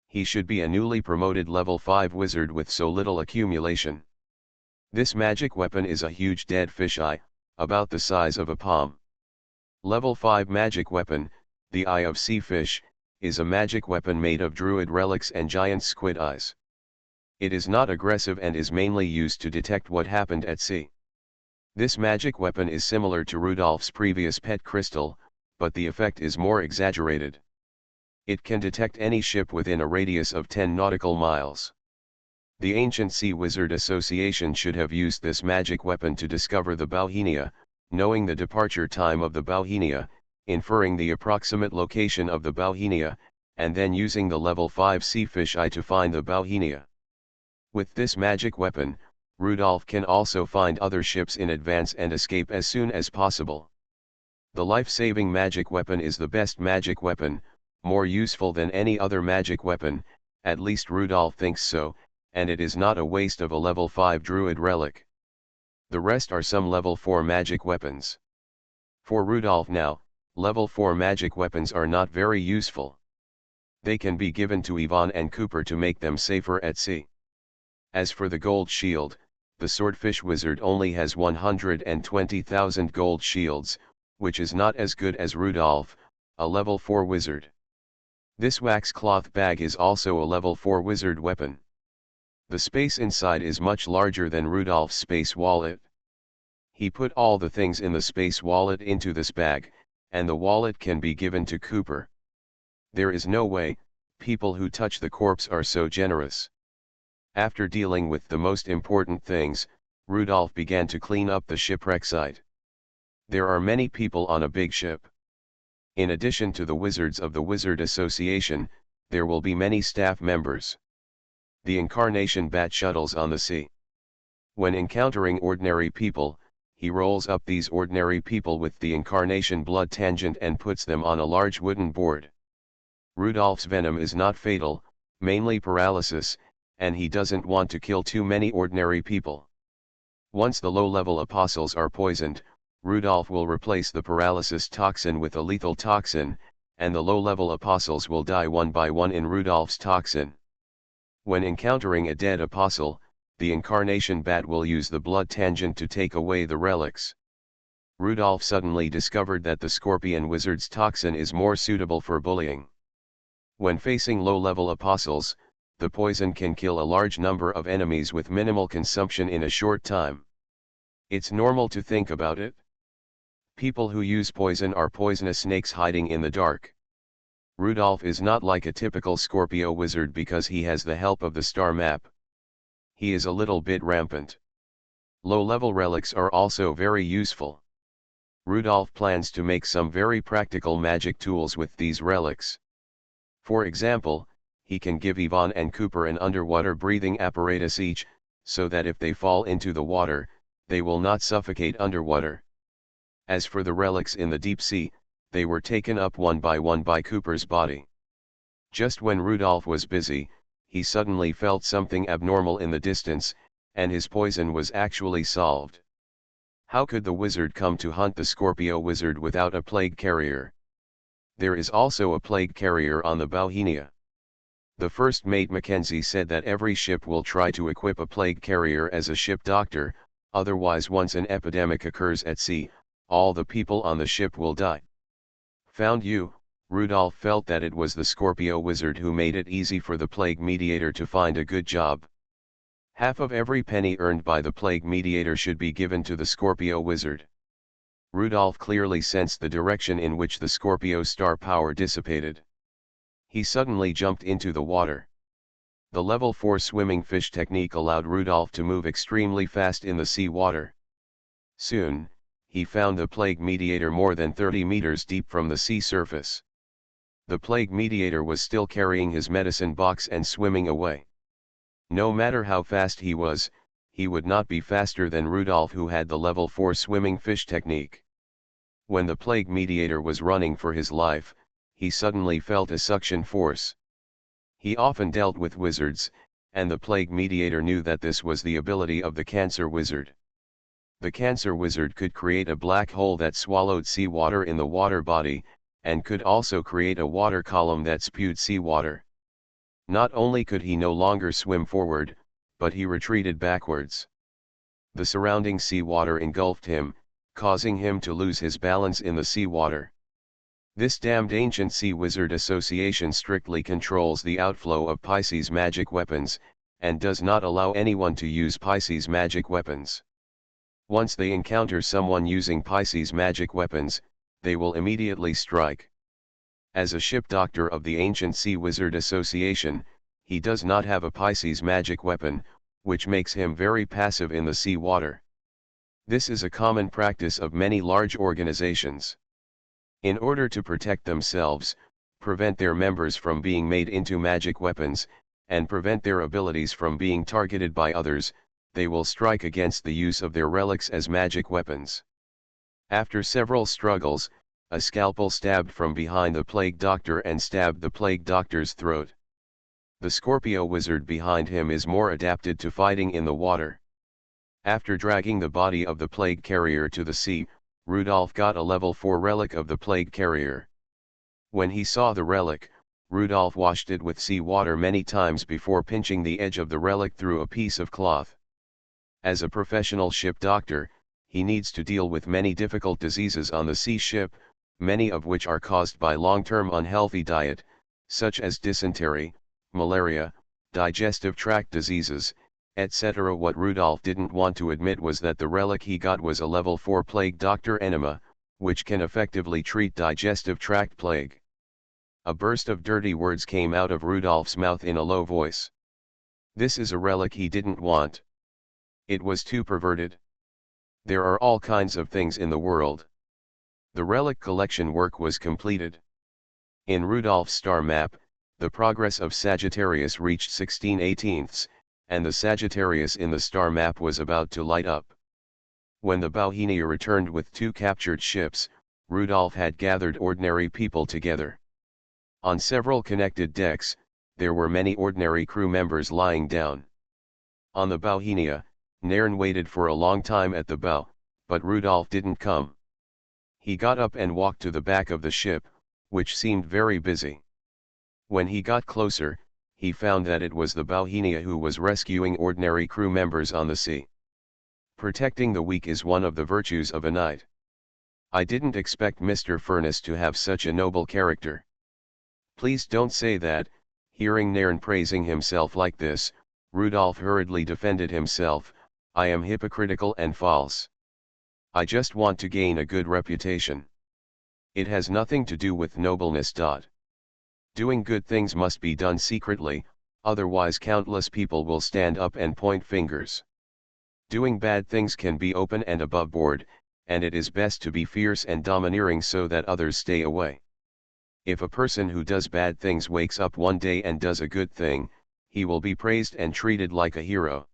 He should be a newly promoted level 5 wizard with so little accumulation. This magic weapon is a huge dead fish eye, about the size of a palm. Level 5 magic weapon, the Eye of Sea Fish, is a magic weapon made of druid relics and giant squid eyes. It is not aggressive and is mainly used to detect what happened at sea. This magic weapon is similar to Rudolph's previous pet crystal, but the effect is more exaggerated. It can detect any ship within a radius of 10 nautical miles. The Ancient Sea Wizard Association should have used this magic weapon to discover the Bauhinia, knowing the departure time of the Bauhinia, inferring the approximate location of the Bauhinia, and then using the level 5 sea fish eye to find the Bauhinia. With this magic weapon, Rudolph can also find other ships in advance and escape as soon as possible. The life-saving magic weapon is the best magic weapon, more useful than any other magic weapon, at least Rudolph thinks so, and it is not a waste of a level 5 druid relic. The rest are some level 4 magic weapons. For Rudolph now, level 4 magic weapons are not very useful. They can be given to Yvonne and Cooper to make them safer at sea. As for the gold shield, the Swordfish Wizard only has 120,000 gold shields, which is not as good as Rudolph, a level 4 wizard. This wax cloth bag is also a level 4 wizard weapon. The space inside is much larger than Rudolph's space wallet. He put all the things in the space wallet into this bag, and the wallet can be given to Cooper. There is no way, people who touch the corpse are so generous. After dealing with the most important things, Rudolph began to clean up the shipwreck site. There are many people on a big ship. In addition to the wizards of the Wizard Association, there will be many staff members. The Incarnation Bat shuttles on the sea. When encountering ordinary people, he rolls up these ordinary people with the incarnation blood tangent and puts them on a large wooden board. Rudolph's venom is not fatal, mainly paralysis, and he doesn't want to kill too many ordinary people. Once the low-level apostles are poisoned, Rudolph will replace the paralysis toxin with a lethal toxin, and the low-level apostles will die one by one in Rudolph's toxin. When encountering a dead apostle, the incarnation bat will use the blood tangent to take away the relics. Rudolph suddenly discovered that the scorpion wizard's toxin is more suitable for bullying. When facing low-level apostles, the poison can kill a large number of enemies with minimal consumption in a short time. It's normal to think about it. People who use poison are poisonous snakes hiding in the dark. Rudolph is not like a typical Scorpio wizard because he has the help of the star map. He is a little bit rampant. Low-level relics are also very useful. Rudolph plans to make some very practical magic tools with these relics. For example, he can give Yvonne and Cooper an underwater breathing apparatus each, so that if they fall into the water, they will not suffocate underwater. As for the relics in the deep sea, they were taken up one by Cooper's body. Just when Rudolph was busy, he suddenly felt something abnormal in the distance, and his poison was actually solved. How could the wizard come to hunt the Scorpio wizard without a plague carrier? There is also a plague carrier on the Bauhinia. The first mate Mackenzie said that every ship will try to equip a plague carrier as a ship doctor, otherwise once an epidemic occurs at sea, all the people on the ship will die. Found you, Rudolph felt that it was the Scorpio wizard who made it easy for the plague mediator to find a good job. Half of every penny earned by the plague mediator should be given to the Scorpio wizard. Rudolph clearly sensed the direction in which the Scorpio star power dissipated. He suddenly jumped into the water. The level 4 swimming fish technique allowed Rudolph to move extremely fast in the sea water. Soon, he found the plague mediator more than 30 meters deep from the sea surface. The plague mediator was still carrying his medicine box and swimming away. No matter how fast he was, he would not be faster than Rudolph, who had the level 4 swimming fish technique. When the plague mediator was running for his life, he suddenly felt a suction force. He often dealt with wizards, and the plague mediator knew that this was the ability of the cancer wizard. The cancer wizard could create a black hole that swallowed seawater in the water body, and could also create a water column that spewed seawater. Not only could he no longer swim forward, but he retreated backwards. The surrounding seawater engulfed him, causing him to lose his balance in the seawater. This damned ancient sea wizard association strictly controls the outflow of Pisces magic weapons, and does not allow anyone to use Pisces magic weapons. Once they encounter someone using Pisces magic weapons, they will immediately strike. As a ship doctor of the Ancient Sea Wizard Association, he does not have a Pisces magic weapon, which makes him very passive in the sea water. This is a common practice of many large organizations. In order to protect themselves, prevent their members from being made into magic weapons, and prevent their abilities from being targeted by others, they will strike against the use of their relics as magic weapons. After several struggles, a scalpel stabbed from behind the plague doctor and stabbed the plague doctor's throat. The Scorpio wizard behind him is more adapted to fighting in the water. After dragging the body of the plague carrier to the sea, Rudolph got a level 4 relic of the plague carrier. When he saw the relic, Rudolph washed it with sea water many times before pinching the edge of the relic through a piece of cloth. As a professional ship doctor, he needs to deal with many difficult diseases on the sea ship, many of which are caused by long-term unhealthy diet, such as dysentery, malaria, digestive tract diseases, etc. What Rudolph didn't want to admit was that the relic he got was a level 4 plague doctor enema, which can effectively treat digestive tract plague. A burst of dirty words came out of Rudolph's mouth in a low voice. This is a relic he didn't want. It was too perverted. There are all kinds of things in the world. The relic collection work was completed. In Rudolph's star map, the progress of Sagittarius reached 16/18, and the Sagittarius in the star map was about to light up. When the Bauhinia returned with 2 captured ships, Rudolf had gathered ordinary people together. On several connected decks, there were many ordinary crew members lying down. On the Bauhinia, Nairn waited for a long time at the bow, but Rudolf didn't come. He got up and walked to the back of the ship, which seemed very busy. When he got closer, he found that it was the Bauhinia who was rescuing ordinary crew members on the sea. Protecting the weak is one of the virtues of a knight. I didn't expect Mr. Furness to have such a noble character. Please don't say that. Hearing Nairn praising himself like this, Rudolf hurriedly defended himself. I am hypocritical and false. I just want to gain a good reputation. It has nothing to do with nobleness. Doing good things must be done secretly, otherwise countless people will stand up and point fingers. Doing bad things can be open and above board, and it is best to be fierce and domineering so that others stay away. If a person who does bad things wakes up one day and does a good thing, he will be praised and treated like a hero.